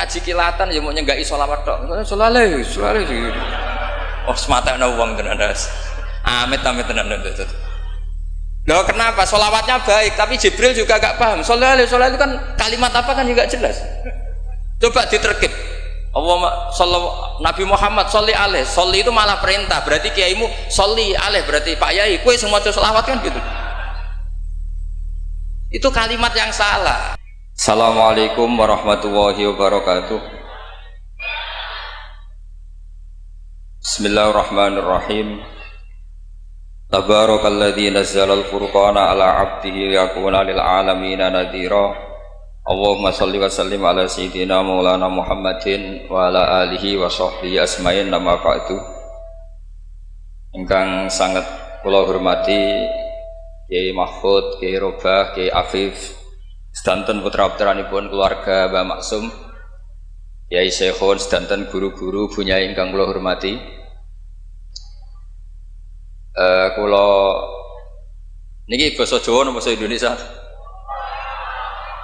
ngaji kilatan ya mau nyenggai sholawat tok. Sholale. Oh semata ana wong tenan das. Amit tenan. Loh kenapa? Sholawatnya baik, tapi Jibril juga gak paham. Sholale itu kan kalimat apa kan juga jelas. Coba diterkip. Nabi Muhammad sholli alaih. Sholli itu malah perintah. Berarti kiaimu sholli alaih. Berarti Pak Yai, kue semua sholawat kan gitu. Itu kalimat yang salah. Assalamualaikum warahmatullahi wabarakatuh. Bismillahirrahmanirrahim. Tabarakalladzi nazzala al-furqana ala 'abdihi liyakuna lil 'alamin nadhira. Allahumma shalli wa sallim ala sayyidina maulana Muhammadin wa ala alihi wa sahbihi asma'in nama ba'du. Ingkang sangat kula hormati Kiai Mahfud, Kiai Robah, Kiai Afif, sedanten putra-putranipun keluarga Mbah Maksum, Kiai Syekhun, sedanten guru-guru bunyai ingkang kula hormati. Kula niki basa Jawa napa basa Indonesia?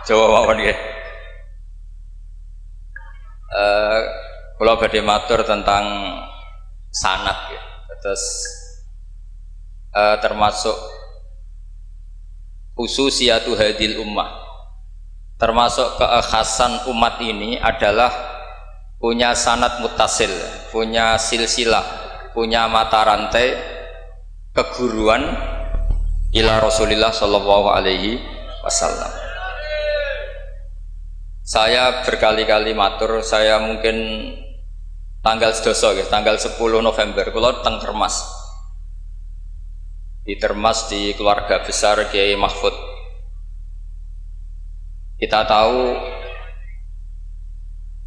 Jawa mawon nggih. Kula badhe matur tentang sanad ya. Terus termasuk khususiyatu hadil ummah. Termasuk kekhasan umat ini adalah punya sanad muttasil, punya silsilah, punya mata rantai keguruan ila Rasulillah sallallahu alaihi wasallam. Saya berkali-kali matur, saya mungkin tanggal sedoso ya, tanggal 10 November kula teng Termas. Di Termas di keluarga besar Kiai Mahfud. Kita tahu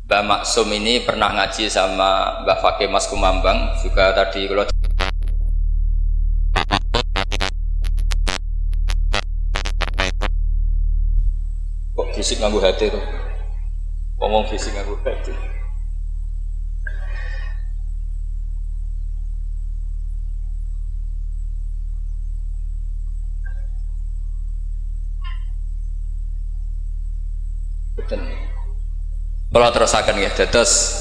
Mbah Maksum ini pernah ngaji sama Mbah Fakih Mas Kumambang, juga tadi kalau kok fisik nganggo hati tuh, ngomong fisik nganggo hati. Kalau terusakan ya, terus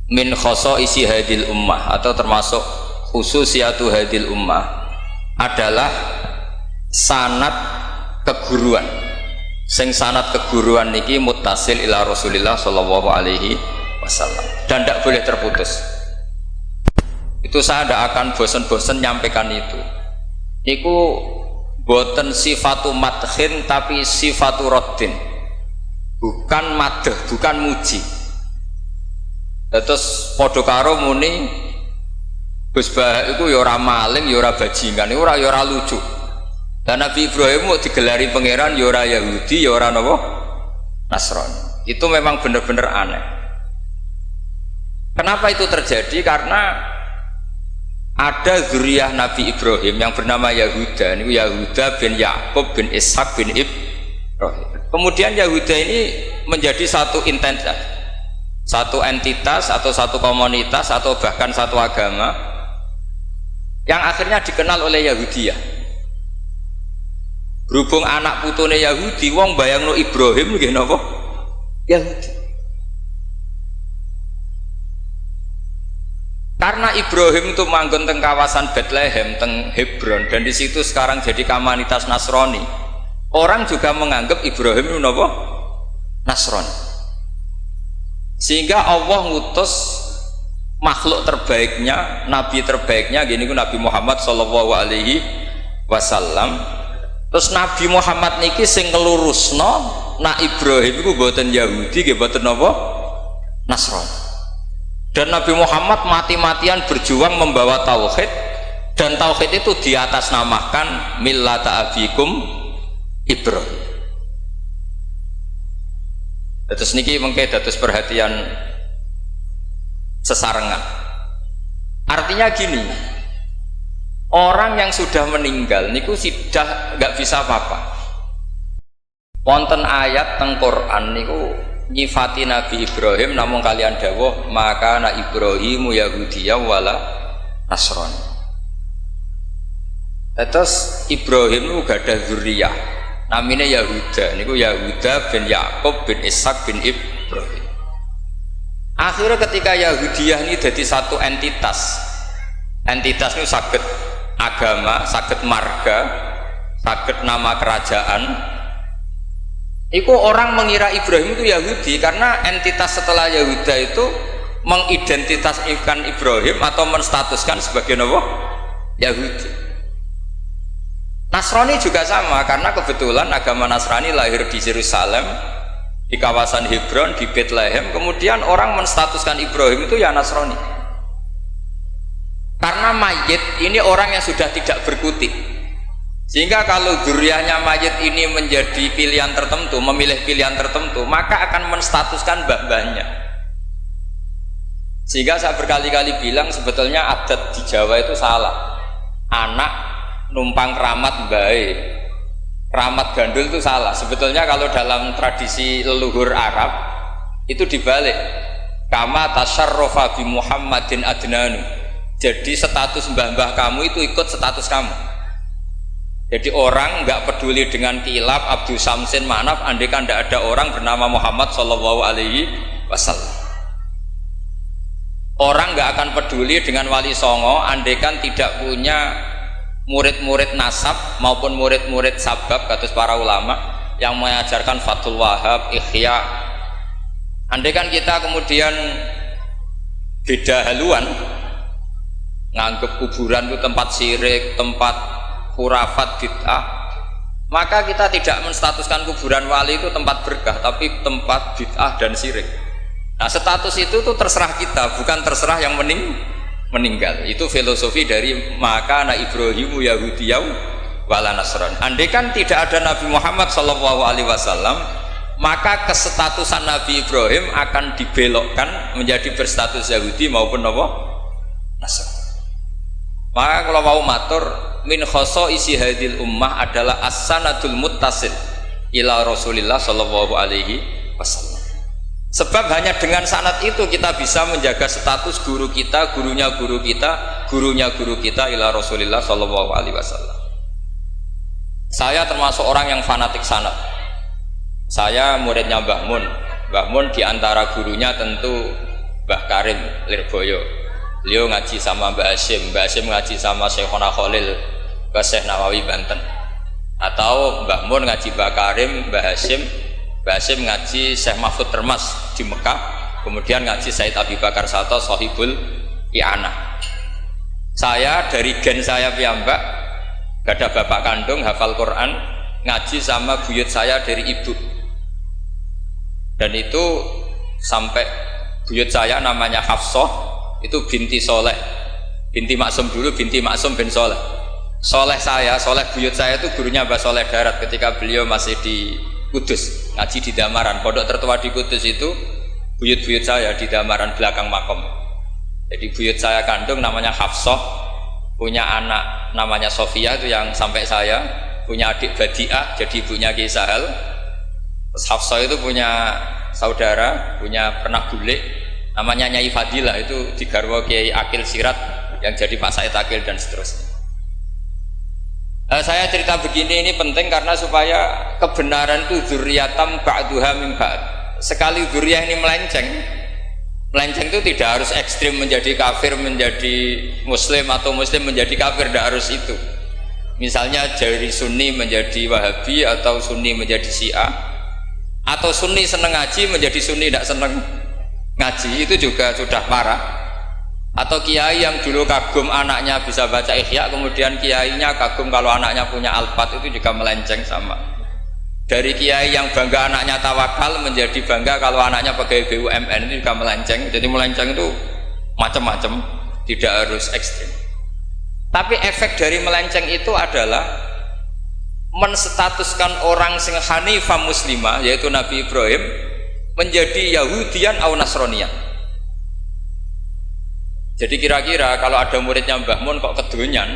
min khoso isi hadil ummah atau termasuk khususiyatu hadil ummah adalah sanad keguruan. Sing sanad keguruan niki muttasil ila Rasulillah sallallahu alaihi wasallam dan tidak boleh terputus. Itu saya tidak akan bosan-bosan nyampaikan itu. Iku boten sifatu madhin tapi sifatu raddin. Bukan madh, bukan muji. Terus padha karo muni Gus Bah iku ya ora maling, ya ora bajingan, ya ora lucu. Dan Nabi Ibrahim mau digelari pangeran ya ora Yahudi, ya ora napa Nasrani. Itu memang benar-benar aneh. Kenapa itu terjadi? Karena ada zuriyah Nabi Ibrahim yang bernama Yahuda. Ini Yahuda bin Yakub bin Ishak bin Ibrahim. Kemudian Yahuda ini menjadi satu entitas atau satu komunitas atau bahkan satu agama yang akhirnya dikenal oleh Yahudiyah. Berhubung anak putune Yahudi, wong bayangno Ibrahim nggih napa? Yahudi. Karena Ibrahim itu manggon teng kawasan Bethlehem, teng Hebron, dan di situ sekarang jadi komunitas Nasrani. Orang juga menganggap Ibrahim itu napa? Nasrani. Sehingga Allah ngutus makhluk terbaiknya, nabi terbaiknya, gini Nabi Muhammad sallallahu alaihi wasallam. Terus Nabi Muhammad niki sing ngelurusno nak Ibrahim itu boten Yahudi, nggih boten napa? Nasrani. Dan Nabi Muhammad mati-matian berjuang membawa tauhid, dan tauhid itu diatasnamakan millata abikum Ibrahim. Terus niki mengke dados perhatian sesarengan. Artinya gini, orang yang sudah meninggal niku sudah nggak bisa apa-apa. Wonten ayat teng Quran niku nyifati Nabi Ibrahim namung kalian dawuh maka na Ibrahimu Yahudiyya wala Nasrani. Terus Ibrahim itu gadah zuriyah namanya Yahuda, niku Yahuda bin Yakub bin Ishak bin Ibrahim. Ibrahim. Akhirnya ketika Yahudiyah ini jadi satu entitas ini saged agama, saged marga, saged nama kerajaan. Iku orang mengira Ibrahim itu Yahudi karena entitas setelah Yahuda itu mengidentitaskan Ibrahim atau menstatuskan sebagai apa? Yahudi. Nasrani juga sama karena kebetulan agama Nasrani lahir di Yerusalem, di kawasan Hebron, di Bethlehem. Kemudian orang menstatuskan Ibrahim itu ya Nasrani. Karena mayit ini orang yang sudah tidak berkutik. Sehingga kalau dzurriyyahnya mayit ini menjadi pilihan tertentu, memilih pilihan tertentu, maka akan menstatuskan mbah-mbahnya. Sehingga saya berkali-kali bilang sebetulnya adat di Jawa itu salah. Anak numpang keramat baik, keramat gandul itu salah. Sebetulnya kalau dalam tradisi leluhur Arab itu dibalik. Kama tasyarrafa bi Muhammadin adnanu. Jadi status mbah-mbah kamu itu ikut status kamu. Jadi orang nggak peduli dengan kilap Abdul Samsin Manaf andaikan tidak ada orang bernama Muhammad Shallallahu Alaihi Wasallam. Orang nggak akan peduli dengan Wali Songo andaikan tidak punya murid-murid nasab maupun murid-murid sabab, kata para ulama yang mengajarkan Fathul Wahab, Ihya. Andaikan kita kemudian beda haluan, nganggep kuburan itu tempat syirik, tempat khurafat, bid'ah, maka kita tidak menstatuskan kuburan wali itu tempat berkah, tapi tempat bid'ah dan syirik. Nah, status itu tuh terserah kita, bukan terserah yang meninggal. Itu filosofi dari maka na Ibrahimu Yahudiyau wala Nasran. Andai kan tidak ada Nabi Muhammad Shallallahu Alaihi Wasallam, maka kesestatusan Nabi Ibrahim akan dibelokkan menjadi berstatus Yahudi maupun apa? Nasran. Maka kalau mau matur, min khoso isi hadil ummah adalah as-sanadul muttasil ila Rasulillah Shallallahu Alaihi Wasallam. Sebab hanya dengan sanad itu kita bisa menjaga status guru kita, gurunya guru kita, gurunya guru kita ila Rasulillah Shallallahu Alaihi Wasallam. Saya termasuk orang yang fanatik sanad. Saya muridnya Mbah Mun. Mbah Mun diantara gurunya tentu Mbah Karim Lirboyo. Beliau ngaji sama Mbah Hashim ngaji sama Syekhona Khalil ke Syekh Nawawi Banten, atau Mbah Mun ngaji Mbah Karim, Mbah Hashim ngaji Syekh Mahfud Termas di Mekah, kemudian ngaji Said Abi Bakar Sato Sohibul I'anah. Saya dari gen saya piyambak, gak ada bapak kandung, hafal Quran, ngaji sama buyut saya dari ibu, dan itu sampai buyut saya namanya Hafsah, itu binti Soleh, binti Maksum dulu, binti Maksum bin Soleh. Soleh buyut saya itu gurunya Mbah Soleh Darat ketika beliau masih di Kudus, ngaji di Damaran. Pondok tertua di Kudus itu buyut-buyut saya di Damaran belakang makom. Jadi buyut saya kandung namanya Hafsah, punya anak namanya Sofia itu yang sampai saya, punya adik Badiah jadi ibunya Ki Sahal. Terus Hafsah itu punya saudara, punya pernah bule namanya Nyai Fadilah, itu di garwa Kiai Akil Sirat yang jadi Pak Said Akil dan seterusnya. Saya cerita begini ini penting karena supaya kebenaran itu dzurriyatam ba'duha min ba'd. Sekali dzurriyah ini melenceng itu tidak harus ekstrim menjadi kafir menjadi muslim atau muslim menjadi kafir, tidak harus itu. Misalnya dari Sunni menjadi Wahabi atau Sunni menjadi Syiah, atau Sunni seneng ngaji menjadi Sunni tidak seneng ngaji, itu juga sudah parah. Atau kiai yang dulu kagum anaknya bisa baca Ihya, kemudian kiainya kagum kalau anaknya punya Alfat, itu juga melenceng sama. Dari kiai yang bangga anaknya tawakal menjadi bangga kalau anaknya pegawai BUMN, itu juga melenceng. Jadi melenceng itu macam-macam, tidak harus ekstrim. Tapi efek dari melenceng itu adalah menstatuskan orang sing hanifah muslimah, yaitu Nabi Ibrahim, menjadi Yahudian atau Nasronian. Jadi kira-kira kalau ada muridnya Mbah Mun kok kedonyan,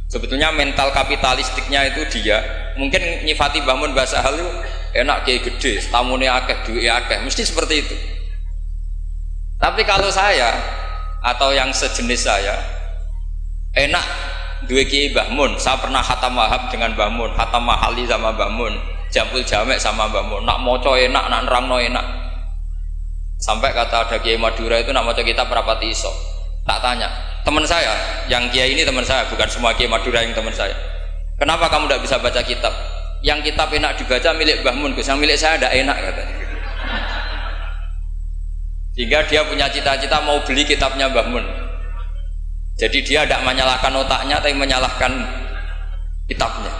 sebetulnya mental kapitalistiknya itu dia mungkin nyifati Mbah Mun bahasa hal itu enak kiai gede, tamune akeh, duwe akeh, mesti seperti itu. Tapi kalau saya atau yang sejenis saya enak duwe kiai Mbah Mun, saya pernah khatam Wahab dengan Mbah Mun, khatam Mahali sama Mbah Mun, Jampul Jamek sama Mbah Mun, nak moco enak, nak nerangno enak. Sampai kata ada Kiai Madura itu nak maca kitab rapati iso. Tak tanya, teman saya, yang Kiai ini teman saya, bukan semua Kiai Madura yang teman saya. Kenapa kamu tidak bisa baca kitab? Yang kitab enak dibaca milik Mbah Mun, Gus, yang milik saya tidak enak katanya. Sehingga dia punya cita-cita mau beli kitabnya Mbah Mun. Jadi dia tidak menyalahkan otaknya, tapi menyalahkan kitabnya.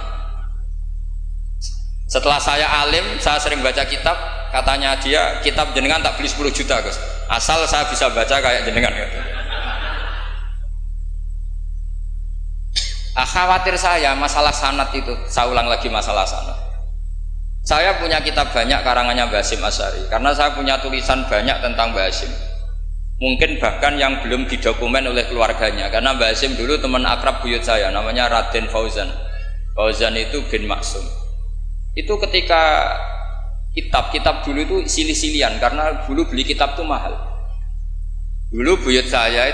Setelah saya alim, saya sering baca kitab. Katanya dia, kitab jenengan tak beli 10 juta Gus, asal saya bisa baca kayak jenengan gitu. Khawatir saya masalah sanad itu, saya ulang lagi masalah sanad. Saya punya kitab banyak karangannya Mbah Hasyim Asy'ari, karena saya punya tulisan banyak tentang Mbah Hasyim. Mungkin bahkan yang belum didokumen oleh keluarganya, karena Mbah Hasyim dulu teman akrab buyut saya, namanya Raden Fauzan. Fauzan itu bin Maksum. Itu ketika kitab dulu itu silih-silihan, karena dulu beli kitab itu mahal. Dulu buyut saya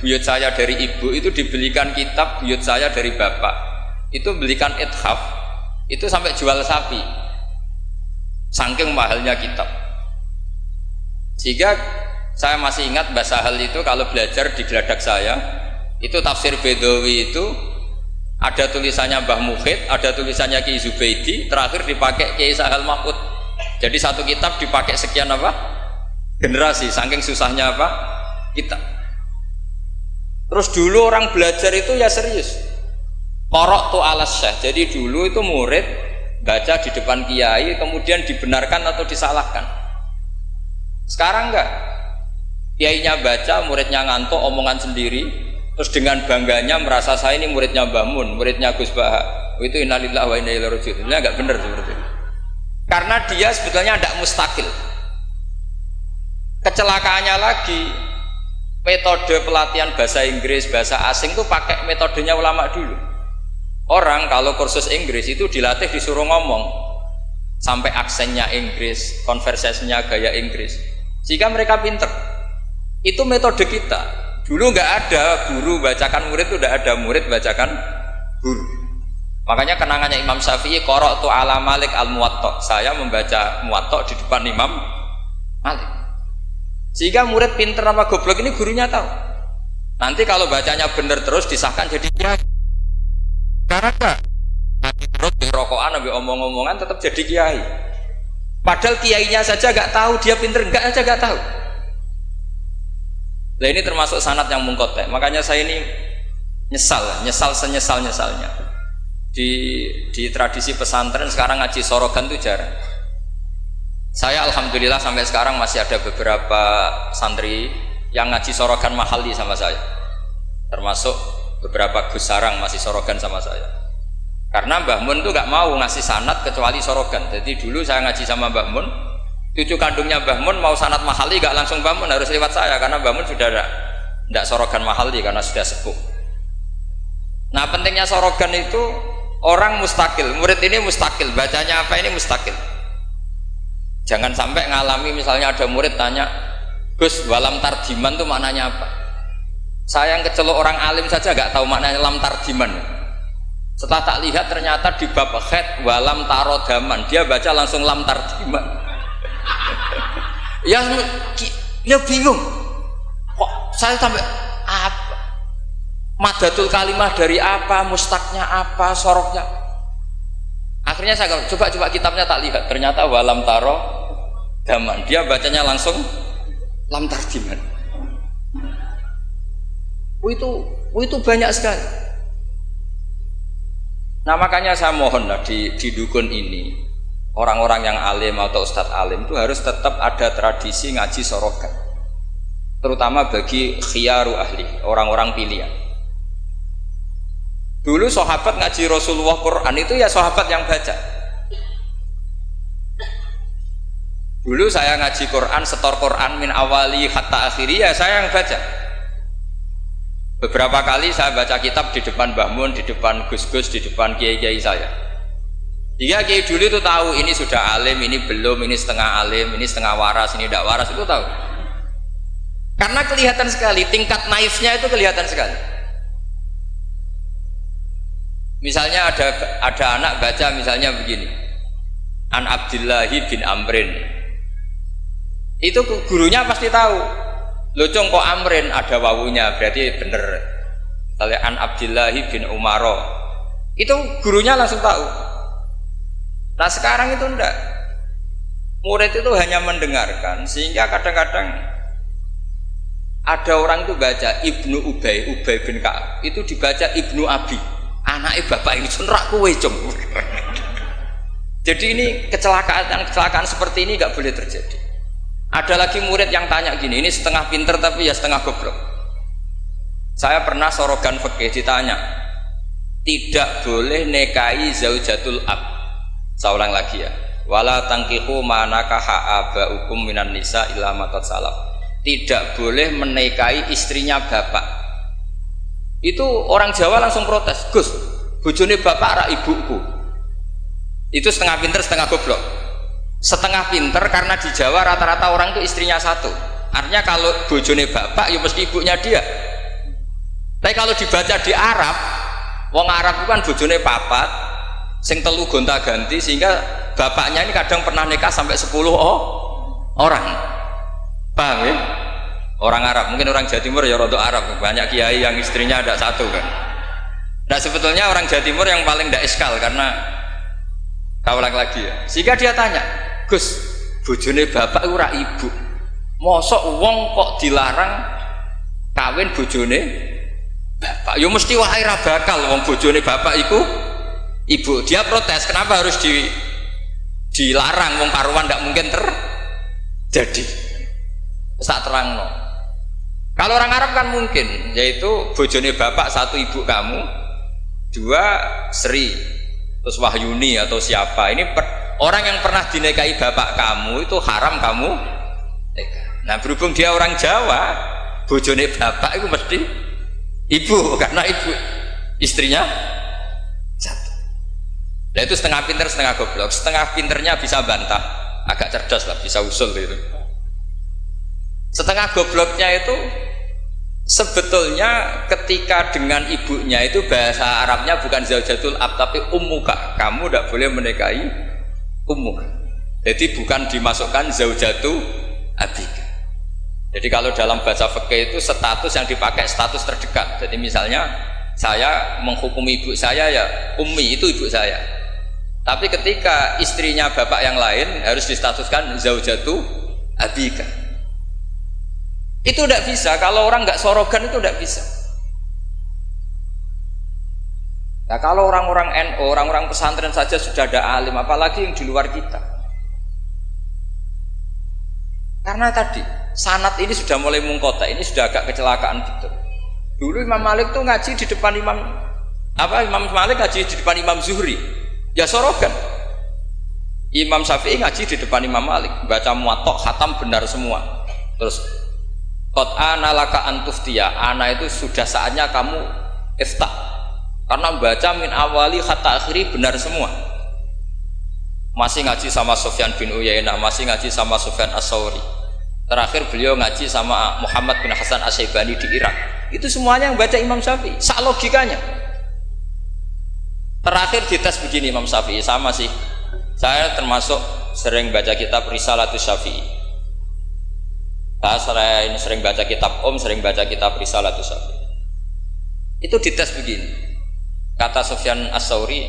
buyut saya dari ibu itu dibelikan kitab, buyut saya dari bapak itu belikan ithaf, itu sampai jual sapi, saking mahalnya kitab. Sehingga saya masih ingat Mbah Sahal itu kalau belajar di geladak saya, itu tafsir Bedawi itu ada tulisannya Mbah Mukhid, ada tulisannya Ki Zubaidi, terakhir dipakai Kiai Sahal Mahmud. Jadi satu kitab dipakai sekian generasi, saking susahnya kitab. Terus dulu orang belajar itu ya serius. Qara'tu alas syekh. Jadi dulu itu murid baca di depan kiai, kemudian dibenarkan atau disalahkan. Sekarang enggak. Kiainya baca, muridnya ngantuk omongan sendiri, terus dengan bangganya merasa saya ini muridnya Mbah Mun, muridnya Gus Baha. Itu innalillahi wa inna ilaihi raji'un. Itu enggak benar seperti itu. Karena dia sebetulnya tidak mustakil. Kecelakaannya lagi, metode pelatihan bahasa Inggris, bahasa asing itu pakai metodenya ulama dulu. Orang kalau kursus Inggris itu dilatih disuruh ngomong sampai aksennya Inggris, konversasinya gaya Inggris, sehingga mereka pinter. Itu metode kita. Dulu nggak ada guru bacakan murid, itu udah ada murid bacakan guru. Makanya kenangannya Imam Syafi'i, qara'tu ala Malik al-Muwatta, saya membaca Muwatta di depan Imam Malik. Sehingga murid pinter apa goblok ini gurunya tahu. Nanti kalau bacanya bener terus disahkan jadi kiai. Karena nanti terus di rokokan ambil omong-omongan tetap jadi kiai. Padahal kiainya saja nggak tahu dia pinter, nggak tahu. Nah ini termasuk sanad yang mungkotek. Makanya saya ini nyesal senyesal-nyesalnya. Di tradisi pesantren sekarang ngaji sorogan itu jarang. Saya alhamdulillah sampai sekarang masih ada beberapa santri yang ngaji sorogan mahali sama saya, termasuk beberapa Gus Sarang masih sorogan sama saya. Karena Mbah Mun itu gak mau ngasih sanad kecuali sorogan. Jadi dulu saya ngaji sama Mbah Mun, cucu kandungnya Mbah Mun mau sanad mahali gak langsung Mbah Mun, harus lewat saya, karena Mbah Mun sudah tidak sorogan mahali karena sudah sepuh. Nah pentingnya sorogan itu, orang mustakil, murid ini mustakil, bacanya apa ini mustakil. Jangan sampai ngalami misalnya ada murid tanya, Gus, walam tarjiman itu maknanya apa? Saya yang kecelok orang alim saja nggak tahu maknanya lam tarjiman. Setelah tak lihat ternyata di bab khed walam tarodaman, dia baca langsung lam tarjiman. ya bingung. Kok saya sampai apa? Madatul kalimah dari apa? Mustaknya apa? Soroknya? Akhirnya saya coba kitabnya tak lihat, ternyata walam taro daman, dia bacanya langsung lam tarjiman. Itu banyak sekali. Nah makanya saya mohon lah di dukun ini, orang-orang yang alim atau ustadz alim itu harus tetap ada tradisi ngaji sorogan, terutama bagi khiyaru ahli, orang-orang pilihan. Dulu sahabat ngaji Rasulullah Quran itu ya sahabat yang baca. Dulu saya ngaji Quran, setor Quran min awali hatta akhiri, ya saya yang baca. Beberapa kali saya baca kitab di depan Mbah Mun, di depan Gus-Gus, di depan kiai-kiai saya. Jika kiai dulu itu tahu ini sudah alim, ini belum, ini setengah alim, ini setengah waras, ini tidak waras, itu tahu. Karena kelihatan sekali, tingkat naifnya itu kelihatan sekali. Misalnya ada anak baca misalnya begini, An Abdillahi bin Amrin, Itu gurunya pasti tahu. Lho Cung kok Amrin ada wawunya, berarti bener. Misalnya An Abdillahi bin Umaro, itu gurunya langsung tahu. Nah sekarang itu enggak. Murid itu hanya mendengarkan, sehingga kadang-kadang ada orang itu baca Ibnu Ubay bin Ka'ab, itu dibaca Ibnu Abi, anaknya bapak ini cenrak kowe Cung. Jadi ini kecelakaan seperti ini nggak boleh terjadi. Ada lagi murid yang tanya gini, ini setengah pinter tapi ya setengah goblok. Saya pernah sorogan fikih ditanya, tidak boleh nikahi zaujatul ab. Saya ulang lagi ya. Wala tangkihu manakaha abaukum minan nisa illa ma qad salaf. Tidak boleh menikahi istrinya bapak. Itu orang Jawa langsung protes, Gus, bojone bapak rak ibuku. Itu setengah pinter setengah goblok. Setengah pinter karena di Jawa rata-rata orang itu istrinya satu. Artinya kalau bojone bapak ya mesti ibunya dia. Tapi kalau dibaca di Arab, wong Arab itu kan bojone papat, sing telu gonta-ganti, sehingga bapaknya ini kadang pernah nikah sampai 10 orang. Paham ya? Orang Arab, mungkin orang Jawa Timur ya rodok Arab, banyak kiai yang istrinya ada satu kan. Nah sebetulnya orang Jawa Timur yang paling tidak eskal karena kaulang lagi ya. Sehingga dia tanya, Gus, bojone bapak ora ibu, mosok wong kok dilarang kawin bojone bapak? Yo mesti wae ra bakal wong bojone bapak iku ibu. Dia protes, kenapa harus dilarang wong karuan ndak mungkin terjadi. Tak terangno. Kalau orang Arab kan mungkin, yaitu bojone bapak satu ibu kamu, dua Sri, terus Wahyuni atau siapa. Ini orang yang pernah dinikahi bapak kamu itu haram kamu nikah. Nah berhubung dia orang Jawa, bojone bapak itu mesti ibu, karena ibu istrinya satu. Nah itu setengah pinter setengah goblok. Setengah pinternya bisa bantah, agak cerdas lah, bisa usul gitu. Setengah gobloknya itu sebetulnya ketika dengan ibunya itu bahasa Arabnya bukan zaujatul ab tapi ummuka. Kamu tidak boleh menikahi ummuka. Jadi bukan dimasukkan zaujatu abika. Jadi kalau dalam bahasa fikih itu status yang dipakai status terdekat. Jadi misalnya saya menghukumi ibu saya ya ummi, itu ibu saya. Tapi ketika istrinya bapak yang lain harus distatuskan zaujatu abika. Itu tidak bisa, kalau orang nggak sorogan itu tidak bisa. Nah kalau orang-orang NU, orang-orang pesantren saja sudah ada alim, apalagi yang di luar kita. Karena tadi sanad ini sudah mulai mengkotak, ini sudah agak kecelakaan betul. Dulu Imam Malik tuh ngaji di depan Imam Malik ngaji di depan Imam Zuhri, ya sorogan. Imam Syafi'i ngaji di depan Imam Malik, baca muwatta khatam benar semua. Terus qad ana laka antuftiya, ana itu sudah saatnya kamu iftah, karena baca min awali hatta akhiri benar semua. Masih ngaji sama Sufyan bin Uyainah, masih ngaji sama Sufyan As-Sauri, terakhir beliau ngaji sama Muhammad bin Hasan As-Syaibani di Irak. Itu semuanya yang baca Imam Syafi'i, sak logikanya. Terakhir dites begini Imam Syafi'i, sama sih, saya termasuk sering baca kitab Risalatus Syafi'i. Saya sering baca kitab sering baca kitab Risalatus Syafi'i. Itu dites begini. Kata Sufyan As-Sauri,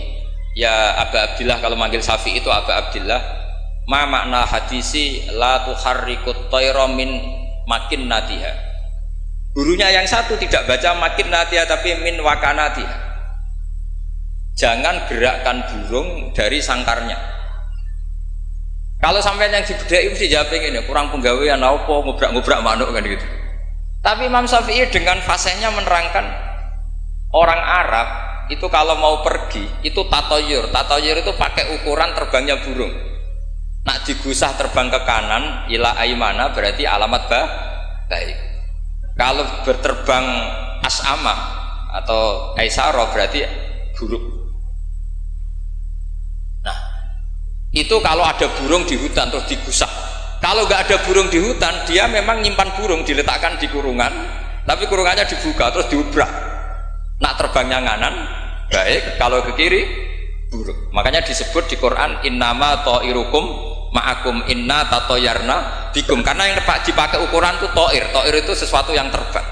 ya Aba Abdillah, kalau manggil Syafi'i itu Aba Abdillah, ma makna hadisi la tuharrikut tayra min makin natiha. Gurunya yang satu tidak baca makin natiha tapi min wakanatiha. Jangan gerakkan burung dari sangkarnya. Kalau sampai yang dibedai mesti jawab ini, kurang penggawean apa, ngubrak-ngubrak manuk kan gitu. Tapi Imam Syafi'i dengan fasihnya menerangkan orang Arab itu kalau mau pergi itu tatoyur itu pakai ukuran terbangnya burung. Nak digusah terbang ke kanan ila aimana berarti alamat baik. Kalau berterbang as'ama atau aisaro berarti buruk. Itu kalau ada burung di hutan terus digusah. Kalau nggak ada burung di hutan, dia memang nyimpan burung, diletakkan di kurungan, tapi kurungannya dibuka terus diubrak. Nak terbangnya nganan baik, kalau ke kiri buruk. Makanya disebut di Quran innama ta'irukum ma'akum inna tatoyarna bikum, karena yang dipakai ukuran itu toir itu sesuatu yang terbang.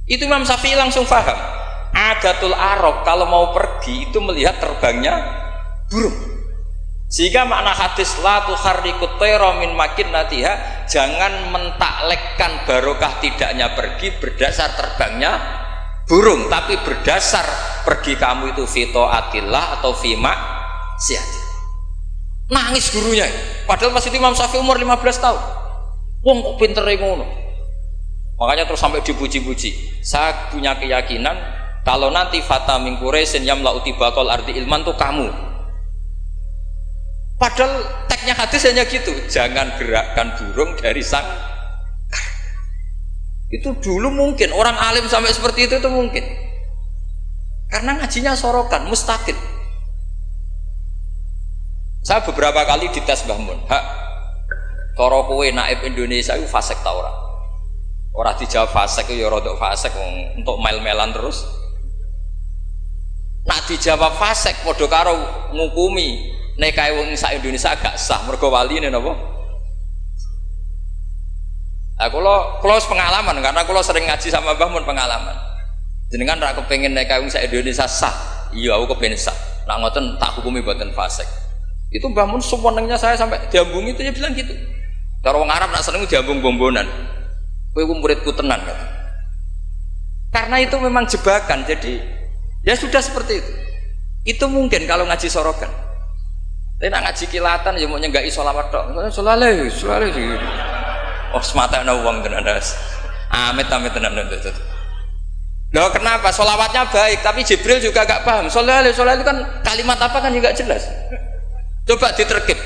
Itu Imam Syafi'i langsung paham. Adatul Arab kalau mau pergi itu melihat terbangnya burung. Sehingga makna hadis la tuharrikut tayra min makinnatiha, jangan mentaklekkan barokah tidaknya pergi berdasar terbangnya burung, tapi berdasar pergi kamu itu fi taatillah atau fi maksiatillah. Nangis gurunya, padahal masih Imam Syafi'i umur 15 tahun. Wong kok pintere ngono. Makanya terus sampai dipuji-puji. Saya punya keyakinan kalau nanti fata min Quraisyin yamla utibaqal ardi ilman tuh kamu. Padahal teksnya hadis hanya gitu, jangan gerakkan burung dari sang. Itu dulu mungkin orang alim sampai seperti itu mungkin. Karena ngajinya sorokan, mustaqil. Saya beberapa kali dites Mbah Mun, hak cara kowe naib Indonesia itu fasik ta ora? Ora dijawab fasik ya rodok fasik untuk mel-melan terus. Nak dijawab fasik padha karo ngukumi nek kae wong sak Indonesia agak sah mergo waline napa? Nah, kula pengalaman karena kula sering ngaji sama Mbah Mun pengalaman. Jenengan ra kepengin nek kae wong sak Indonesia sah. Iya aku kepengin sah. Nak ngoten tak hukumi mboten fasik. Itu Mbah Mun sewenengnya saya sampai diambung itu ya bilang gitu. Cara wong Arab nak seneng diambung bombonan. Kowe muridku tenan kata. Karena itu memang jebakan. Jadi ya sudah seperti itu. Itu mungkin kalau ngaji sorokan. Tapi nak ngaji kilatan ya mau nyenggai sholawat tok. Sholale. Oh semata ana wong tenan. Amit tenan. Loh kenapa? Sholawatnya baik, tapi Jibril juga gak paham. Sholale itu kan kalimat apa kan juga jelas. Coba diterkip.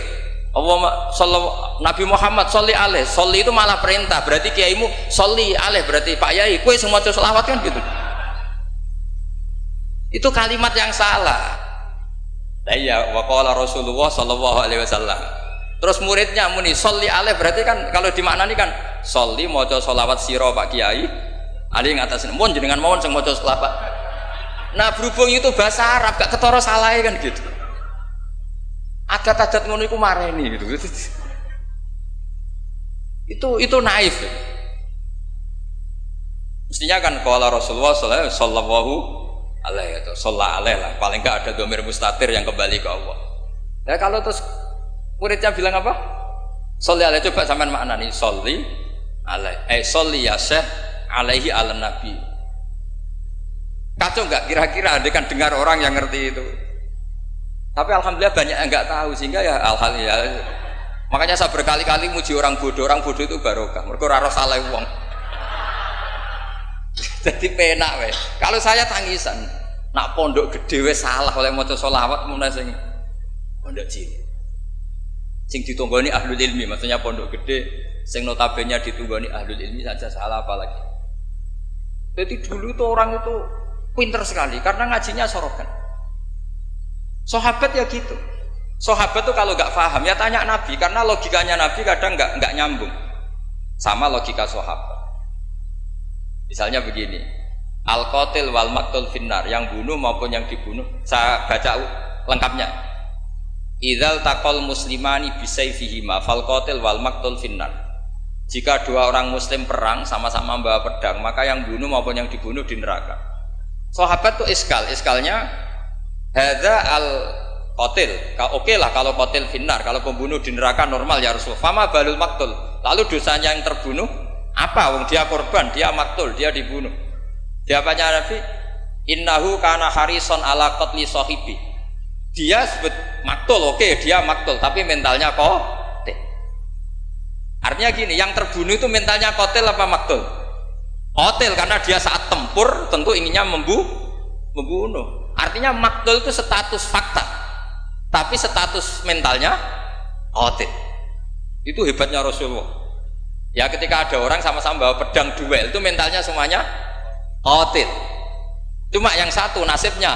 Nabi Muhammad sholli alaih. Sholli itu malah perintah. Berarti kiaimu sholli alaih, berarti Pak Yai kowe semua sholawat kan gitu. Itu kalimat yang salah. Iya, waqala Rasulullah sallallahu alaihi wasallam. Terus muridnya muni sholli alaih, berarti kan kalau dimaknani kan sholli maca sholawat sira Pak Kiai. Ali ngatasin mun jenengan mawon sing maca sholawat. Nah, berhubung itu bahasa Arab gak ketara salahe kan gitu. Adat-adat ngono iku mareni gitu. Itu naif. Mestinya kan qala Rasulullah sallallahu alaihi itu sholat alaih lah, paling enggak ada dhamir mustatir yang kembali ke Allah. Ya kalau terus muridnya bilang apa? Sholli alaih, coba sampean maknani sholli alaih. Sholli ya syekh alaihi ala nabi. Kacau enggak kira-kira andai kan dengar orang yang ngerti itu. Tapi alhamdulillah banyak yang enggak tahu sehingga ya alhamdulillah. Makanya saya berkali-kali muji orang bodoh itu barokah. Mergo ora ora salah wong. Jadi penak weh. Kalau saya tangisan, nak pondok gede weh salah oleh maca sholawat mulai sing pondok cilik. Sing ditunggoni ahlul ilmi, maksudnya pondok gede sing notabene ditunggoni ahlul ilmi saja salah apalagi. Jadi dulu tuh orang itu pinter sekali karena ngajinya sorokan. Sahabat ya gitu. Sahabat tuh kalau nggak paham ya tanya Nabi, karena logikanya Nabi kadang nggak nyambung sama logika sahabat. Misalnya begini, al-qatil wal maktul finnar, yang bunuh maupun yang dibunuh. Saya baca lengkapnya. Idzal taqal muslimani bisayfihima fal qatil wal maktul finnar. Jika dua orang muslim perang sama-sama membawa pedang, maka yang bunuh maupun yang dibunuh di neraka. Sahabat tuh iskalnya hadza al qatil. Oke lah kalau qatil finnar, kalau pembunuh di neraka normal ya Rasul. Fama balul maktul. Lalu dosanya yang terbunuh apa? Wong dia korban, dia maktul, dia dibunuh. Jawabannya Nabi, innahu kana harison ala qatli sahibi. Dia sebut maktul, oke, dia maktul, tapi mentalnya qatil. Artinya gini, yang terbunuh itu mentalnya qatil apa maktul? Qatil, karena dia saat tempur tentu inginnya membunuh. Artinya maktul itu status fakta, tapi status mentalnya qatil. Itu hebatnya Rasulullah. Ya ketika ada orang sama-sama bawa pedang duel itu mentalnya semuanya qatil. Cuma yang satu nasibnya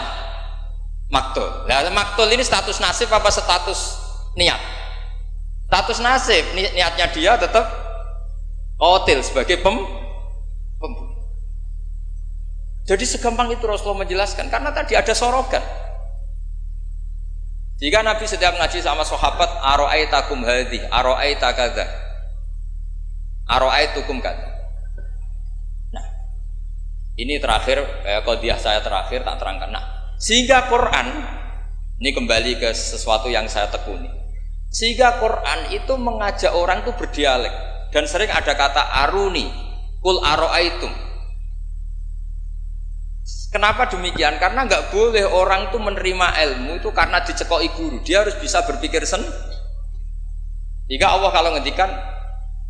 maktul. Nah, maktul ini status nasib apa status niat? Status nasib, niatnya dia tetap qatil sebagai pembunuh. Jadi segampang itu Rasulullah menjelaskan karena tadi ada sorogan. Jika Nabi setiap ngaji sama sahabat, aro'aitakum hadhi, aro'aita kadza, aro'aitukum kadza. Nah, ini terakhir, qadhiyah saya terakhir tak terangkan. Nah, sehingga Quran, ini kembali ke sesuatu yang saya tekuni. Sehingga Quran itu mengajak orang itu berdialek, dan sering ada kata aruni, kul aro'aitum. Kenapa demikian? Karena nggak boleh orang itu menerima ilmu itu karena dicekoki guru. Dia harus bisa berpikir sendiri. Jika Allah kalau ngendikan,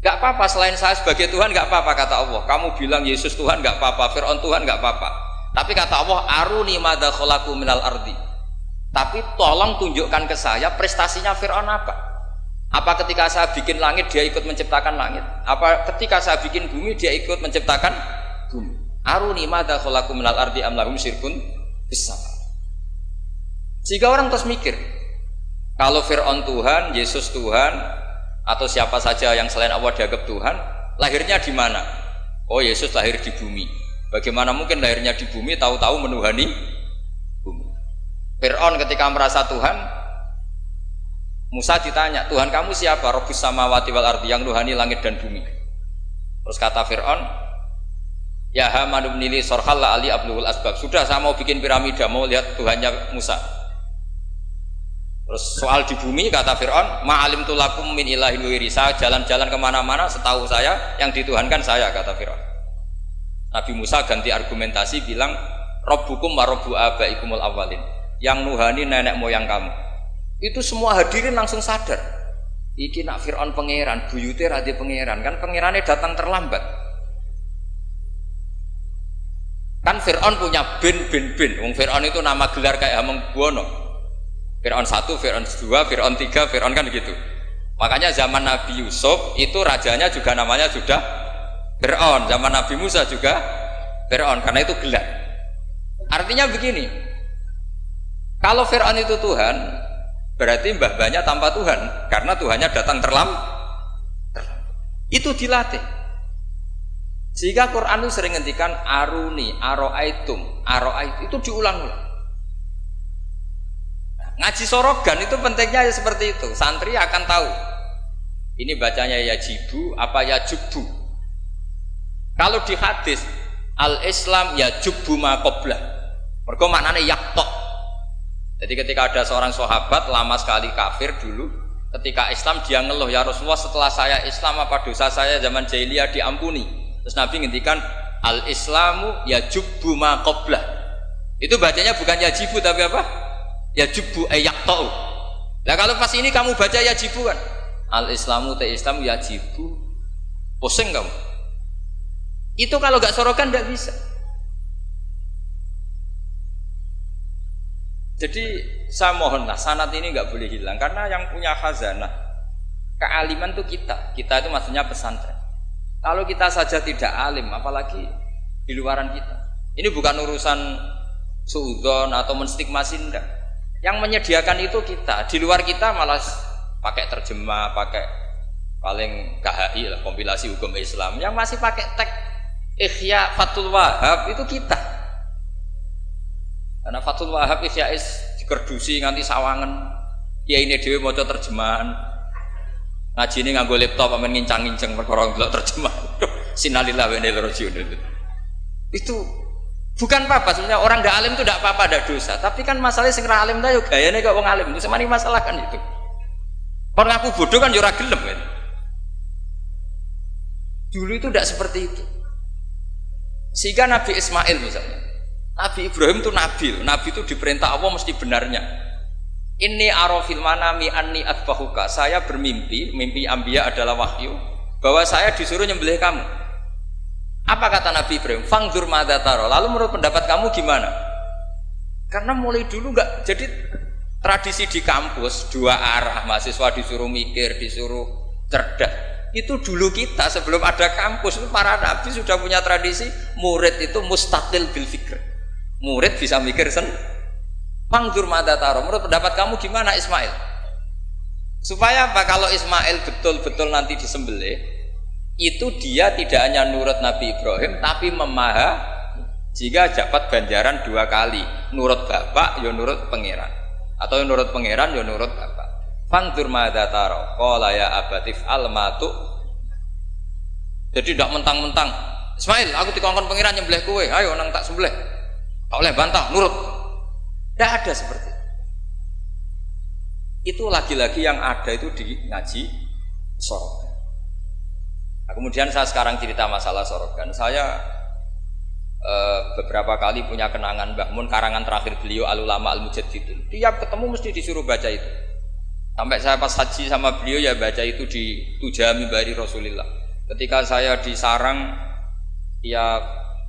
nggak apa-apa selain saya sebagai Tuhan, nggak apa-apa kata Allah. Kamu bilang Yesus Tuhan nggak apa-apa, Fir'aun Tuhan nggak apa-apa. Tapi kata Allah, aruni madza khalaqu minal ardi. Tapi tolong tunjukkan ke saya prestasinya Fir'aun apa? Apa ketika saya bikin langit dia ikut menciptakan langit? Apa ketika saya bikin bumi dia ikut menciptakan bumi? Aruni madza khalaqu minal ardi am lahum syirkun fis sama. Sehingga orang terus mikir, kalau Fir'aun Tuhan, Yesus Tuhan, atau siapa saja yang selain Allah dianggap Tuhan, lahirnya di mana? Oh, Yesus lahir di bumi. Bagaimana mungkin lahirnya di bumi tahu-tahu menuhani bumi? Fir'aun ketika merasa Tuhan, Musa ditanya, Tuhan kamu siapa? Rabbus samawati wal ardi, yang nuhani langit dan bumi. Terus kata Fir'aun, ya Haman ibn Li sorhal la ali abluhul asbab. Sudah, saya mau bikin piramida, mau lihat Tuhannya Musa. Terus soal di bumi kata Fir'aun, ma'alim tulakum min ilahin wiri. Saya jalan-jalan kemana-mana, setahu saya yang dituhankan saya, kata Fir'aun. Nabi Musa ganti argumentasi bilang, Rabbukum wa rabbu abaikumul awalin, yang nuhani nenek moyang kamu. Itu semua hadirin langsung sadar, iki nak Fir'aun pangeran, buyute radi pangeran, kan pangerannya datang terlambat. Kan Fir'aun punya bin. Wong Fir'aun itu nama gelar kayak Hamengkubuwono. Fir'aun 1, Fir'aun 2, Fir'aun 3, Fir'aun kan begitu. Makanya zaman Nabi Yusuf itu rajanya juga namanya sudah Fir'aun. Zaman Nabi Musa juga Fir'aun, karena itu gelar. Artinya begini, kalau Fir'aun itu Tuhan, berarti mbah-mbahnya tanpa Tuhan, karena Tuhannya datang terlambat. Itu dilatih. Sehingga Quran itu sering ngendikan aruni, aro'aitum, itu diulang-ulang. Ngaji sorogan itu pentingnya ya seperti itu. Santri akan tahu ini bacanya yajibu apa yajubu. Kalau di hadis al-Islam yajubu ma qablah, mergo maknane yaktok. Jadi ketika ada seorang sahabat lama sekali kafir dulu, ketika Islam dia ngeluh, ya Rasulullah setelah saya Islam apa dosa saya zaman jahiliyah diampuni? Terus Nabi ngendikan al-Islamu yajubu ma qablah. Itu bacanya bukan yajibu tapi apa? Yajubu ayaktau. Nah kalau pas ini kamu baca yajibu kan, al-Islamu te Islam yajibu, pusing kamu. Itu kalau gak sorokan gak bisa. Jadi saya mohonlah sanad ini gak boleh hilang, karena yang punya khazanah kealiman itu kita itu maksudnya pesantren. Kalau kita saja tidak alim, apalagi di luaran kita. Ini bukan urusan suudzon atau menstigmasi, enggak. Yang menyediakan itu kita. Di luar kita malah pakai terjemah, pakai paling KHI lah, kompilasi hukum Islam. Yang masih pakai teks Ihya Fathul Wahab itu kita. Karena Fathul Wahab Ihya dikerdusi nganti sawangan. Ya ini dhewe maca terjemahan. Ngaji ini nganggo laptop amen ngincang-ngincang perkara ndelok terjemah. Sinalillah wa inna ilaihi rajiun. Itu bukan apa-apa, sebenarnya orang ndak alim itu ndak apa-apa, ndak dosa. Tapi kan masalahnya sing ra alim ta yo gayane kok wong alim. Itu semani masalah kan itu. Orang aku bodoh kan yo ora gelem kan. Dulu itu ndak seperti itu. Sehingga Nabi Ismail misalnya, Nabi Ibrahim itu Nabi itu diperintah Allah mesti benarnya. Inni arafil manami anni atbahuka. Saya bermimpi, mimpi anbiya adalah wahyu, bahwa saya disuruh nyembelih kamu. Apa kata Nabi Ibrahim? Fangdur madza tara. Lalu menurut pendapat kamu gimana? Karena mulai dulu enggak, jadi tradisi di kampus dua arah, mahasiswa disuruh mikir, disuruh cerdas. Itu dulu kita sebelum ada kampus itu para nabi sudah punya tradisi murid itu mustaqil bil fikr. Murid bisa mikir sendiri. Mangdur mata taro, menurut pendapat kamu gimana Ismail? Supaya apa? Kalau Ismail betul-betul nanti disembelih, itu dia tidak hanya nurut Nabi Ibrahim, tapi memahami, jika dapat ganjaran 2 kali, nurut bapak, ya nurut pangeran. Atau nurut pangeran ya nurut bapak. Fanzur madza tara. Qala ya abatif almatu. Jadi tidak mentang-mentang Ismail, aku dikongkon pangeran nyembelih kowe. Ayo nang tak sembelih. Tak oleh bantah, nurut. Tidak ada seperti itu. Lagi-lagi yang ada itu di ngaji sorogan. Nah, kemudian saya sekarang cerita masalah sorogan. Saya beberapa kali punya kenangan Mbah Mun, karangan terakhir beliau Al-Ulama Al-Mujaddidun. Tiap ketemu mesti disuruh baca itu. Sampai saya pas haji sama beliau ya baca itu di Tujami Bari Rasulillah. Ketika saya di Sarang ya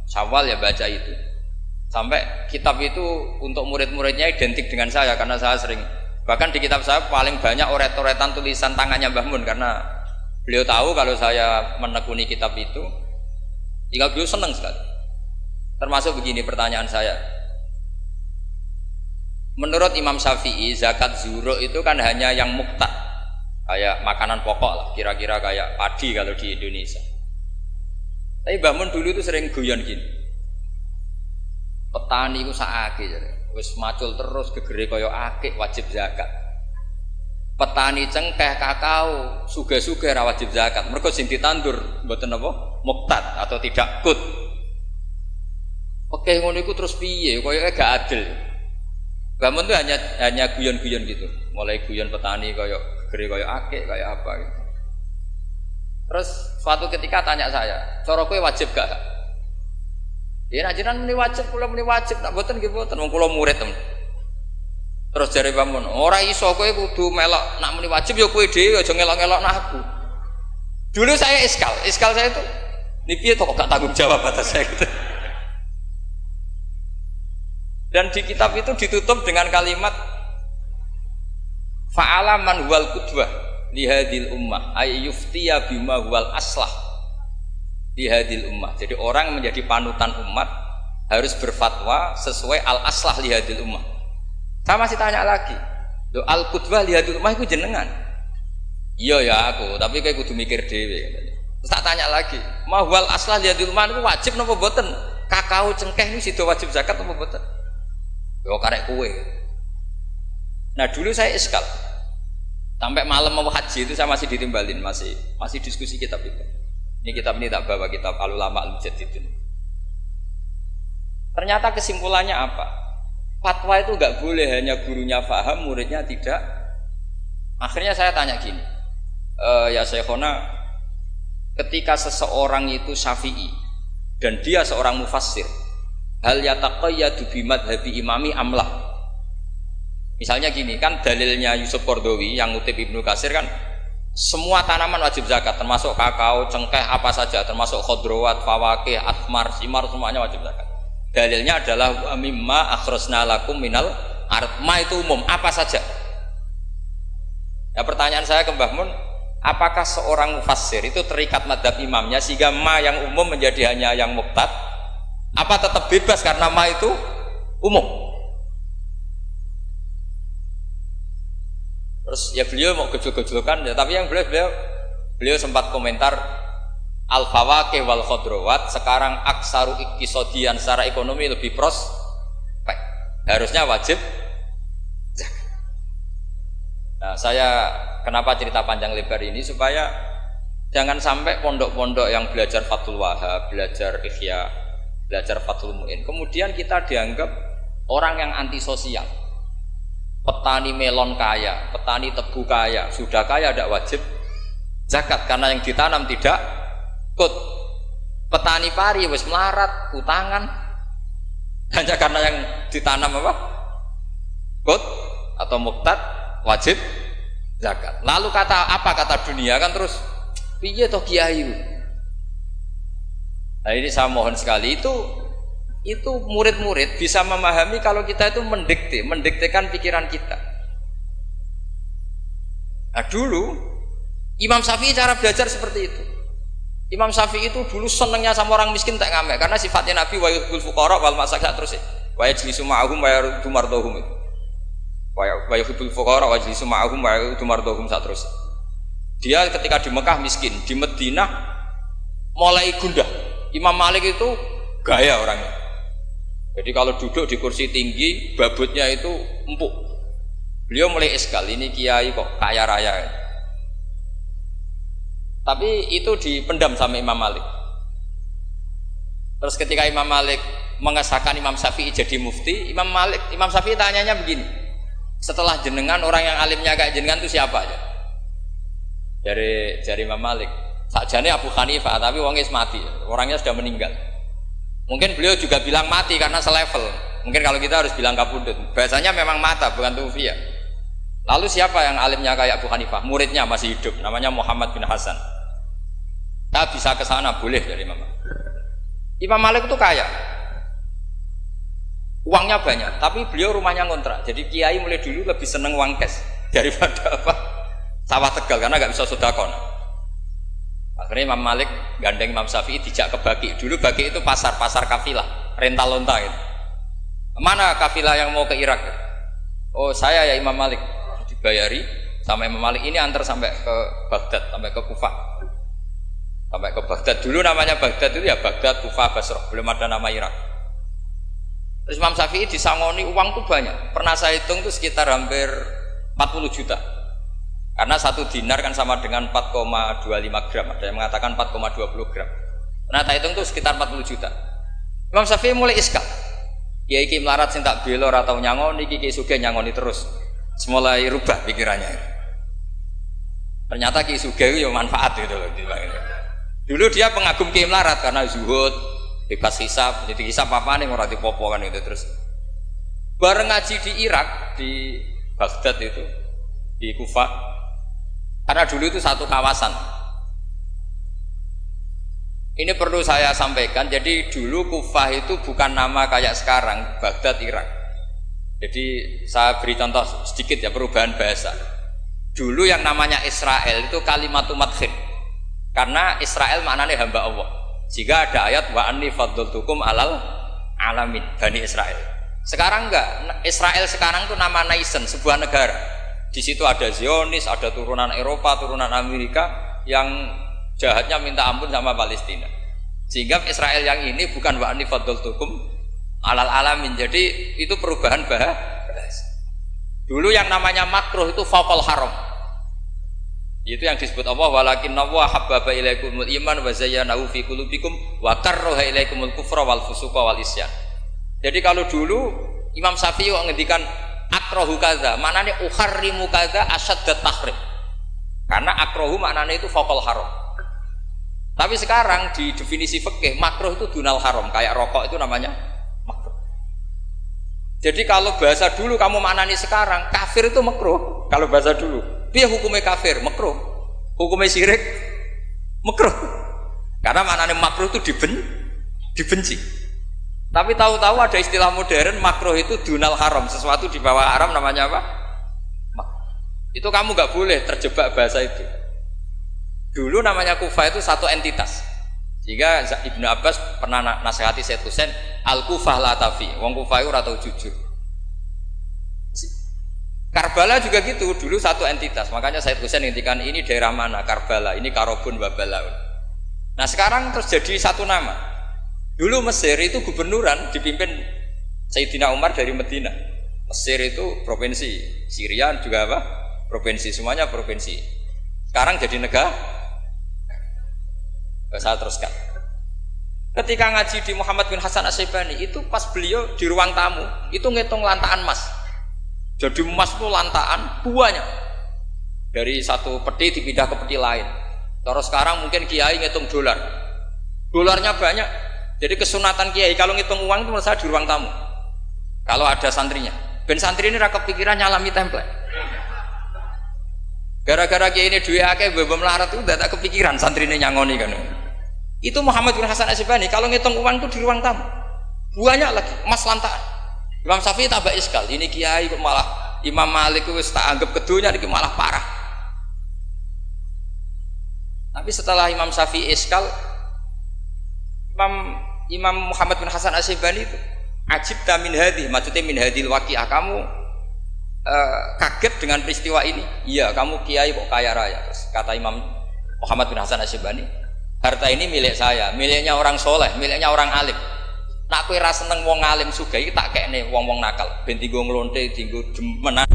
Syawal ya baca itu. Sampai kitab itu untuk murid-muridnya identik dengan saya karena saya sering, bahkan di kitab saya paling banyak oret-oretan tulisan tangannya Mbah Mun karena beliau tahu kalau saya menekuni kitab itu, tinggal beliau senang sekali. Termasuk begini pertanyaan saya. Menurut Imam Syafi'i, zakat zuro itu kan hanya yang muqtad, kayak makanan pokok lah, kira-kira kayak padi kalau di Indonesia. Tapi Mbah Mun dulu itu sering guyon gini. Petani itu saake jare. Wis macul terus gegere kaya akik wajib zakat. Petani cengkeh kakao sugih-sugih ra wajib zakat. Mergo sing ditandur mboten apa? Muqtad atau tidak kut. Oke ngono iku terus piye? Kayake gak adil. Mbah Mun itu hanya guyon-guyon gitu. Mulai guyon petani kaya gegere kaya akik kaya apa gitu. Terus suatu ketika tanya saya, "Cara kowe wajib gak?" Ya nek jenengan muni wajib, kula muni wajib, nak mboten nggih mboten, wong kula murid temen. Terus jare Mbah Mun, "Ora iso kowe kudu melok nak muni wajib ya kowe dhewe aja ngelok-ngelokno aku." Dulu saya iskal saya itu ini piye to kok gak tanggung jawab atas saya gitu. Dan di kitab itu ditutup dengan kalimat fa'ala man huwal qudwah li hadhil ummah ay yuftiya bima huwal aslah li hadhil ummah. Jadi orang menjadi panutan umat harus berfatwa sesuai al aslah li hadhil ummah. Saya masih tanya lagi, "Lho al qudwah li hadhil ummah iku jenengan?" "Iya ya aku, tapi kayak kudu mikir dhewe." Terus tak tanya lagi, "Ma huwal aslah li hadhil ummah iku wajib napa mboten? Kakao cengkeh niku sida wajib zakat napa mboten?" Yo karek kue. Nah dulu saya iskal. Sampai malam mau haji itu saya masih ditimbalin, masih diskusi kitab itu. Ini kitab ini tak bawa, kitab Al-Ulama Al-Mujaddidun. Ternyata kesimpulannya apa? Fatwa itu nggak boleh hanya gurunya paham, muridnya tidak. Akhirnya saya tanya gini, ya Syekhona, ketika seseorang itu syafi'i dan dia seorang mufassir, hal yataqayyadu bimadhabi imami amlah. Misalnya gini, kan dalilnya Yusuf Qardawi yang ngutip Ibnu Katsir kan semua tanaman wajib zakat, termasuk kakao, cengkeh, apa saja, termasuk khodrowat, fawakih, athmar, simar, semuanya wajib zakat. Dalilnya adalah mimma akhrajna lakum minal ard. Ma itu umum, apa saja. Ya pertanyaan saya ke Mbah Mun, apakah seorang mufassir itu terikat madhab imamnya sehingga ma yang umum menjadi hanya yang muqtad? Apa tetap bebas karena ma itu umum? Terus ya beliau mau gejol-gejolkan ya, tapi yang beliau sempat komentar al-fawakih wal khodrowat sekarang aksaru iktisodian secara ekonomi lebih prospek, harusnya wajib zakat. Nah saya kenapa cerita panjang lebar ini supaya jangan sampai pondok-pondok yang belajar Fathul Wahab, belajar Ihya, belajar Fathul Mu'in, kemudian kita dianggap orang yang antisosial. Petani melon kaya, petani tebu kaya, sudah kaya tidak wajib zakat karena yang ditanam tidak kut. Petani pari wis melarat, utangan hanya karena yang ditanam apa? Kut atau muqtad wajib zakat. Lalu kata dunia kan terus piye toh kiai? Nah ini saya mohon sekali itu murid-murid bisa memahami kalau kita itu mendiktekan pikiran kita. Nah dulu Imam Syafi'i cara belajar seperti itu. Imam Syafi'i itu dulu senengnya sama orang miskin tak ngamek karena sifatnya Nabi wa yuhibbul fuqara wal masakin terus wa yajlisu ma'ahum wa yaruddu mardahum. Wa yuhibbul fuqara wa yajlisu ma'ahum wa yaruddu mardahum terus. Dia ketika di Mekah miskin, di Madinah mulai gundah. Imam Malik itu gaya orangnya. Jadi kalau duduk di kursi tinggi, babutnya itu empuk. Beliau mulai iskal, ini kiai kok kaya raya. Tapi itu dipendam sama Imam Malik. Terus ketika Imam Malik mengesahkan Imam Syafi'i jadi mufti, Imam Syafi'i tanyanya begini, setelah jenengan orang yang alimnya kayak jenengan itu siapa aja? Dari Imam Malik, sakjane Abu Hanifah, tapi wongnya mati, orangnya sudah meninggal. Mungkin beliau juga bilang mati karena selevel. Mungkin kalau kita harus bilang kabudut. Bahasanya memang mata, bukan tufiya. Lalu siapa yang alimnya kayak Abu Hanifah? Muridnya masih hidup, namanya Muhammad bin Hasan. Kita bisa ke sana, boleh dari Imam Malik. Imam Malik itu kaya, uangnya banyak, tapi beliau rumahnya ngontrak. Jadi kiai mulai dulu lebih seneng uang cash daripada apa? Sawah Tegal, karena nggak bisa sodakon. Akhirnya Imam Malik gandeng Imam Syafi'i dijak ke Baki. Dulu Baki itu pasar kafilah, rental lonta gitu. Mana kafilah yang mau ke Irak? Oh saya ya Imam Malik, dibayari sama Imam Malik, ini antar sampai ke Baghdad, sampai ke Kufah, sampai ke Baghdad. Dulu namanya Baghdad itu ya Baghdad, Kufah, Basrah, belum ada nama Irak. Terus Imam Syafi'i disangoni uang tuh banyak, pernah saya hitung tuh sekitar hampir 40 juta, karena 1 dinar kan sama dengan 4,25 gram, ada yang mengatakan 4,20 gram. Nah saya hitung tuh sekitar 40 juta. Imam Syafi'i mulai iskal, kiai iki melarat sing tak belor atau nyangoni, kiai sugih nyangoni terus. Mulai rubah pikirannya. Ternyata kiai sugih itu ya manfaat gitu loh. Dulu dia pengagum kiai melarat karena zuhud, bebas hisab, jadi hisab apa nih ora dipopo kan itu. Terus bareng ngaji di Irak, di Baghdad itu, di Kufah, karena dulu itu satu kawasan. Ini perlu saya sampaikan, jadi dulu Kufah itu bukan nama kayak sekarang, Baghdad, Irak. Jadi saya beri contoh sedikit ya, perubahan bahasa. Dulu yang namanya Israel itu kalimatun madkhin, karena Israel maknanya hamba Allah. Jika ada ayat wa anni faddaltukum alal alamin, Bani Israel. Sekarang enggak, Israel sekarang itu nama nation, sebuah negara. Di situ ada Zionis, ada turunan Eropa, turunan Amerika yang jahatnya minta ampun sama Palestina. Sehingga Israel yang ini bukan wa anni faddaltukum alal alamin. Jadi itu perubahan bahasa. Dulu yang namanya makruh itu faqal haram. Itu yang disebut Allah walakinna wa habbaba ilaikumul iman wa zayyanahu fi qulubikum wa karraha ilaikumul kufra wal fusuqa wal isyan. Jadi kalau dulu Imam Syafi'i ngendikan akrahu kadza, maknanya uharrimu kadza asyaddat tahrim. Karena akrahu maknanya itu faqal haram. Tapi sekarang di definisi fikih makruh itu dunal haram, kayak rokok itu namanya makruh. Jadi kalau bahasa dulu kamu maknani sekarang, kafir itu makruh. Kalau bahasa dulu, dia hukumnya kafir, makruh. Hukumnya syirik, makruh. Karena maknanya makruh itu dibenci. Tapi tahu-tahu ada istilah modern, makruh itu dunal haram, sesuatu di bawah haram namanya apa? Itu kamu nggak boleh terjebak bahasa itu. Dulu namanya Kufah itu satu entitas. Jika Ibnu Abbas pernah nasihati Said Husain, Al-Kufah la tafi, wong Kufah itu ora tau jujur. Karbala juga gitu, dulu satu entitas. Makanya Said Husain ngintikan ini daerah mana? Karbala, ini Karobun wa Balaun. Nah sekarang terus jadi satu nama. Dulu Mesir itu gubernuran dipimpin Sayyidina Umar dari Medina. Mesir itu provinsi, Syria juga apa? Provinsi, semuanya provinsi. Sekarang jadi negara. Saya teruskan. Ketika ngaji di Muhammad bin Hasan Asy-Syaibani itu pas beliau di ruang tamu itu ngitung lantaan emas. Jadi emas itu lantaan banyak. Dari satu peti dipindah ke peti lain. Terus sekarang mungkin kiai ngitung dolar. Dolarnya banyak. Jadi kesunatan kiai kalau ngitung uang itu menurut saya di ruang tamu. Kalau ada santrinya. Ben santri ini ra kepikiran nyalami template. Gara-gara kiai ini duwe akeh mbok melarat itu udah tak kepikiran santri ini nyangoni kan. Itu Muhammad bin Hasan Asy-Syaibani kalau ngitung uang itu di ruang tamu. Banyak lagi emas lantaan. Imam Syafi'i tambah iskal, ini kiai kok malah Imam Malik wis tak anggap kedunya iki malah parah. Tapi setelah Imam Syafi'i iskal, Imam Muhammad bin Hasan Asy-Syaibani itu ajibta min hadhi, maksudnya min hadhil waqi'ah, kamu kaget dengan peristiwa ini. Iya, kamu kiai kok kaya raya. Terus kata Imam Muhammad bin Hasan Asy-Syaibani, harta ini milik saya, miliknya orang soleh, miliknya orang alim. Nak kowe ra seneng wong alim sugih iki tak kekne wong-wong nakal, ben dienggo nglonte, dienggo demenan.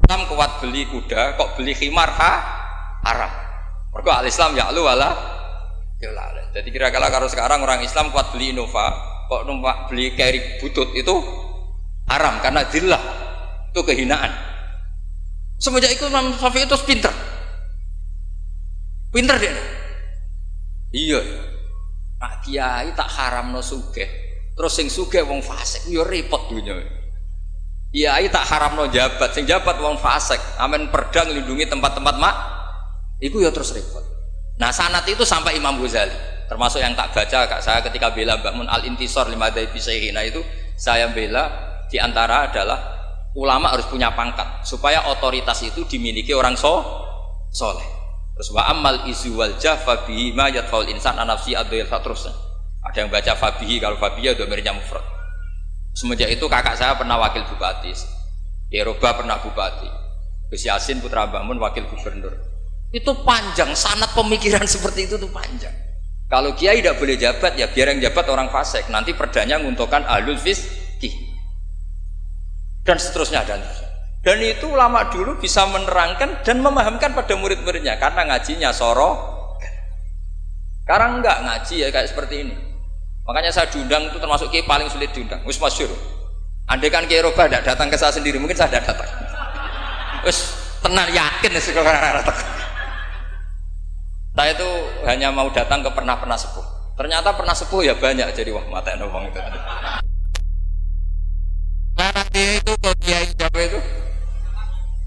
Islam kuat beli kuda, kok beli khimar haram. Mergo al-Islam ya'lu wala ya'la. Jadi kira-kira kalau sekarang orang Islam kuat beli Innova, kok numpak beli carry butut itu haram karena dzillah. Itu kehinaan. Semenjak itu Imam Syafi'i itu pinter. Pinter dia. Iya. Nak kiai tak haramno sugih. Terus sing sugih wong fasik yo repot dunya. Kiai tak haramno jabat, sing jabat wong fasik, amen pedang lindungi tempat-tempat mak. Iku ya terus repot. Nah, sanad itu sampai Imam Ghazali, termasuk yang tak baca kak saya ketika bela Mbah Mun al-intisar lima dzaifi syaihina itu saya bela diantara adalah ulama harus punya pangkat supaya otoritas itu dimiliki orang soleh. Terus wa amal izu wal jafa bihi ma yadfaul insan anafsi adil terus. Ada yang baca fabihi, kalau fabihi dhamirnya mufrad. Semenjak itu kakak saya pernah wakil bupati, Eropa pernah bupati, Gus Yasin putra Mbah Mun wakil gubernur. Itu panjang, sanad pemikiran seperti itu tuh panjang. Kalau kiai tidak boleh jabat, ya biar yang jabat orang fasik. Nanti perdanya menguntungkan ahlul fiqih dan seterusnya dan itu ulama dulu bisa menerangkan dan memahamkan pada murid-muridnya karena ngajinya soro. Sekarang enggak ngaji ya kayak seperti ini. Makanya saya diundang itu termasuk kiai paling sulit diundang. Wis masyhur. Andai kan kiai Roba tidak datang ke saya sendiri, mungkin saya tidak datang. Wis tenang yakin sekolah datang. Saya itu hanya mau datang ke pernah sepuh. Ternyata pernah sepuh ya banyak, jadi wah mata nobong itu. Nah nanti itu kalau kiai siapa itu?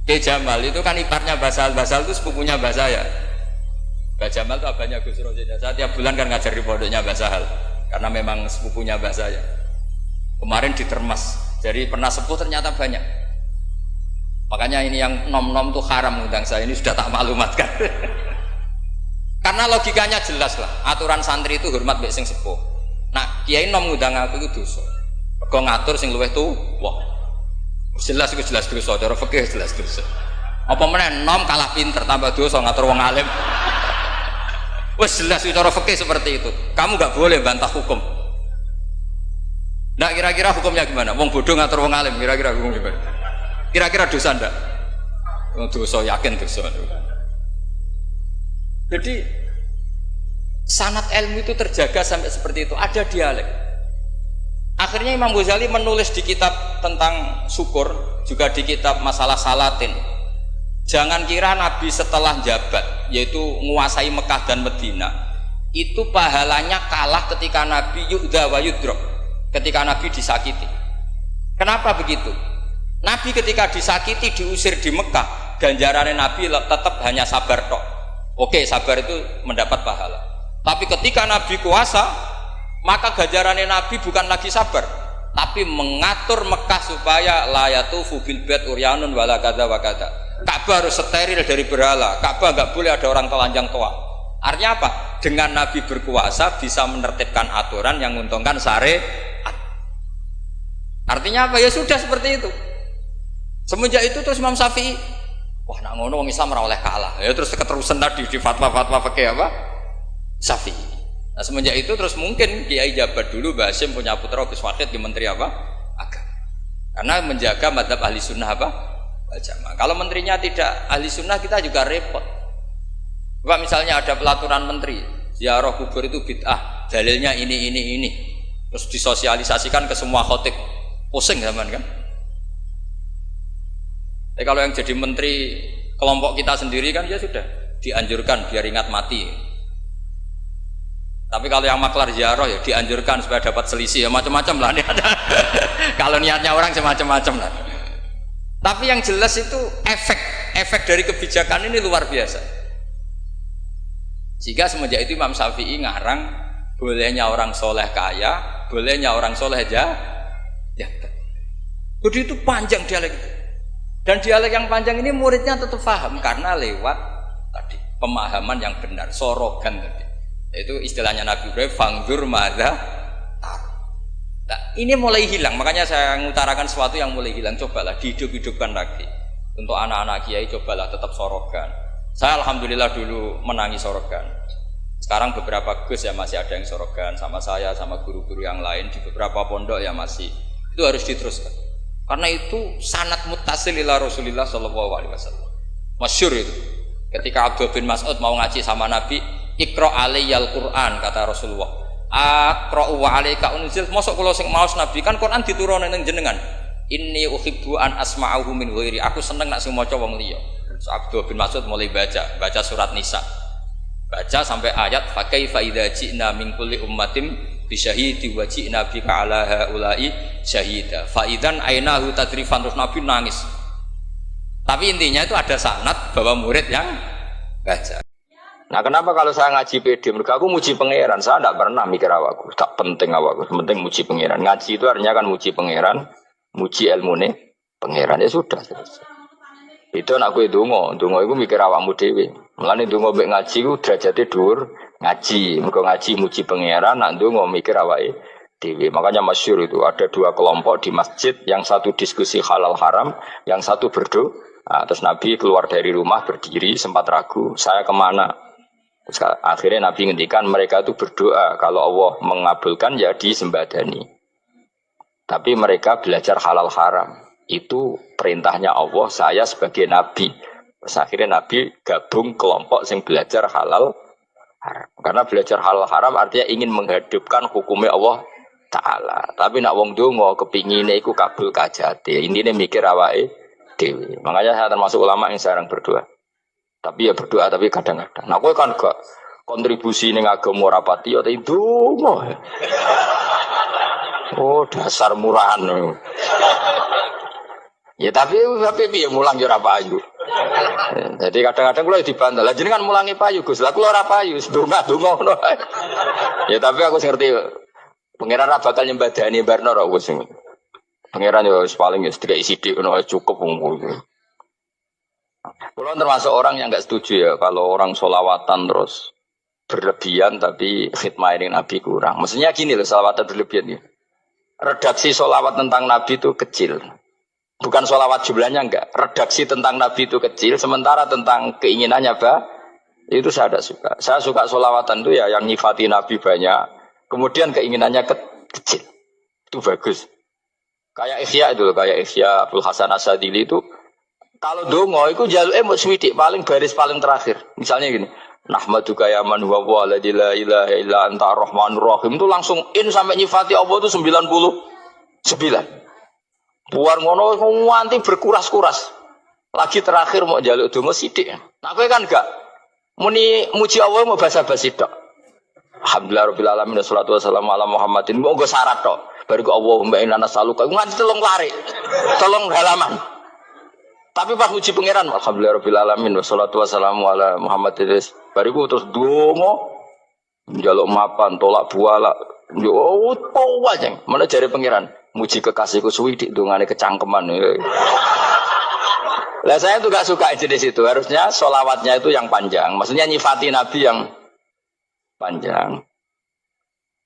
Kiai Jamal itu kan iparnya Basal itu sepupunya Mbah saya. Mbah Jamal itu abahnya Gus Rosin. Saya tiap bulan kan ngajar di pondoknya Mbah Sahal. Karena memang sepupunya Mbah saya. Kemarin di Termas, jadi pernah sepuh ternyata banyak. Makanya ini yang nom-nom tuh haram undang saya, ini sudah tak maklumatkan. Karena logikanya jelas lah, aturan santri itu hormat mbek sing sepuh. Nah, kiai nom ngundang aku itu dosa. Mergo ngatur sing luwih tuh, wah. Jelas itu jelas dosa, cara fikih jelas dosa. Apa meneh nom kalah pinter tambah dosa ngatur wong alim. Wes jelas cara fikih seperti itu. Kamu nggak boleh bantah hukum. Nah kira-kira hukumnya gimana? Wong bodoh ngatur wong alim, kira-kira hukum gimana? Kira-kira dosa ndak? Dosa, yakin dosa. Jadi sanad ilmu itu terjaga sampai seperti itu. Ada dialek. Akhirnya Imam Ghazali menulis di kitab tentang syukur, juga di kitab masalah salatin. Jangan kira Nabi setelah jabat, yaitu menguasai Mekah dan Medina, itu pahalanya kalah ketika Nabi yu'dha wa yudrok, ketika Nabi disakiti. Kenapa begitu? Nabi ketika disakiti, diusir di Mekah, ganjarannya Nabi tetap hanya sabar tok. Oke, sabar itu mendapat pahala. Tapi ketika Nabi kuasa, maka ganjarannya Nabi bukan lagi sabar, tapi mengatur Mekah supaya la yatufu bil bait uryanun wala kadza wa kadza. Ka'bah harus steril dari berhala. Ka'bah nggak boleh ada orang telanjang tua. Artinya apa? Dengan Nabi berkuasa bisa menertibkan aturan yang menguntungkan syariat. Artinya apa? Ya sudah seperti itu. Semenjak itu terus Imam Syafi'i, wah nak ngono wong Islam ora oleh kalah. Ya terus keterusan tadi di fatwa-fatwa fikih apa? Syafi'i. Nah semenjak itu terus mungkin Kiai jabat dulu Mbah Hasyim punya putra Gus Wahid di Menteri apa? Agama. Karena menjaga madzhab ahli sunnah apa? Jamaah. Kalau menterinya tidak ahli sunnah kita juga repot. Pak misalnya ada pelaturan menteri, ziarah kubur itu bid'ah, dalilnya ini, terus disosialisasikan ke semua khotib, pusing zaman kan? Kalau yang jadi menteri kelompok kita sendiri kan ya sudah dianjurkan biar ingat mati. Tapi kalau yang maklar ziarah ya dianjurkan supaya dapat selisih ya macam-macam lah. Kalau niatnya orang semacam-macam lah. Tapi yang jelas itu efek dari kebijakan ini luar biasa. Jika semenjak itu Imam Syafi'i ngarang bolehnya orang soleh kaya, bolehnya orang soleh aja. Jadi itu panjang dialek itu. Dan dialek yang panjang ini muridnya tetap paham karena lewat tadi pemahaman yang benar, sorogan tadi. Itu istilahnya Nabi Ibrahim, fangdur madza tar. Nah, ini mulai hilang, makanya saya mengutarakan sesuatu yang mulai hilang. Cobalah dihidup-hidupkan lagi. Untuk anak-anak kiai cobalah tetap sorogan. Saya alhamdulillah dulu menangi sorogan. Sekarang beberapa gus ya masih ada yang sorogan sama saya, sama guru-guru yang lain di beberapa pondok ya masih. Itu harus diteruskan. Karena itu sanad muttasil ila Rasulillah sallallahu alaihi wasallam. Masyhur itu. Ketika Abdul bin Mas'ud mau ngaji sama Nabi, Iqra alayyal Qur'an kata Rasulullah. Aqra'u wa alayka unzil. Mosok kula sing maos Nabi kan Quran diturunke ning jenengan. Inni uhibbu an asma'ahu min ghairi. Aku seneng nak sing maca wong liya. So, Abdul bin Mas'ud mulai baca surat Nisa. Baca sampai ayat fa kaifa idza ji'na min kulli ummatin bi syahidi wa ji'na bika ala haula'i syahida. Fa idzan ainahu tadrifan, terus Nabi nangis. Tapi intinya itu ada sanad bahwa murid yang baca. Nah, kenapa kalau saya ngaji PD? Mereka aku muji pangeran, saya tidak pernah mikir awakku, tak penting awakku, penting muji pangeran. Ngaji itu artinya kan muji pangeran, muji ilmune pangeran, ya sudah. Itu anakku itu dongo itu mikir awakmu dewe. Mulane dongo mbek ngaji ku derajate dhuwur, ngaji, mergo ngaji muji pangeran, nak dongo mikir awake dewe. Makanya masyhur itu ada dua kelompok di masjid, yang satu diskusi halal haram, yang satu berdoa. Nah, terus Nabi keluar dari rumah berdiri, sempat ragu, saya kemana? Terus akhirnya Nabi ngendikan mereka itu berdoa, kalau Allah mengabulkan ya disembadani. Tapi mereka belajar halal haram. Itu perintahnya Allah, saya sebagai Nabi. Terus akhirnya Nabi gabung kelompok yang belajar halal haram. Karena belajar halal haram artinya ingin menghidupkan hukumnya Allah Ta'ala. Tapi nak wong dongo kepinginnya iku kabul kajati. Intinya mikir awake dewi. Makanya saya termasuk ulama yang jarang berdoa. Tapi ya berdoa tapi kadang-kadang. Nah kowe kan gak kontribusi ning agama ora pati ya ndonga. Oh dasar murahan. Ya tapi piye mulang yo ora payu. Jadi kadang-kadang kula dibantah. Lah jenengan mulangi payu Gus. Lah kula ora payu, ndonga-ndonga ngono. Ya tapi aku ngerti pangeran ra bakal nyembadani barno ra wis. Pangeran yo paling ya sedikit sidik ngono cukup wong. Kalau termasuk orang yang enggak setuju ya kalau orang sholawatan terus berlebihan tapi khidmah ini Nabi kurang. Maksudnya gini loh, sholawatan berlebihan ya. Redaksi sholawat tentang Nabi itu kecil. Bukan sholawat jumlahnya enggak. Redaksi tentang Nabi itu kecil, sementara tentang keinginannya itu saya tidak suka. Saya suka sholawatan itu ya yang nyifati Nabi banyak, kemudian keinginannya kecil. Itu bagus. Kayak Ihya itu loh, kayak Ihya Abdul Hasan As-Sadili itu kalau dongo itu jaluke mau swidik paling baris paling terakhir. Misalnya gini, nahmaduka ya man huwa la ilaha illa anta arrahmanur rahim itu langsung in sampai nyifati Allah itu 99. Buar ngono nganti berkuras-kuras. Lagi terakhir mau jaluk dongo sithik. Nah kowe kan enggak muni muji Allah mau basa-basi tok. Alhamdulillah rabbil alamin wassalatu wassalamu ala Muhammadin. Monggo syarat tok. Baru ke Allahumma inna nas'aluka nganti telung lari. Telung halaman. Tapi pas muji pangeran, alhamdulillah rabbil alamin wassalatu wassalamu ala Muhammadin. Bariku terus dongo njaluk mapan, tolak buala. Yo wajeng. Mana jare pangeran? Muji kekasihku suwi dik dongane kecangkeman. Lah saya tuh gak suka jenis itu. Harusnya sholawatnya itu yang panjang. Maksudnya nyifati Nabi yang panjang.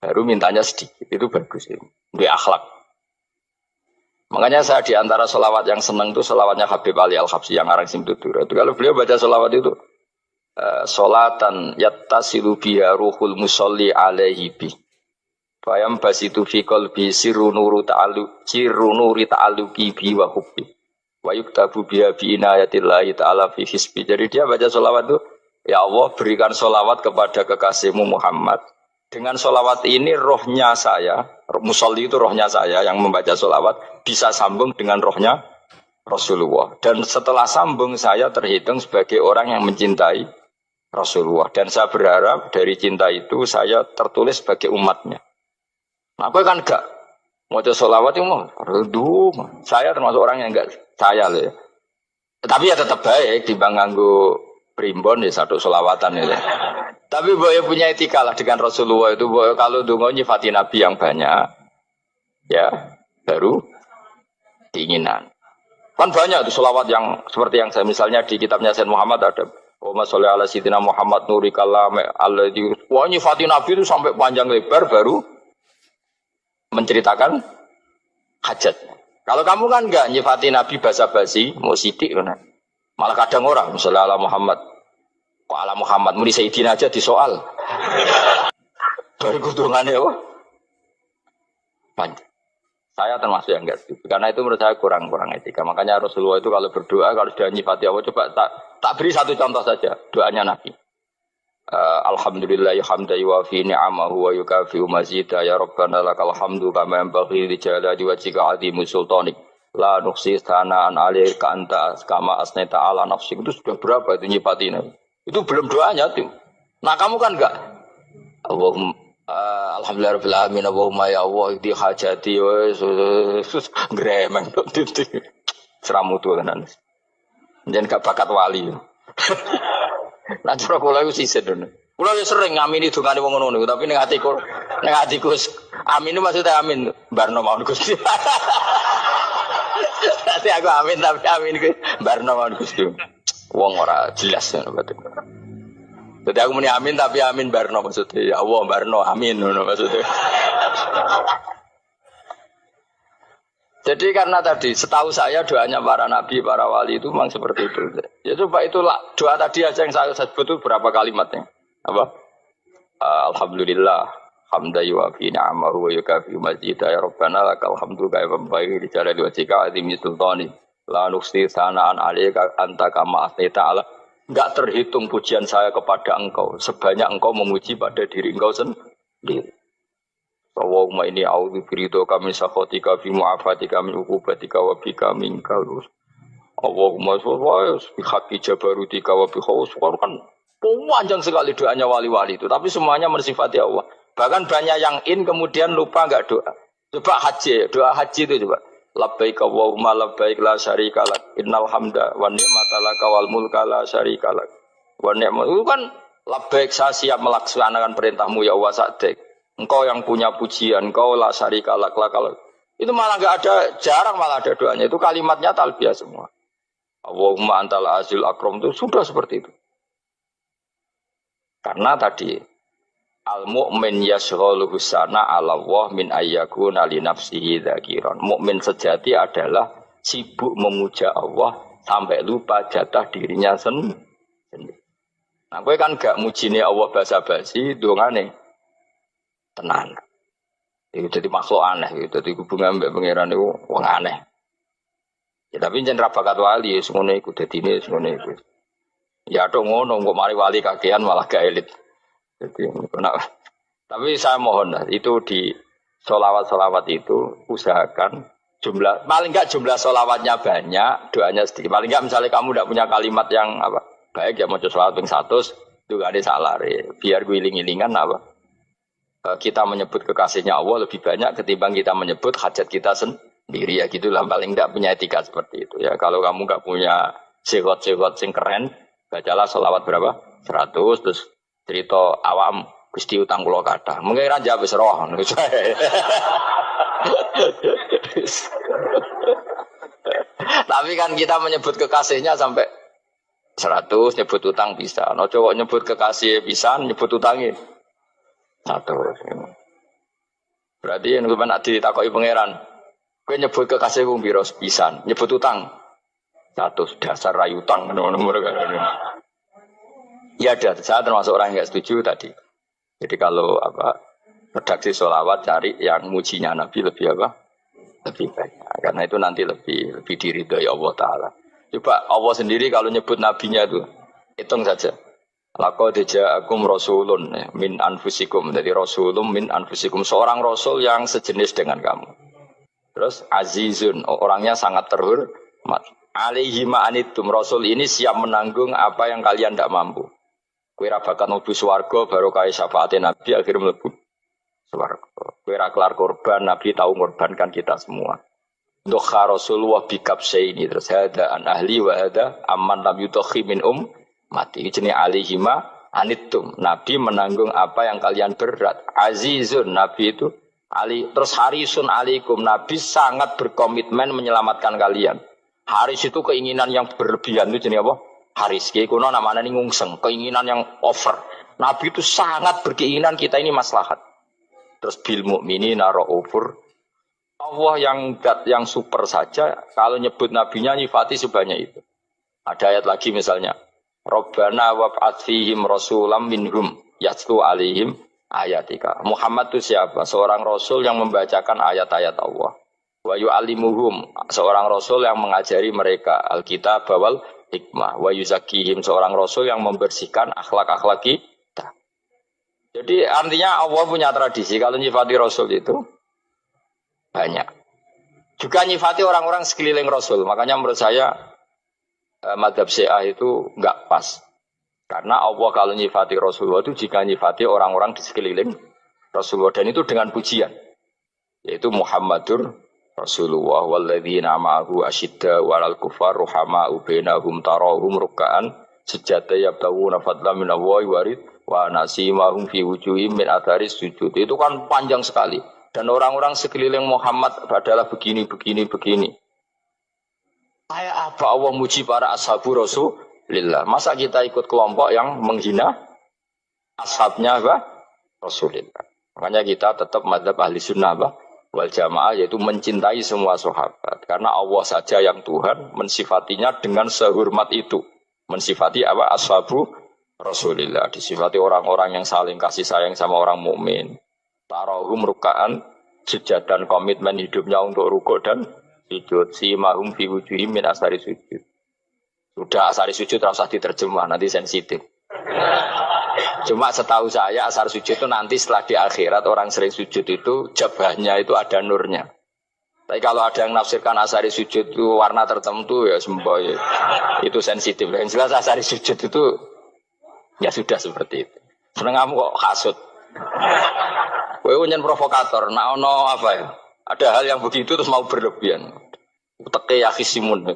Baru mintanya sedikit. Itu bagus itu. Di akhlak. Makanya saya di antara sholawat yang senang itu sholawatnya Habib Ali Al-Habsyi yang arang Simtutur. Itu kalau beliau baca sholawat itu sholatan yattasilu biha ruhul musolli alaihi bi. Fayam basitu fi qalbi sirru nuri ta'alluqi bi wa hubbi. Wa yuktabu biha bi inayatillahi ta'ala fi hisbi. Jadi dia baca sholawat itu, ya Allah berikan sholawat kepada kekasihmu Muhammad. Dengan sholawat ini rohnya saya, musolli itu rohnya saya yang membaca sholawat, bisa sambung dengan rohnya Rasulullah. Dan setelah sambung saya terhitung sebagai orang yang mencintai Rasulullah. Dan saya berharap dari cinta itu saya tertulis sebagai umatnya. Nah, aku kan enggak mau sholawat itu mau saya termasuk orang yang enggak saya loh ya. Tapi ya tetap baik dibanding nganggo primbon ya satu sholawatan ya. Tapi boleh punya etika lah dengan Rasulullah itu. Boleh kalau dungo nyifati Nabi yang banyak, ya baru keinginan. Kan banyak tuh sholawat yang seperti yang saya misalnya di kitabnya Sayyid Muhammad ada. Allahumma sholli ala sayyidina Muhammad nuri kalam alladzi. Wah nyifati Nabi itu sampai panjang lebar baru menceritakan hajat. Kalau kamu kan enggak nyifati Nabi basa-basi, mau sidik kan. Malah kadang orang misalnya ala Muhammad. Kok ala Muhammad muni Sayyidina aja disoal. Baru kutungannya apa? Panjang. Saya termasuk yang enggak setuju. Karena itu menurut saya kurang etika. Makanya Rasulullah itu kalau berdoa, kalau sudah nyifati Allah, coba tak beri satu contoh saja. Doanya Nabi. Alhamdulillah hamda yuwafi ni'amahu wa yukafi'u mazida ya Rabbana lakal hamdu kama yanbaghi li jalali wajhika 'azimi sultanik. La nuqsi sana'an 'alaika anta kama asnaita 'ala nafsik. Itu sudah berapa itu nyifatinya? Itu belum doanya tuh. Nah, kamu kan enggak. Allahumma alhamdulillahirabbil alamin Allahumma ya Allah di hajati sus gremeng titik seramu tuh tenan jen gak bakat wali nah cara kula iku sisen dene kula yo sering ngamini dongane wong ngono niku tapi ning atiku amin maksudnya amin barno mawon Gusti nanti aku amin tapi amin ku barno mawon Gusti wong ora jelas ngono berarti. Jadi aku muni amin tapi amin barno maksudnya. Ya Allah barno amin maksudnya. Jadi karena tadi setahu saya doanya para nabi, para wali itu memang seperti itu. Ya coba itulah doa tadi aja yang saya sebut itu berapa kalimatnya? Apa? Alhamdulillah hamda yuwafi ni'amahu wa yukafi mazida ya Rabbana lakal hamdu kaya pembaik di jalali wajhika azimi sultani la nuqsi sana'an 'alaika anta kama asnaita 'ala. Enggak terhitung pujian saya kepada engkau sebanyak engkau memuji pada diri engkau sendiri. Allahumma inni a'udzu biridhoka min sakhatika fi mu'afatika min uqubatika wa bika minkal. Allahumma sholli bi haqqi jabarutika wa bi khawsika kan panjang sekali doanya wali-wali itu tapi semuanya mensifati Allah. Bahkan banyak yang kemudian lupa enggak doa. Coba haji, doa haji itu coba. Labbaik Allahumma labbaik la syarika lak innal hamda wan ni'mata laka wal mulka la syarika lak wa ni'mat itu kan labbaik saya siap melaksanakan perintahmu ya Allah sa'dik engkau yang punya pujian engkau la syarika lak itu malah enggak ada jarang malah ada doanya itu kalimatnya talbiyah semua Allahumma antal azil akram itu sudah seperti itu karena tadi al-mu'min yashghaluhu sana 'ala Allah min ayyakuna li nafsihi dzakiran. Mukmin sejati adalah sibuk memuja Allah sampai lupa jatah dirinya sendiri. Nah, kowe kan gak mujine Allah basa-basi, dongane tenan. Itu jadi makhluk aneh gitu. Dadi hubungan mbek pangeran niku wong aneh. Ya tapi jen ra bakat wali ngono iku dadine ngono iku. Ya tok ngono kok mari wali kakean malah gak elit. Jadi, tapi saya mohon itu di sholawat itu usahakan jumlah paling enggak jumlah sholawatnya banyak doanya sedikit paling enggak misalnya kamu tidak punya kalimat yang apa baik ya mau sholawat ping 100 itu gak ada salah biar guling-gilingan apa kita menyebut kekasihnya Allah lebih banyak ketimbang kita menyebut hajat kita sendiri ya gitulah paling enggak punya etika seperti itu ya kalau kamu enggak punya segot-segot sing keren bacalah sholawat berapa 100 terus cerita awam Gusti utang kula kathah. Mengke ra jawab wis roh. Tapi kan kita menyebut kekasihnya sampai 100 nyebut utang bisa. No cowok nyebut kekasih pisan nyebut utangnya 100. Berarti yang sampeyan ditakoki pangeran. Kowe nyebut kekasih wong pira pisan, nyebut utang 100 dasar ra utang ngono kan. Ya ada, saya termasuk orang yang nggak setuju tadi. Jadi kalau redaksi sholawat cari yang mujinya Nabi lebih lebih banyak. Karena itu nanti lebih diridhoi Allah Taala. Coba Allah sendiri kalau nyebut nabinya itu hitung saja. Laqad ja'akum rasulun min anfusikum. Jadi rasulun min anfusikum seorang rasul yang sejenis dengan kamu. Terus azizun orangnya sangat terhormat. Alaihi ma'anitum rasul ini siap menanggung apa yang kalian tidak mampu. Kowe ra bakal mlebu swarga baru kaya syafaate Nabi akhir mlebu swarga. Kowe ra kelar korban Nabi tahu ngorbankan kita semua. Dokha Rasulullah bikabsaini terus hada an ahli wa hada amman lam yudakhi min mati jenenge alihima anittum. Nabi menanggung apa yang kalian berat. Azizun Nabi itu ali terus harisun alaikum. Nabi sangat berkomitmen menyelamatkan kalian. Haris itu keinginan yang berlebihan itu jenenge apa? Haris kiai kuno namanya ini ngungseng, keinginan yang over. Nabi itu sangat berkeinginan kita ini maslahat. Terus bil mukminina raufur. Allah yang super saja kalau nyebut nabinya nyifati sebanyak itu. Ada ayat lagi misalnya, Rabbana wab'ats fihim rasulam minhum yatlu alaihim ayatika. Muhammad itu siapa? Seorang rasul yang membacakan ayat-ayat Allah. Wa yu'allimuhum, seorang rasul yang mengajari mereka alkitab wal hikmah. Wa yuzakkihim, seorang rasul yang membersihkan akhlak-akhlak kita. Jadi artinya Allah punya tradisi kalau nyifati rasul itu banyak. Juga nyifati orang-orang sekeliling rasul. Makanya menurut saya madzhab Syiah itu enggak pas. Karena Allah kalau nyifati Rasulullah itu jika nyifati orang-orang di sekeliling Rasulullah, dan itu dengan pujian, yaitu Muhammadur Rasulullah walladzina ma'ahu asyidda 'alal kuffar ruhama'u bainahum tarahum ruk'an sujada yabtaguna fadlan minallahi wa nasimahum fi wujuhihim min atharis sujud. Itu kan panjang sekali, dan orang-orang sekeliling Muhammad adalah begini. Kayak apa Allah muji para ashabu Rasulillah? Masa kita ikut kelompok yang menghina ashabnya Rasulillah? Makanya kita tetap madzhab ahli sunnah wal jamaah, yaitu mencintai semua sahabat. Karena Allah saja yang Tuhan mensifatinya dengan sehormat itu. Mensifati ashabu Rasulillah. Disifati orang-orang yang saling kasih sayang sama orang mukmin. Tarahum ruka'an, sujud dan komitmen hidupnya untuk rukuk dan sujud. Simahum fi wujuhim min asari sujud. Sudah asari sujud rasa diterjemah, nanti sensitif. Cuma setahu saya asar sujud itu nanti setelah di akhirat orang sering sujud itu jabahnya itu ada nurnya. Tapi kalau ada yang nafsirkan asari sujud itu warna tertentu ya semboy. Itu sensitif. Yang jelas asari sujud itu ya sudah seperti itu. Seneng kamu kok hasut. Kowe nyen provokator, nak ono apa ya? Ada hal yang begitu terus mau berlebihan. Uteke ya khisimun.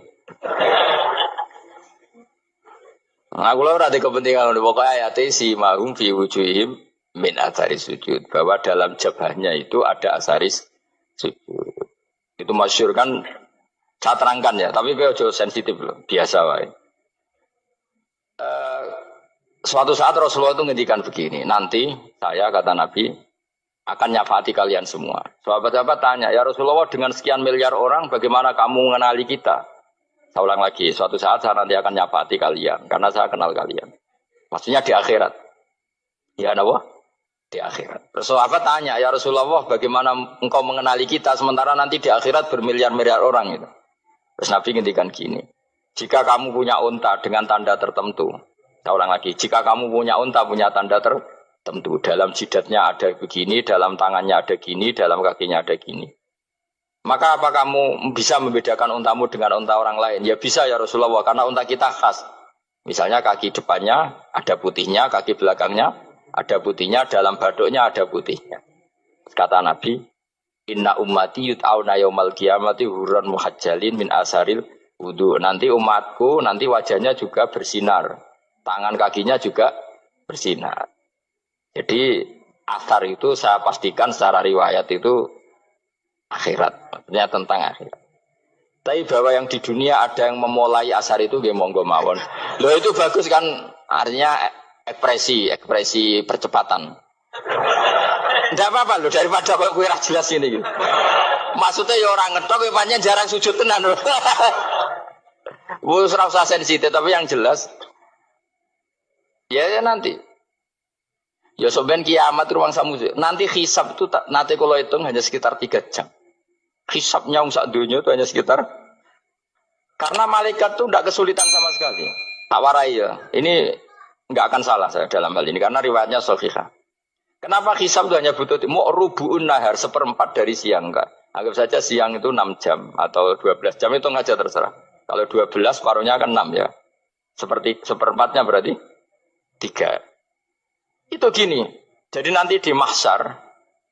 Aku lah ada kepentingan pokoknya ayat si mahum fi wujuhim min asaris sujud, bahwa dalam jabahnya itu ada asaris sujud. Itu masyhur kan, saya terangkan ya, tapi gue jauh sensitif loh, biasa wae. Suatu saat Rasulullah itu ngendikan begini, nanti saya kata Nabi akan nyafati kalian semua. Sahabat-sahabat tanya, ya Rasulullah dengan sekian miliar orang bagaimana kamu mengenali kita? Saya ulang lagi, suatu saat saya nanti akan nyafati kalian, karena saya kenal kalian. Maksudnya di akhirat. Ya Allah, di akhirat. Terus sahabat tanya, ya Rasulullah bagaimana engkau mengenali kita sementara nanti di akhirat bermiliar-miliar orang itu. Terus Nabi ngendikan gini, jika kamu punya unta dengan tanda tertentu, saya ulang lagi, jika kamu punya unta punya tanda tertentu, dalam jidatnya ada begini, dalam tangannya ada gini, dalam kakinya ada gini. Maka apa kamu bisa membedakan untamu dengan unta orang lain? Ya bisa ya Rasulullah, karena unta kita khas. Misalnya kaki depannya ada putihnya, kaki belakangnya ada putihnya, dalam baduknya ada putihnya. Kata Nabi, inna ummati yut'auna yaumal qiyamati hurran muhajjalin min asaril wudu. Nanti umatku, nanti wajahnya juga bersinar. Tangan kakinya juga bersinar. Jadi asar itu saya pastikan secara riwayat itu akhirat, maksudnya tentang akhirat. Tapi bahwa yang di dunia ada yang memulai asar itu nggih monggo mawon. Loh itu bagus kan, artinya ekspresi percepatan. Ndak apa-apa loh, daripada kok kowe ora jelas ngene iki. Maksudnya ya orang ngetok kowe pancen jarang sujud tenan lho. Wis ora usah sensitif, tapi yang jelas ya nanti. Ya soben kiamat ruang samu. Nanti hisab itu nanti kalau hitung hanya sekitar 3 jam. Hisabnya sak dunia itu hanya sekitar, karena malaikat itu tidak kesulitan sama sekali. Tak warai ya. Ini nggak akan salah saya dalam hal ini karena riwayatnya sahihah. Kenapa hisab itu hanya butuh rubu'un nahar, 1/4 dari siang enggak? Anggap saja siang itu 6 jam atau 12 jam itu aja terserah. Kalau 12 paruhnya kan 6 ya. Seperti 1/4-nya berarti 3. Itu gini. Jadi nanti di mahsyar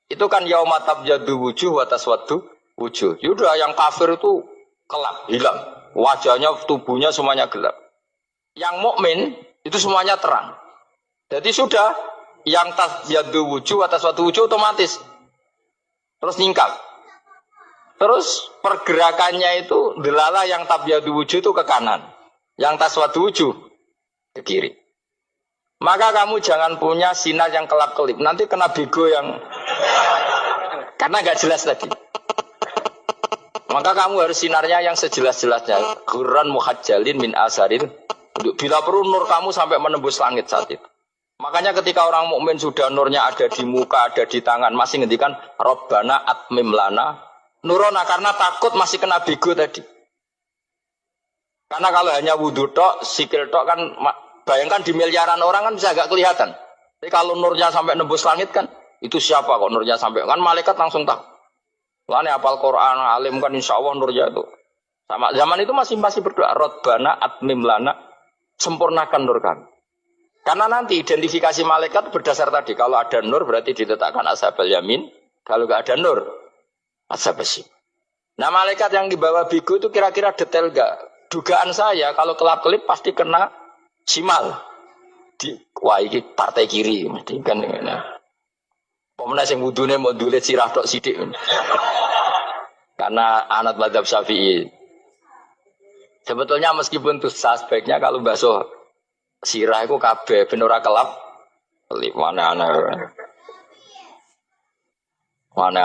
itu kan yauma tabyaddu wujuh wa taswaddu wujuh. Yaudah yang kafir itu kelap, hilang. Wajahnya, tubuhnya semuanya gelap. Yang mukmin itu semuanya terang. Jadi sudah yang tabyaddu wujuh wa taswaddu wujuh otomatis terus ningkat. Terus pergerakannya itu delala yang tabyaddu wujuh itu ke kanan. Yang taswaddu wujuh ke kiri. Maka kamu jangan punya sinar yang kelap-kelip. Nanti kena bego yang karena nggak jelas tadi. Maka kamu harus sinarnya yang sejelas-jelasnya. Hurran muhajjalin min asaril. Bila perlu nur kamu sampai menembus langit saat itu. Makanya ketika orang mukmin sudah nurnya ada di muka, ada di tangan, masih ngendikan Rabbana atmim lana Nurona karena takut masih kena bigo tadi. Karena kalau hanya wudhu tok, sikil tok kan, bayangkan di miliaran orang kan bisa agak kelihatan. Tapi kalau nurnya sampai nembus langit kan, itu siapa kok nurnya sampai, kan malaikat langsung tahu. Lani hafal Quran, alim kan insya Allah nurnya itu. Sama zaman itu masih berdoa, Rabbana atmim lana, sempurnakan nur kami. Karena nanti identifikasi malaikat berdasar tadi, kalau ada nur berarti diletakkan ashabal yamin, kalau nggak ada nur, ashabal shim. Nah malaikat yang dibawa bigu itu kira-kira detail nggak? Dugaan saya kalau kelap-kelip pasti kena simal. Wah ini partai kiri mesti kan. Pemenang yang wudhunya mau dulit sirah tok sidik. Karena anak madzhab Syafi'i. Sebetulnya meskipun itu sebaiknya kalau basuh sirah itu kabeh ben ora kelap. Mana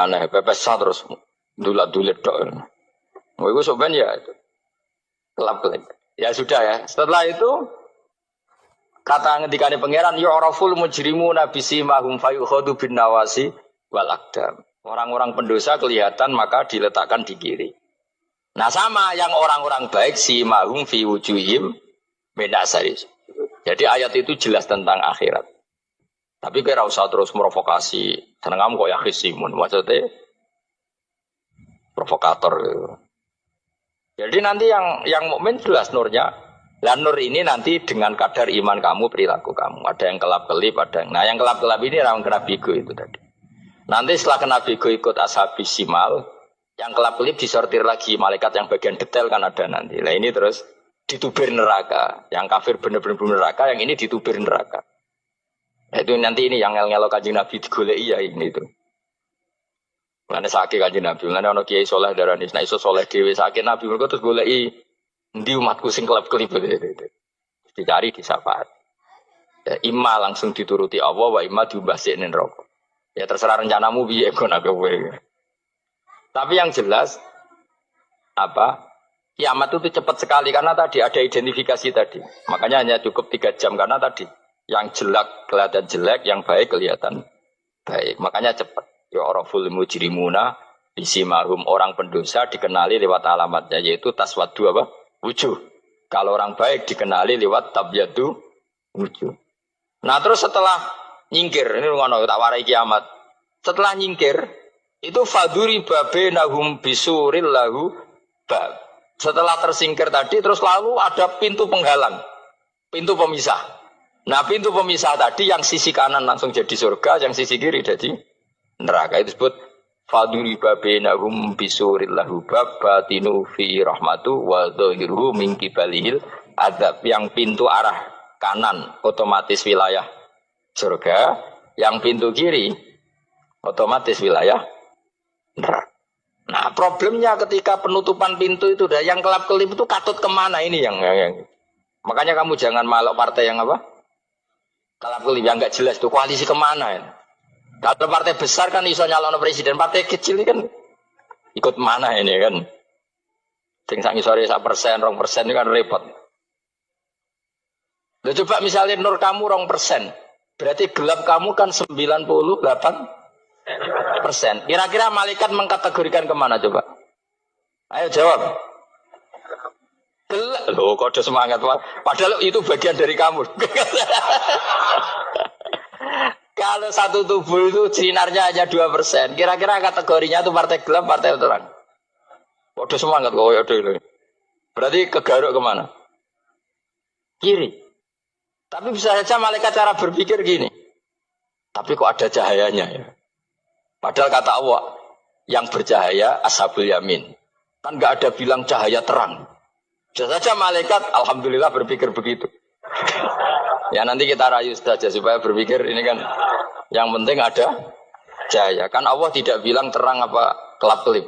aneh pepesan terus dulat-dulit tok. Oh itu sebenarnya ya itu. Kelap-kelip. Ya sudah ya. Setelah itu kata ngendikane pangeran yu'raful mujrimuna bisimahum fayukhadu bin nawasi wal aqdam. Orang-orang pendosa kelihatan maka diletakkan di kiri. Nah sama yang orang-orang baik simahum fi wujuhim min asaris. Jadi ayat itu jelas tentang akhirat. Tapi kira usah terus merovokasi. Seneng kok ya khisimun maksudnya provokator gitu. Jadi nanti yang mukmin jelas nurnya. Lah nur ini nanti dengan kadar iman kamu, perilaku kamu. Ada yang kelap-kelip, ada yang... Nah yang kelap-kelip ini orang kena bigo itu tadi. Nanti setelah kena bigo ikut ashabis simal, yang kelap-kelip disortir lagi malaikat yang bagian detail kan ada nanti. Nah ini terus ditubir neraka. Yang kafir benar-benar neraka, yang ini ditubir neraka. Nah, itu nanti ini yang ngel-ngelo Kanjeng Nabi digoleki ya ini itu. Mana sakit Kanjeng Nabi, mana ono kiai soleh darani, nah iso soleh dewi sakit Nabi mereka terus goleki ndi umatku sing kelap-kelip itu. Dicari di syafaat. Ya, imma langsung dituruti Allah, wa imma diumbasik ning neraka. Ya terserah rencanamu piye kon aku kowe. Tapi yang jelas apa? Kiamat itu cepat sekali karena tadi ada identifikasi tadi. Makanya hanya cukup 3 jam karena tadi yang jelek kelihatan jelek, yang baik kelihatan baik. Makanya cepat. Ya oraful mujrimuna bisimahum, orang pendosa dikenali lewat alamatnya yaitu taswadu apa? Wujuh. Kalau orang baik dikenali lewat tabyadu wujuh. Nah terus setelah nyingkir, ini ngono tak warai kiamat. Setelah nyingkir itu faduri babenahum bisuril lahu bab. Setelah tersingkir tadi terus lalu ada pintu penghalang, pintu pemisah. Nah pintu pemisah tadi yang sisi kanan langsung jadi surga, yang sisi kiri jadi neraka. Itu disebut faduri babenahum bisuril lahu bab batinu fi rahmatu wa dhahiruhu min kibalihil adab. Yang pintu arah kanan otomatis wilayah surga, yang pintu kiri otomatis wilayah neraka. Nah problemnya ketika penutupan pintu itu yang kelap-kelip itu katut kemana ini yang makanya kamu jangan malok partai yang apa kelap-kelip yang nggak jelas itu koalisi kemana ya. Kalau partai besar kan iso nyalon presiden, partai kecil ini kan ikut mana ini kan? Sing sak ngisore 1%, 2% ini kan repot. Loh, coba misalnya nur kamu 2%, berarti gelap kamu kan 98%. Kira-kira malaikat mengkategorikan kemana coba? Ayo jawab. Gelap. Loh, kok ada semangat Pak? Padahal itu bagian dari kamu. Kalau satu tubuh itu sinarnya hanya 2%, kira-kira kategorinya itu partai gelap, partai terang. Waduh semangat kok ya ini. Berarti kegaruk kemana? Kiri. Tapi bisa saja malaikat cara berpikir gini. Tapi kok ada cahayanya ya? Padahal kata Allah, yang bercahaya ashabul yamin. Kan nggak ada bilang cahaya terang. Bisa saja malaikat, alhamdulillah berpikir begitu. Ya nanti kita rayu saja supaya berpikir ini kan yang penting ada cahaya. Kan Allah tidak bilang terang apa kelap-kelip.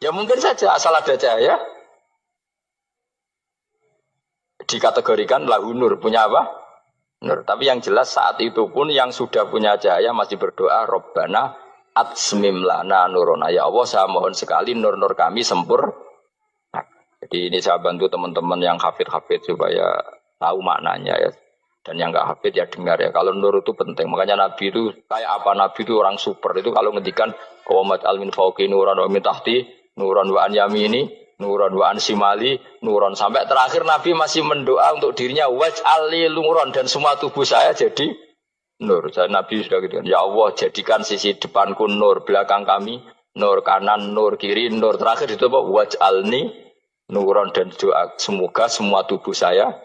Ya mungkin saja asal ada cahaya dikategorikan lahu nur, punya apa? Nur. Tapi yang jelas saat itu pun yang sudah punya cahaya masih berdoa Rabbana atsmim lana nurona. Ya Allah saya mohon sekali nur-nur kami sempurna. Jadi ini saya bantu teman-teman yang hafid-hafid supaya tahu maknanya ya. Dan yang nggak hafid ya dengar ya. Kalau nur itu penting. Makanya Nabi itu kayak apa? Nabi itu orang super. Itu kalau ngendikan qawamat al min fauqi nuran wa min tahti nuran wa an yamini nuran wa an simali nuran, sampai terakhir Nabi masih mendoa untuk dirinya waj'al li nuran, dan semua tubuh saya jadi nur. Nabi sudah gitu. Ya Allah, jadikan sisi depanku nur, belakang kami nur, kanan nur, kiri nur. Terakhir itu apa? Waj'alni nuran, dan doa semoga semua tubuh saya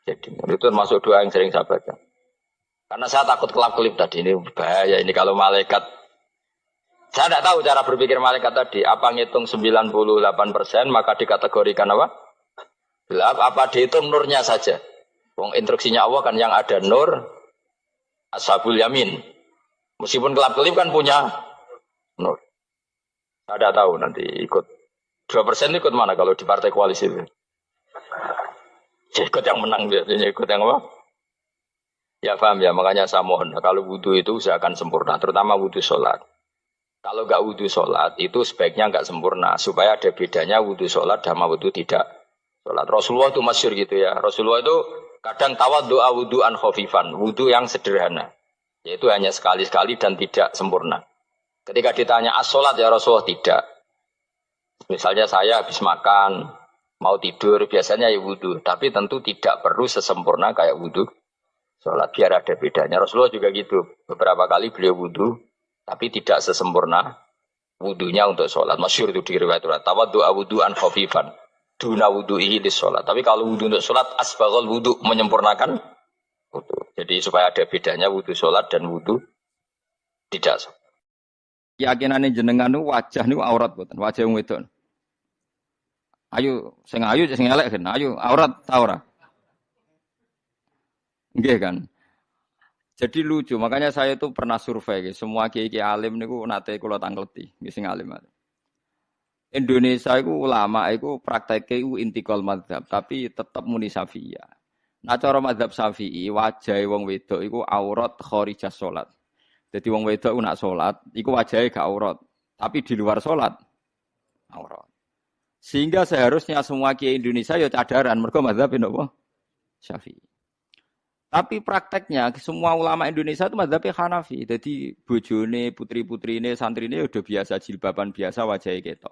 jadi nur. Itu termasuk doa yang sering saya baca. Karena saya takut kelap-kelip tadi, ini bahaya ini kalau malaikat. Saya tidak tahu cara berpikir malaikat tadi. Apa ngitung 98% maka dikategorikan apa? Gelap. Apa dihitung nurnya saja? Wong instruksinya Allah kan yang ada nur ashabul yamin. Meskipun kelap-kelip kan punya nur. Saya tidak tahu nanti ikut 2% ikut mana kalau di partai koalisi itu. Ikut yang menang biasanya, ikut yang apa? Ya paham ya, makanya saya mohon. Kalau wudhu itu usahakan sempurna, terutama wudhu sholat. Kalau nggak wudhu sholat itu sebaiknya nggak sempurna, supaya ada bedanya wudhu sholat sama wudhu tidak sholat. Rasulullah itu masyhur gitu ya. Rasulullah itu kadang tawaddu'a wudhu'an khafifan, wudhu yang sederhana, yaitu hanya sekali-sekali dan tidak sempurna. Ketika ditanya as-sholat ya Rasulullah, tidak. Misalnya saya habis makan, mau tidur, biasanya ya wudhu, tapi tentu tidak perlu sesempurna kayak wudhu sholat, biar ada bedanya. Rasulullah juga gitu, beberapa kali beliau wudhu, tapi tidak sesempurna wudunya untuk sholat. Masyhur itu di riwayat tawaddu'a wudhu'an khafifan duna wudhu'ihi lis sholat. Tapi kalau wudhu untuk sholat asbaghal wudhu, menyempurnakan wudhu. Jadi supaya ada bedanya wudhu sholat dan wudhu tidak sholat. Keyakinane jenengan niku wajah niku aurat mboten, wajah wong wedok. Ayo sing elek kan, ayo aurat ta ora? Nggih kan. Jadi lucu, makanya saya itu pernah survei, semua kiai-kiai alim niku nate kula tangkleti, sing alim. Indonesia itu ulama itu prakteknya itu intikal madzhab, tapi tetap muni Syafi'iyah. Nah cara madzhab Syafi'i, wajah wong wedok itu aurat kharijah salat. Jadi wong wedok itu nak salat, itu wajahnya gak aurat, tapi di luar salat aurat. Sehingga seharusnya semua kiai Indonesia ya cadaran, mergo madzhab napa? Syafi'i. Tapi prakteknya semua ulama Indonesia itu madzhabnya Hanafi. Jadi bojone, putri-putrine, santrine udah biasa jilbaban biasa wajahnya ketok.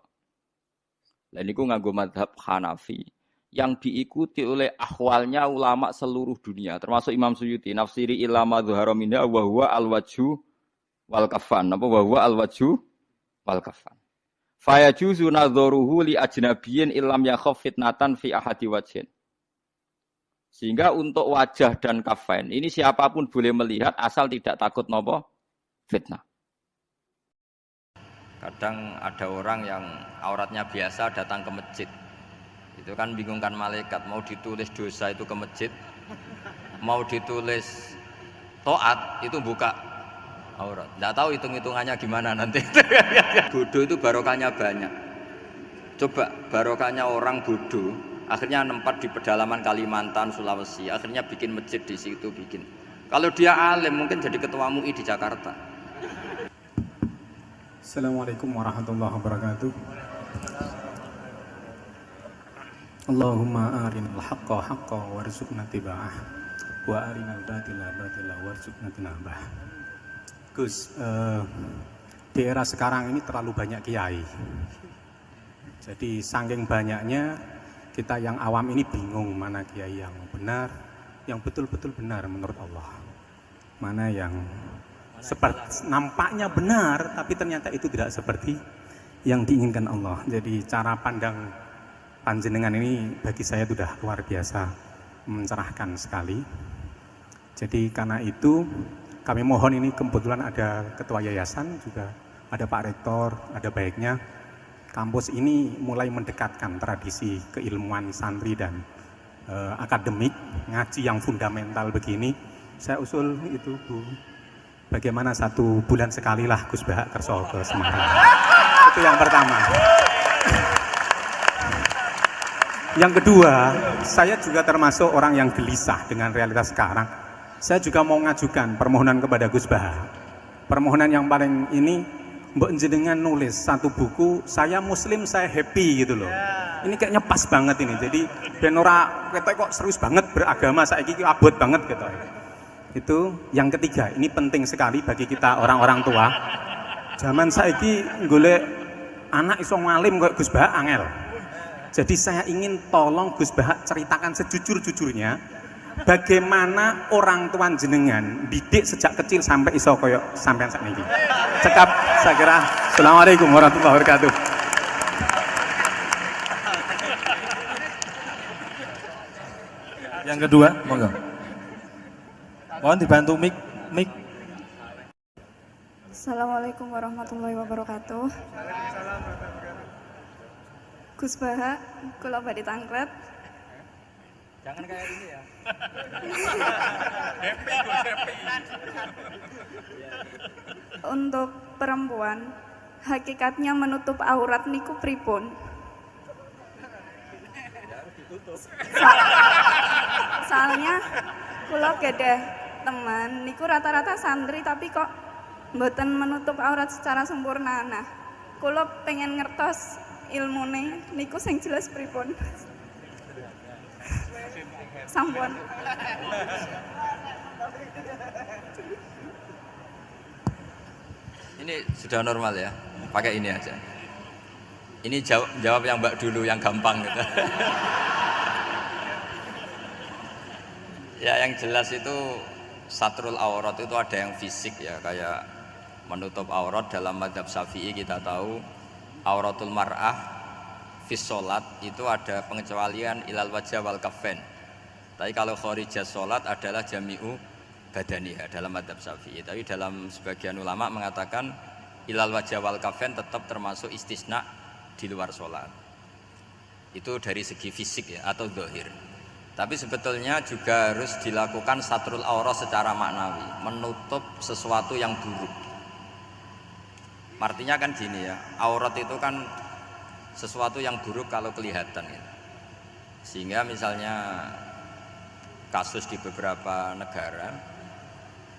Lah niku nganggo madzhab Hanafi yang diikuti oleh ahwalnya ulama seluruh dunia, termasuk Imam Suyuti, nafsiri ilama dhuhara minha wa huwa al-wajhu wal kafan. Apa wa huwa al-wajhu wal kafan. Fa yajuzu nadharuhu li ajnabiyyin illam yakhaf fitnatan fi ahadi wajhin. Sehingga untuk wajah dan kafain ini siapapun boleh melihat asal tidak takut nopo fitnah. Kadang ada orang yang auratnya biasa datang ke masjid. Itu kan bingungkan malaikat, mau ditulis dosa itu ke masjid, mau ditulis taat itu buka aurat. Enggak tahu hitung-hitungannya gimana nanti. Bodoh itu barokahnya banyak. Coba barokahnya orang bodoh, akhirnya nempat di pedalaman Kalimantan, Sulawesi, akhirnya bikin masjid di situ bikin. Kalau dia alim mungkin jadi ketua MUI di Jakarta. Assalamualaikum warahmatullahi wabarakatuh. Allahumma arinal haqqa haqqa warzuqna tiba'ah wa arinal batila batila warzuqna tinabah. Gus, di era sekarang ini terlalu banyak kiai. Jadi saking banyaknya kita yang awam ini bingung mana kiai yang benar, yang betul-betul benar menurut Allah. Mana yang seperti nampaknya benar tapi ternyata itu tidak seperti yang diinginkan Allah. Jadi cara pandang panjenengan ini bagi saya sudah luar biasa mencerahkan sekali. Jadi karena itu kami mohon, ini kebetulan ada ketua yayasan juga, ada Pak Rektor, ada baiknya kampus ini mulai mendekatkan tradisi keilmuan santri dan akademik, ngaji yang fundamental begini. Saya usul itu Bu, bagaimana 1 bulan sekali lah Gus Bahak kerso ke Semarang. Itu yang pertama. Yang kedua, saya juga termasuk orang yang gelisah dengan realitas sekarang. Saya juga mau ngajukan permohonan kepada Gus Bahak. Permohonan yang paling ini, mbok jenengan nulis satu buku, saya muslim saya happy gitu loh. Ini kayaknya pas banget ini. Jadi ben ora ketok kok serius banget beragama saiki iki abot banget gitu. Itu yang ketiga, ini penting sekali bagi kita orang-orang tua. Zaman saiki golek anak iso ngalim kok Gus Bahak angel. Jadi saya ingin tolong Gus Bahak ceritakan sejujur-jujurnya bagaimana orang tua jenengan didik sejak kecil sampai iso koyo sampean sakniki. Cekap saya kira. Assalamualaikum warahmatullahi wabarakatuh. Yang kedua, monggo. Mohon dibantu mic. Assalamualaikum warahmatullahi wabarakatuh. Gus Bahak, kula badhe tangkret. Jangan kayak ini ya. Untuk perempuan, hakikatnya menutup aurat niku pripun? Soalnya kula gadah teman niku rata-rata santri tapi kok mboten menutup aurat secara sempurna. Nah, kula pengen ngertos ilmune niku sing jelas pripun. Sampun. Ini sudah normal ya, pakai ini aja. Ini jawab yang Mbak dulu yang gampang gitu. Ya yang jelas itu satrul aurat itu ada yang fisik ya, kayak menutup aurat dalam mazhab Syafi'i kita tahu auratul mar'ah fis sholat itu ada pengecualian ilal wajah wal kafen. Tapi kalau kharijah sholat adalah jami'u badaniha dalam mazhab Syafi'i. Tapi dalam sebagian ulama mengatakan ilal wajah wal kafen tetap termasuk istisna di luar sholat. Itu dari segi fisik ya atau zahir. Tapi sebetulnya juga harus dilakukan satrul aurat secara maknawi, menutup sesuatu yang buruk. Artinya kan gini ya, aurat itu kan sesuatu yang buruk kalau kelihatan ya. Sehingga misalnya kasus di beberapa negara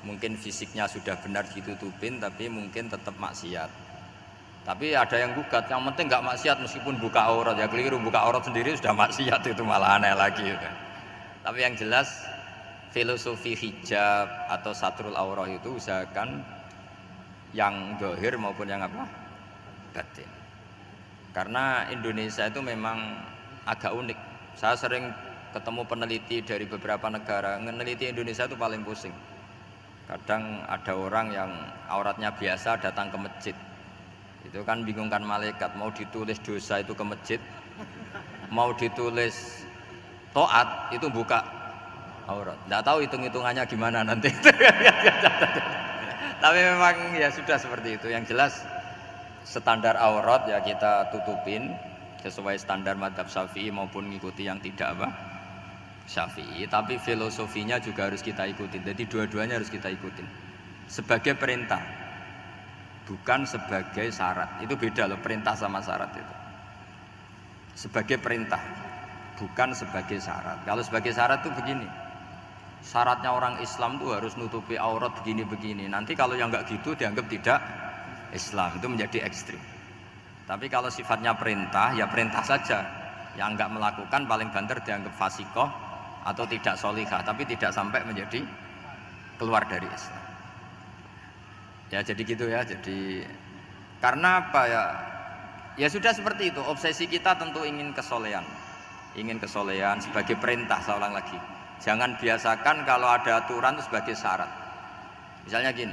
mungkin fisiknya sudah benar ditutupin tapi mungkin tetap maksiat. Tapi ada yang gugat, yang penting nggak maksiat meskipun buka aurat, ya keliru, buka aurat sendiri sudah maksiat, itu malah aneh lagi ya. Tapi yang jelas filosofi hijab atau satrul aurat itu usahakan yang zahir maupun yang apa? Batin. Karena Indonesia itu memang agak unik. Saya sering ketemu peneliti dari beberapa negara, meneliti Indonesia itu paling pusing. Kadang ada orang yang auratnya biasa datang ke masjid, itu kan bingungkan malaikat, mau ditulis dosa itu ke masjid, mau ditulis toat itu buka aurat. Nggak tahu hitung-hitungannya gimana nanti. Tapi memang ya sudah seperti itu. Yang jelas standar aurat ya kita tutupin sesuai standar mazhab Syafi'i maupun mengikuti yang tidak apa Syafi'i. Tapi filosofinya juga harus kita ikutin. Jadi dua-duanya harus kita ikutin sebagai perintah, bukan sebagai syarat. Itu beda loh, perintah sama syarat itu. Sebagai perintah, bukan sebagai syarat. Kalau sebagai syarat itu begini, syaratnya orang Islam tuh harus nutupi aurat begini-begini. Nanti kalau yang enggak gitu dianggap tidak Islam, itu menjadi ekstrim. Tapi kalau sifatnya perintah, ya perintah saja. Yang enggak melakukan paling banter dianggap fasikoh atau tidak solihah, tapi tidak sampai menjadi keluar dari Islam. Ya jadi gitu ya. Jadi karena apa ya? Ya sudah seperti itu. Obsesi kita tentu ingin kesolehan. Ingin kesolehan sebagai perintah, saya ulang lagi. Jangan biasakan kalau ada aturan itu sebagai syarat. Misalnya gini,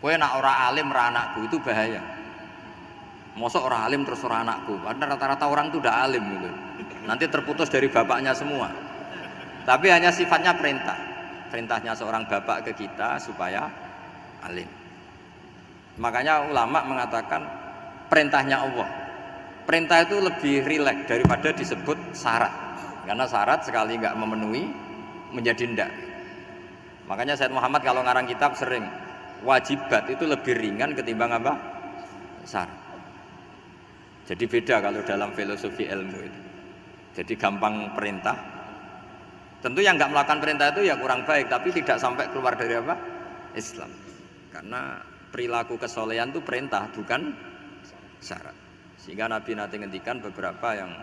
kowe nak ora alim ra anakku, itu bahaya. Mosok ora alim terus ora anakku, karena rata-rata orang itu udah alim gitu. Nanti terputus dari bapaknya semua. Tapi hanya sifatnya perintah. Perintahnya seorang bapak ke kita supaya alim. Makanya ulama mengatakan perintahnya Allah. Perintah itu lebih rileks daripada disebut syarat. Karena syarat sekali nggak memenuhi menjadi ndak. Makanya Said Muhammad kalau ngarang kitab sering wajibat itu lebih ringan ketimbang apa? Syarat. Jadi beda kalau dalam filosofi ilmu itu. Jadi gampang perintah. Tentu yang nggak melakukan perintah itu ya kurang baik, tapi tidak sampai keluar dari apa? Islam. Karena perilaku kesolehan itu perintah bukan syarat. Sehingga Nabi nanti ngendikan beberapa yang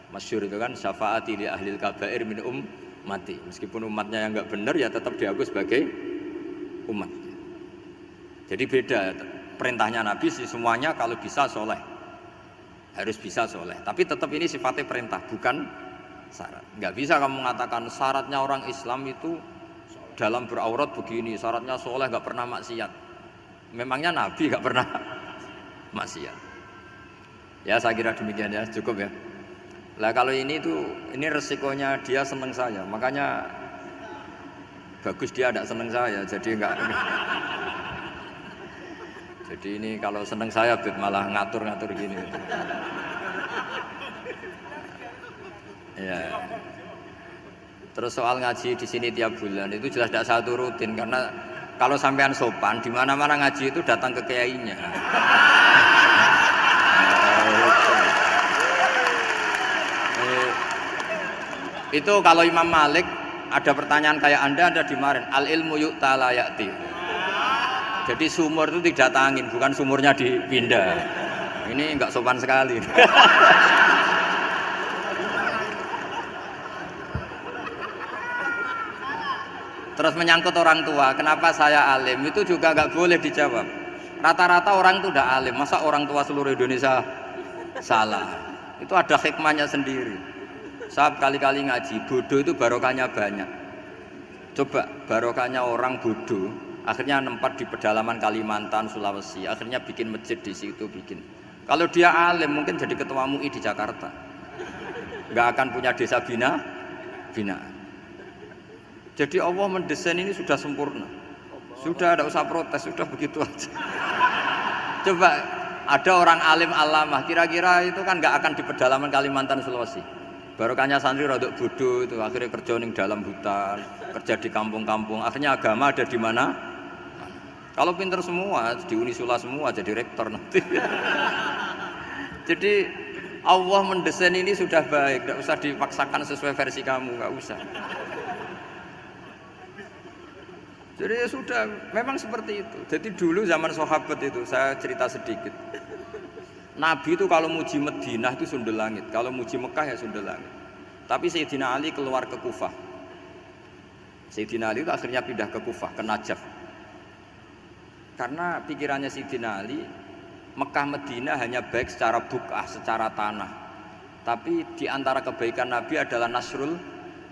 masyhur itu kan syafaati li ahlil kabair min ummati. Meskipun umatnya yang enggak benar ya tetap diaku sebagai umat. Jadi beda perintahnya Nabi sih semuanya kalau bisa soleh. Harus bisa soleh. Tapi tetap ini sifatnya perintah bukan syarat. Enggak bisa kamu mengatakan syaratnya orang Islam itu dalam beraurat begini, syaratnya soleh enggak pernah maksiat. Memangnya Nabi enggak pernah maksiat. Ya saya kira demikian ya, cukup ya. Lah kalau ini resikonya dia seneng saya, makanya bagus dia tidak seneng saya, jadi enggak. Jadi ini kalau seneng saya malah ngatur-ngatur gini. Ya. Terus soal ngaji di sini tiap bulan itu jelas tidak satu rutin karena kalau sampean sopan di mana-mana ngaji itu datang ke kiainya. Itu kalau Imam Malik ada pertanyaan kayak Anda dimarahin. Al ilmu yu'ta la ya'ti. Jadi sumur itu didatangin, bukan sumurnya dipindah. Ini enggak sopan sekali. Terus menyangkut orang tua, kenapa saya alim? Itu juga enggak boleh dijawab. Rata-rata orang itu udah alim, masa orang tua seluruh Indonesia salah? Itu ada hikmahnya sendiri. Saya kali-kali ngaji, bodoh itu barokahnya banyak. Coba barokahnya orang bodoh, akhirnya nempat di pedalaman Kalimantan, Sulawesi, akhirnya bikin masjid di situ bikin. Kalau dia alim mungkin jadi ketua MUI di Jakarta, nggak akan punya desa binaan. Jadi Allah mendesain ini sudah sempurna, sudah tidak usah protes, sudah begitu aja. Coba ada orang alim alamah, kira-kira itu kan nggak akan di pedalaman Kalimantan, Sulawesi. Barokahnya santri rodok bodoh itu akhirnya kerja di dalam hutan, kerja di kampung-kampung. Akhirnya agama ada di mana? Kalau pinter semua di Unisula semua jadi rektor nanti. Jadi Allah mendesain ini sudah baik, tidak usah dipaksakan sesuai versi kamu, nggak usah. Jadi ya sudah, memang seperti itu. Jadi dulu zaman sahabat itu saya cerita sedikit. Nabi itu kalau muji Madinah itu sundel langit, kalau muji Mekah ya sundel langit. Tapi Sayyidina Ali keluar ke Kufah. Sayyidina Ali itu akhirnya pindah ke Kufah, ke Najaf. Karena pikirannya Sayyidina Ali, Mekah Madinah hanya baik secara bukah, secara tanah. Tapi di antara kebaikan Nabi adalah nasrul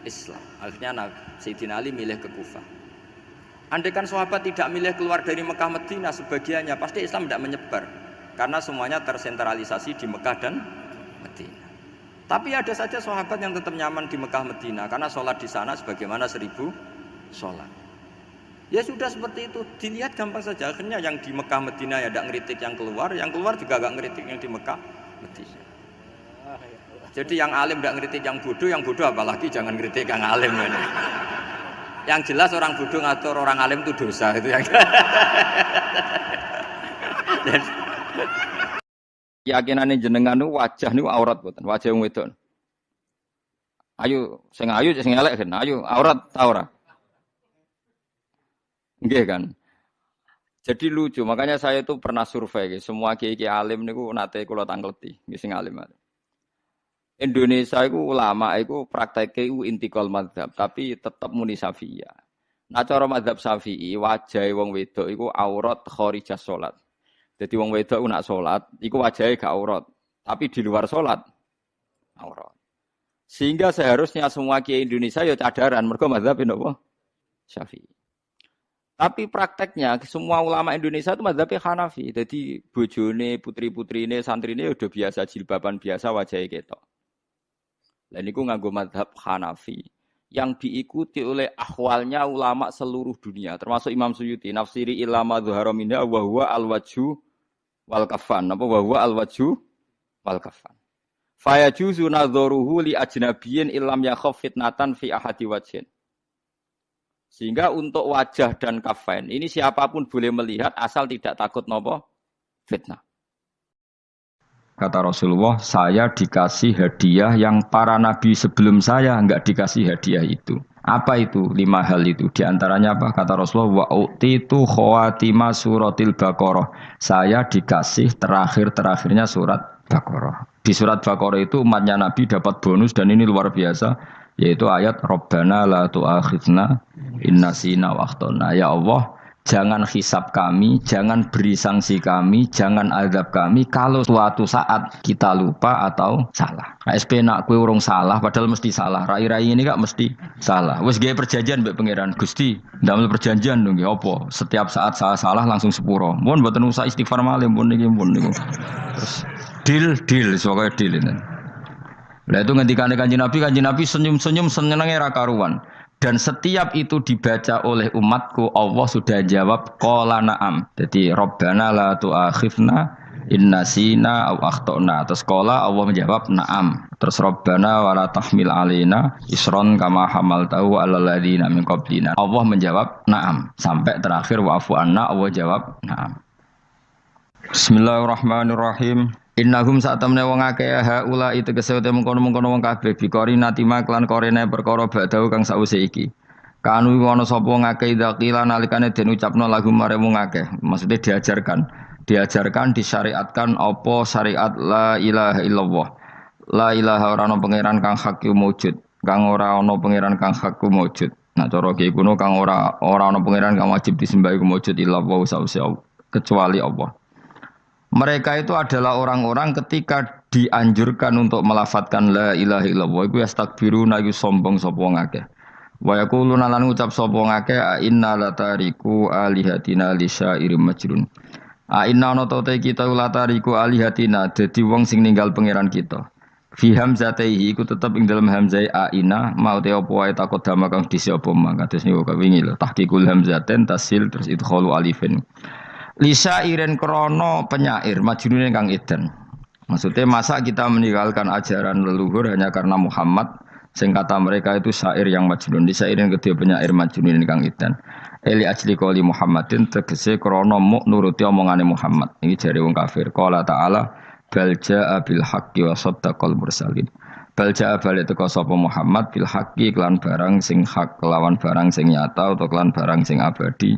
Islam. Akhirnya Sayyidina Ali milih ke Kufah. Andai kan sahabat tidak milih keluar dari Mekah Madinah sebagiannya, pasti Islam tidak menyebar. Karena semuanya tersentralisasi di Mekah dan Madinah. Tapi ada saja sahabat yang tetap nyaman di Mekah Madinah karena sholat di sana sebagaimana 1000 sholat. Ya sudah seperti itu, dilihat gampang saja. Akhirnya yang di Mekah Madinah ya tidak ngeritik yang keluar juga gak ngeritik yang di Mekah Madinah. Jadi yang alim tidak ngeritik yang bodoh apalagi jangan ngeritik yang alim. Yang jelas orang bodoh ngatur orang alim itu dosa itu yang. Keyakinane jenengan niku wajah niku aurat mboten, wajah wong wedok. Ayo sing elek kan, ayo aurat ta ora? Nggih kan. Jadi lucu, makanya saya itu pernah survei semua kiai-kiai alim niku nate kula tangkleti, nggih sing alim. Indonesia iku ulama iku prakteke iku intikal madzhab, tapi tetep muni Syafi'iyah. Nah cara madzhab Syafi'i wajahe wong wedok iku aurat kharijah salat. Jadi wong wedok nak sholat, iku wajahnya gak aurat, tapi di luar sholat aurat. Sehingga seharusnya semua kiai Indonesia ya cadaran, mergo mazhab napa? Syafi'i. Tapi prakteknya semua ulama Indonesia itu mazhabnya Hanafi. Jadi bojone, putri-putrine, santrine udah biasa jilbaban biasa wajahnya ketok. Dan niku nganggo mazhab Hanafi yang diikuti oleh ahwalnya ulama seluruh dunia, termasuk Imam Suyuti, nafsiri ilama dhuhara minha wa huwa al-wajhu wal kafan, apa wa huwa al-wajhu wal kafan. Fa yajuzu nadharuhu li ajnabiyyin illam yakhaf fitnatan fi ahadi wajhin. Sehingga untuk wajah dan kafain ini siapapun boleh melihat asal tidak takut nopo fitnah. Kata Rasulullah, saya dikasih hadiah yang para nabi sebelum saya enggak dikasih hadiah itu. Apa itu 5 hal itu? Di antaranya apa? Kata Rasulullah, wa utitu khawatima suratil Baqarah. Saya dikasih terakhir-terakhirnya surat Baqarah. Di surat Baqarah itu umatnya Nabi dapat bonus dan ini luar biasa, yaitu ayat Rabbana la tu'akhidna inna sina wa akhtana. Ya Allah, jangan hisab kami, jangan beri sanksi kami, jangan azab kami kalau suatu saat kita lupa atau salah. SP nak kue urung salah, padahal mesti salah. Rai-rai ini gak mesti salah. Wes gawe perjanjian mbek pangeran Gusti, ndamel perjanjian dong apa? Setiap saat salah langsung sepuro. Mun mboten usah istighfar malih pun niku. Terus deal sebagai deal ini. Lah itu ngendikane Kanjeng Nabi senyum-senyum senenge ra karuan. Dan setiap itu dibaca oleh umatku, Allah sudah jawab qala na'am. Jadi Rabbana la tu'akhifna inna sina aw akhtana. Terus qala Allah menjawab na'am. Terus Rabbana wa la tahmil alaina isron kama hamaltahu 'alal ladzina min qablina. Allah menjawab na'am sampai terakhir wa'fu anna, Allah jawab na'am. Bismillahirrahmanirrahim. Innahum sa'tamne wong akeh haula itu kesewte mengkono-mengkono wong kabeh bikori natima klan korene perkara badau kang sause iki. Kanu ana sapa wong akeh idaqila nalikane den ucapno lagu mare wong akeh. Maksudnya diajarkan disyariatkan apa syariat la ilaha illallah. La ilaha ora ana pangeran kang hak wujud, kang ora ana pangeran kang hak wujud. Nah cara iki kuno kang ora ana pangeran kang wajib disembah wujud illallah sause kecuali Allah. Mereka itu adalah orang-orang ketika dianjurkan untuk melafadzkan la ilaha illallah iku yastakbiruna iku sombong sapa wong akeh. Wa yaquluna lan ngucap sapa wong akeh inna latariku alihatina li syairim majnun. Inna ana ta kita latariku alihatina dadi wong sing ninggal pangeran kita. Fi hamzatihi iku tetep ing dalam hamzai aina mau te apa wae takut dama kang disi apa mang kados niku kawingi lho tahqiqul hamzaten tasil terus idkhalu alifin. Lisa iren krono penyair majnun kang edan. Maksudnya masa kita meninggalkan ajaran leluhur hanya karena Muhammad, sing kata mereka itu syair yang majnun. Lisa iren kedua penyair majnun kang edan. Eli ajli qoli Muhammadin tegese krono muk nuruti omongane Muhammad. Ini jare wong kafir. Qala ta'ala bal jaa bil haqqi wa saddaqal mursalin. Bal jaa balik teko sapa Muhammad bil haqqi kelan barang sing hak kelawan barang sing nyata utawa kelan barang sing abadi.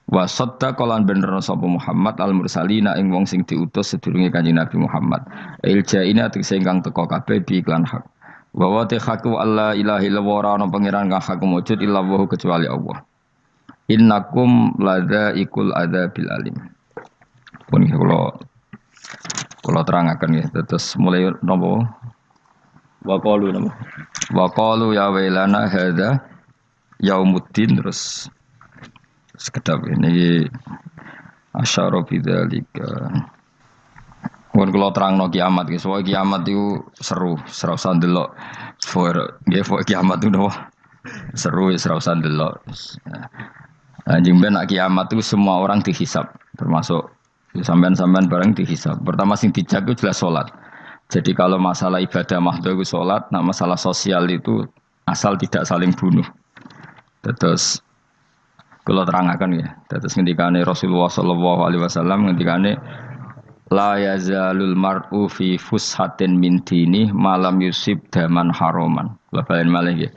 Wa saddaqa lan bener sapa Muhammad al mursalina ing wong sing diutus sedurunge Kanjeng Nabi Muhammad. Iljaina tegese ingkang teka kabeh bi iklan hak. Wa wa haqqu alla ilaha illallah ana pangeran kang hak wujud illallah kecuali Allah. Innakum ladzaiqul adzabil alim. Pun kula terangaken nggih terus mulai napa wa qalu ya wailana hadza yaumuddin terus sekedap ini asyara bidzalika. Mun kula terangno kiamat iki, soal kiamat itu seru, serasa ndelok. Kiamat itu seru, serasa ndelok. Anjing ben kiamat itu semua orang dihisab, termasuk sampean-sampean bareng dihisab. Pertama sing dijak itu jelas salat. Jadi kalau masalah ibadah mahdhu itu salat, nah masalah sosial itu asal tidak saling bunuh. Terus kalau terangaken ya, terus ngendikane Rasulullah sallallahu alaihi wasallam ngendikane la yazalul mar'u fi fushatin min dini malam yusib daman haroman. Kula balen malih nggih.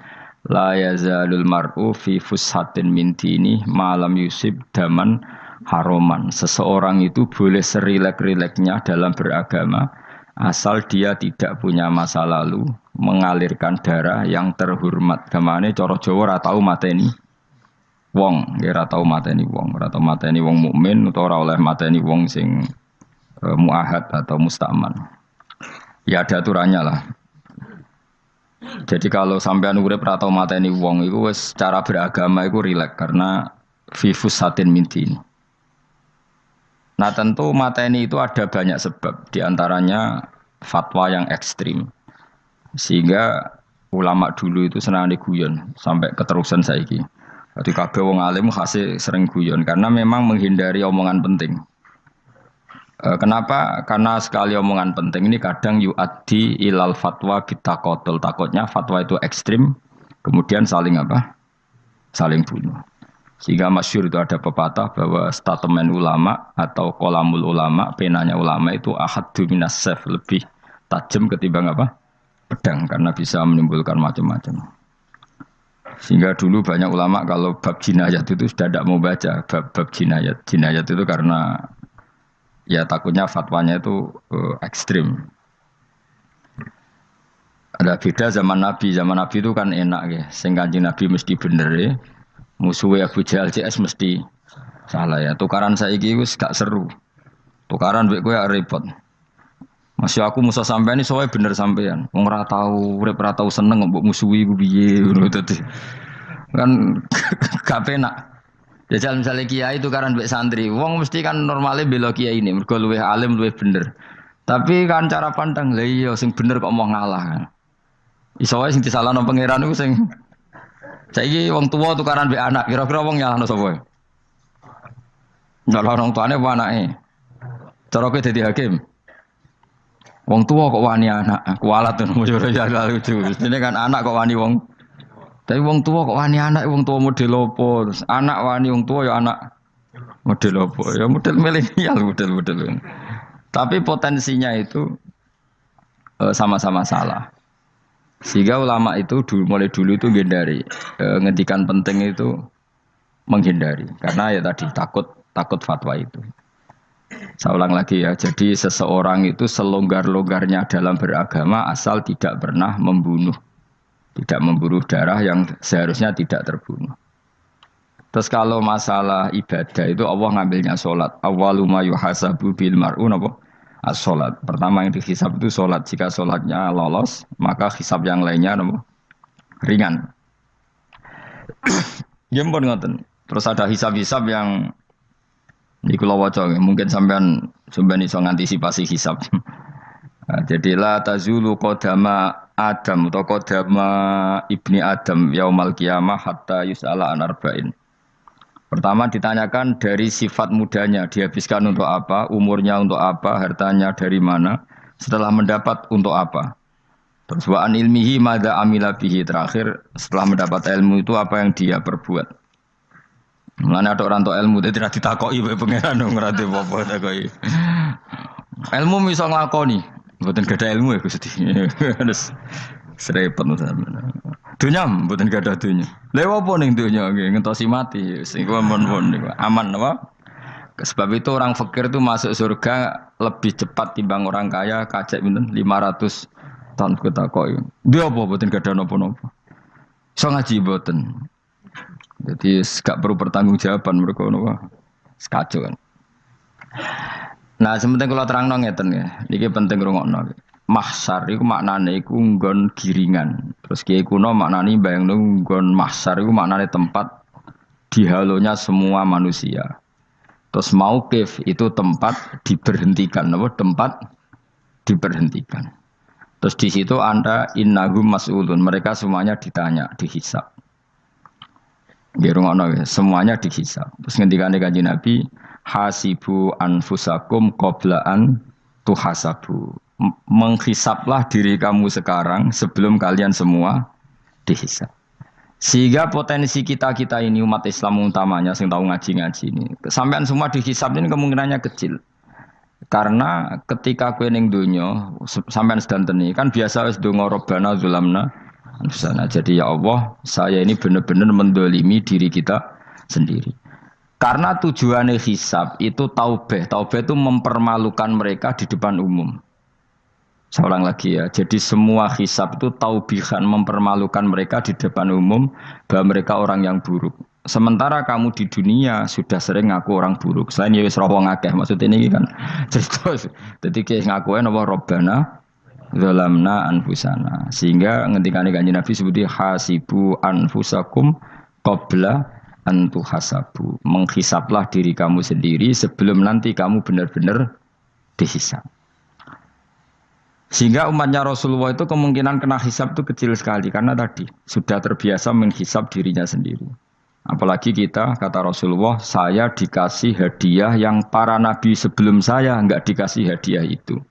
La yazalul mar'u fi fushatin min dini malam yusib daman haroman. Seseorang itu boleh serilek-rileknya dalam beragama asal dia tidak punya masa lalu mengalirkan darah yang terhormat. Kemane cara Jawa ora tau mateni wong, ora tau mateni wong, ora tau mateni wong mukmin utawa ora oleh mateni wong sing muahad atau mustaman. Ya ada aturannya lah. Jadi kalau sampean urip ora tau mateni wong iku wis cara beragama iku rileks karena fifus satin mintin. Nah tentu mateni itu ada banyak sebab, diantaranya fatwa yang ekstrim. Sehingga ulama dulu itu senang diguyon sampai keterusan saiki. Jadi kabeh wong alim khase sering guyon karena memang menghindari omongan penting. Kenapa? Karena sekali omongan penting ini kadang yu'addi ilal fatwa bitaqatul. Takutnya fatwa itu ekstrim, kemudian saling apa? Saling bunuh. Sehingga masyhur itu ada pepatah bahwa statement ulama atau qalamul ulama, penanya ulama itu ahaddu minas sayf, lebih tajam ketimbang apa? Pedang, karena bisa menimbulkan macam-macam. Sehingga dulu banyak ulama kalau bab jinayat itu sudah tidak mau baca bab jinayat. Jinayat itu karena ya takutnya fatwanya itu ekstrim. Ada beda zaman Nabi. Zaman Nabi itu kan enak ya. Sing Kanjeng Nabi mesti bener ya. Musuhnya Abu Jahal CS mesti salah ya. Tukaran saiki wis gak seru. Tukaran mbek kowe repot. Masih aku musuh sampean ini soalnya bener sampean. Wong ora tau urip ora tau seneng mbok musuhi ku piye ngono dadi. Kan gak penak. Jajal misalnya kiai itu kan mbek santri, wong mesti kan normalnya bela kiai ini, mergo luwih alim luwih bener. Tapi kan cara pandang lha iya sing bener kok mau ngalah kan. Iso wae sing disalahno pangeran iku sing saiki wong tuwa tukaran mbek anak, kira-kira wong nyalahno sapa? Nyalahno wong tuane apa anake? Cara kowe dadi hakim. Wong tua kok wani anak, kualat tuh mujur ya lucu. Ini kan anak kok wani wong. Tapi wong tua kok wani anak, wong tua model opo. Terus anak wani wong tua ya anak model opo. Ya model milenial model. Tapi potensinya itu sama-sama salah. Sehingga ulama itu mulai dulu itu menghindari ngendikan penting itu menghindari. Karena ya tadi takut fatwa itu. Saya ulang lagi ya, jadi seseorang itu selonggar-longgarnya dalam beragama asal tidak pernah membunuh. Tidak membunuh darah yang seharusnya tidak terbunuh. Terus kalau masalah ibadah itu Allah ngambilnya sholat. Awwalu ma yuhasabu bil mar'u napa? As-sholat. Pertama yang dihisab itu sholat. Jika sholatnya lolos, maka hisab yang lainnya napa? Ringan. Ya pun ngoten. Terus ada hisab-hisab yang di kula waca mungkin sampean iso ngantisipasi hisab. Nah, jadi la tazulu qadama Adam atau qadama ibni Adam yaumal qiyamah hatta yus'ala an arba'in. Pertama ditanyakan dari sifat mudanya, dihabiskan untuk apa, umurnya untuk apa, hartanya dari mana, setelah mendapat untuk apa. Terus wa an ilmihi madza amila bihi, terakhir setelah mendapat ilmu itu apa yang dia perbuat. Mulane ada orang tua ilmu dia tidak ditakoki wae pangeran ora ate apa takoki. Ilmu iso nglakoni, mboten gadah ilmu ya Gusti. Terus serepet sampeyan. Dunya mboten gadah dunya. Lha apa ning dunya nggih ngentosi mati sing aman niku. Aman apa? Sebab itu orang fakir itu masuk surga lebih cepat timbang orang kaya kacek pinten 500 tahun ketakoki. Dia apa mboten gadah napa-napa. Iso ngaji mboten. Jadi gak perlu pertanggungjawaban mereka napa sekacau kan. Nah, sementing kalau terangno ngeten ya. Iki penting rungokno. Mahsyar iku maknane iku nggon giringan. Terus kiai kuno maknane bayangno nggon mahsyar iku maknane tempat dihalonya semua manusia. Terus mauqif itu tempat diberhentikan, napa? Tempat diberhentikan. Terus di situ Anda innahum mas'ulun, mereka semuanya ditanya, dihisab. Semuanya dihisab. Terus ngendikane Kanjeng Nabi, hasibu anfusakum qabla an tuhasabu. Menghisablah diri kamu sekarang sebelum kalian semua dihisab. Sehingga potensi kita ini umat Islam utamanya sing tahu ngaji-ngaji ini, sampean semua dihisab ini kemungkinannya kecil. Karena ketika kowe ning donya sampean sedanteni kan biasa wis donga Rabbana zulamna sana. Jadi ya Allah, saya ini benar-benar mendolimi diri kita sendiri. Karena tujuannya hisab itu taubah. Taubah itu mempermalukan mereka di depan umum. Saya ulang lagi ya. Jadi semua hisab itu taubihan, mempermalukan mereka di depan umum bahwa mereka orang yang buruk. Sementara kamu di dunia sudah sering ngaku orang buruk. Selain ya wis rawang akeh. Maksud ini kan cerita. Jadi kayak ngakuin apa Rabbana zalamna anfusana, sehingga ngendikane Kanjeng Nabi sebuti hasibu anfusakum qabla an tuhasabu. Menghisablah diri kamu sendiri sebelum nanti kamu benar-benar dihisab. Sehingga umatnya Rasulullah itu kemungkinan kena hisab itu kecil sekali karena tadi sudah terbiasa menghisab dirinya sendiri. Apalagi kita, kata Rasulullah, saya dikasih hadiah yang para nabi sebelum saya enggak dikasih hadiah itu.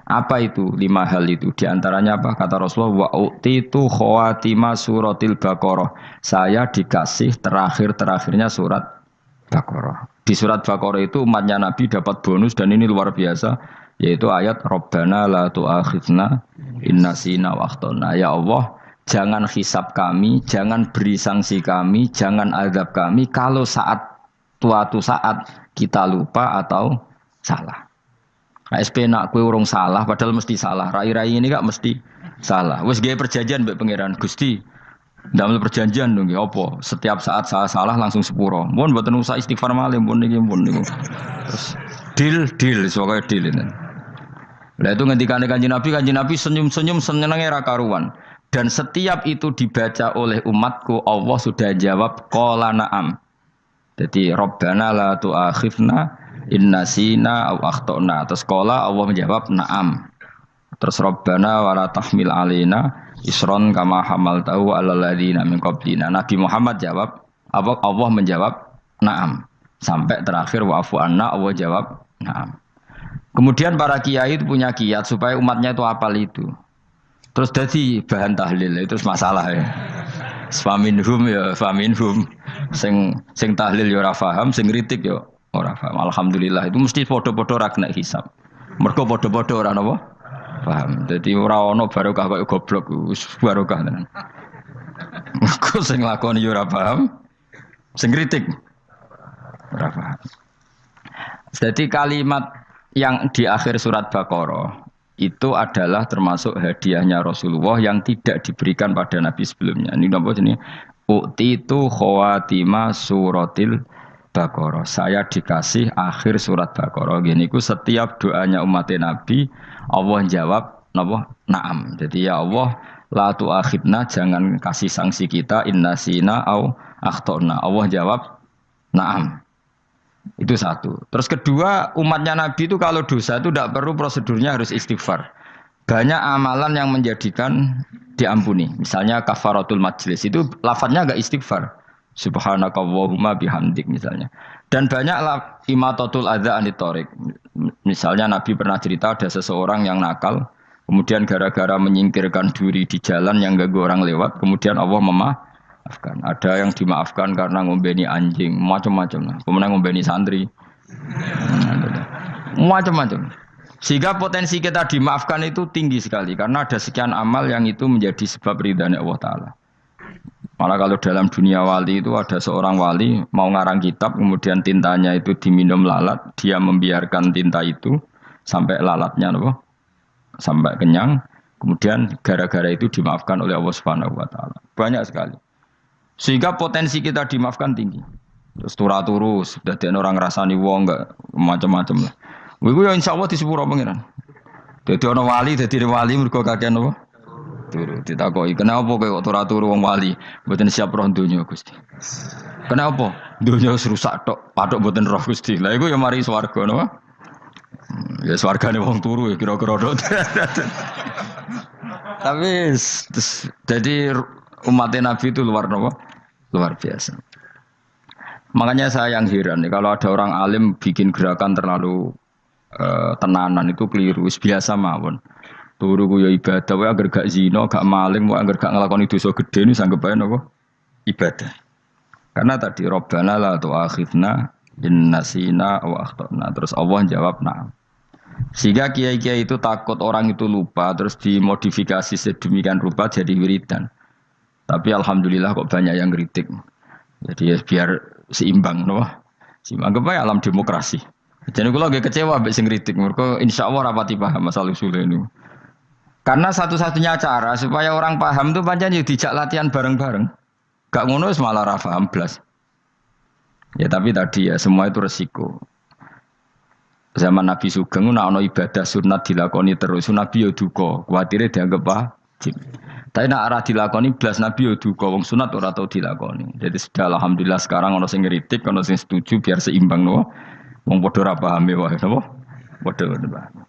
Apa itu? 5 hal itu. Di antaranya apa? Kata Rasulullah, wa utitu khawatima suratil Baqarah. Saya dikasih terakhir-terakhirnya surat Baqarah. Di surat Baqarah itu umatnya Nabi dapat bonus dan ini luar biasa, yaitu ayat Rabbana la tu'akhidna in nasina wa akhtana. Ya Allah, jangan hisab kami, jangan beri sanksi kami, jangan azab kami kalau suatu saat kita lupa atau salah. SP nak kue urung salah, padahal mesti salah. Rai-rai ini gak mesti salah. Wes gaya perjanjian mbek pangeran Gusti. Dalam perjanjian dong, apa? Setiap saat saya salah langsung sepuro. Mohon buatan usah istighfar malih, mohon niku. Terus deal, soalnya deal ini. Lah itu ngendikan Kanjeng Nabi senyum-senyum senengnya ra karuan. Dan setiap itu dibaca oleh umatku, Allah sudah jawab qala na'am. Jadi Rabbana la tu'akhifna in nasina aw akhtana. Terus qala Allah menjawab na'am. Terus Rabbana wa la tahmil alaina isron kama hamaltahu 'alal ladzina min qablina. Nabi Muhammad jawab, Allah menjawab na'am. Sampai terakhir wa'fu anna, Allah jawab na'am. Kemudian para kiai itu punya kiat supaya umatnya itu hafal itu. Terus jadi bahan tahlil itu masalah ya. Faminhum ya faminhum. Sing tahlil ya ora paham, sing kritik ya ora paham. Alhamdulillah itu mesti padha-padha ra kena hisab. Mergo padha-padha ora napa? Paham. Jadi ora ono barokah kaya goblok wis barokah tenan. Mergo sing lakoni ya ora paham, sing kritik ora paham. Jadi kalimat yang di akhir surat Baqarah itu adalah termasuk hadiahnya Rasulullah yang tidak diberikan pada Nabi sebelumnya. Ini apa jenis? U'titu khawatima suratil Baqarah. Saya dikasih akhir surat Baqarah. Gini ku setiap doanya umat Nabi Allah jawab napa? Na'am. Jadi ya Allah la tu'akhidna, jangan kasih sanksi kita innasina au akhtona. Allah jawab na'am. Itu satu. Terus kedua, umatnya Nabi itu kalau dosa itu tidak perlu prosedurnya harus istighfar. Banyak amalan yang menjadikan diampuni. Misalnya kafaratul majlis itu lafadznya agak istighfar. Subhanakallahumma bihamdik misalnya. Dan banyak imatatul adza anit thoriq. Misalnya Nabi pernah cerita ada seseorang yang nakal, kemudian gara-gara menyingkirkan duri di jalan yang ganggu orang lewat, kemudian Allah memaafkan. Ada yang dimaafkan karena ngombeni anjing, macam-macam. Kemudian ngombeni santri, macam-macam. Sehingga potensi kita dimaafkan itu tinggi sekali karena ada sekian amal yang itu menjadi sebab ridhanya Allah Taala. Malah kalau dalam dunia wali itu ada seorang wali mau ngarang kitab, kemudian tintanya itu diminum lalat, dia membiarkan tinta itu sampai lalatnya sampai kenyang, kemudian gara-gara itu dimaafkan oleh Allah Subhanahu Wa Taala. Banyak sekali. Sehingga potensi kita dimaafkan tinggi. Terus turus, dadi orang rasani wong enggak macam-macam lah. Iku ya insyaallah di sepuro pangeran. Dadi ana wali, dadi wali mergo kakean apa? Turu. Ditakoki, "Kenapa kowe kok turu wong wali? Mboten siap roh donya, Gusti." "Kenapa? Donya wis rusak tok, patok mboten roh Gusti." Lah iku ya mari swarga napa? Ya swargane wong turu ya kira-kira tok. Tapi jadi umat Nabi itu luar biasa. Makanya saya yang heran nih, kalau ada orang alim bikin gerakan terlalu tenanan itu keliru. Biasa mawon. Turu ku ya ibadah, wae agar gak zina, gak maling, wae agar gak nglakoni dosa gede ini sanggep ae napa? Ibadah. Karena tadi Rabbana la tu'akhidna in nasina wa akhtana. Terus Allah jawab na'am. Sehingga kiai-kiai itu takut orang itu lupa, terus dimodifikasi sedemikian rupa jadi wiridan. Tapi alhamdulillah kok banyak yang kritik. Jadi ya biar seimbang, no? Seimbang kepada alam demokrasi. Jadi kalau agak kecewa ambek sing kritik, mereka insyaallah rapati paham masalah usul ini. Karena satu-satunya cara supaya orang paham itu pancen yo dijak latihan bareng-bareng. Gak ngono malah ra paham blas. Ya tapi tadi ya semua itu resiko. Zaman Nabi Sugeng ana ibadah sunat dilakoni terus, Nabi yo duka, kuwatire dianggap wajib. Tapi nak arah dilakoni blas Nabi yo duka, wong sunat ora tau dilakoni. Jadi sudah alhamdulillah sekarang ana sing ngritik, ana sing setuju biar seimbang no. Wong padha ra pahame wae napa? Padha paham.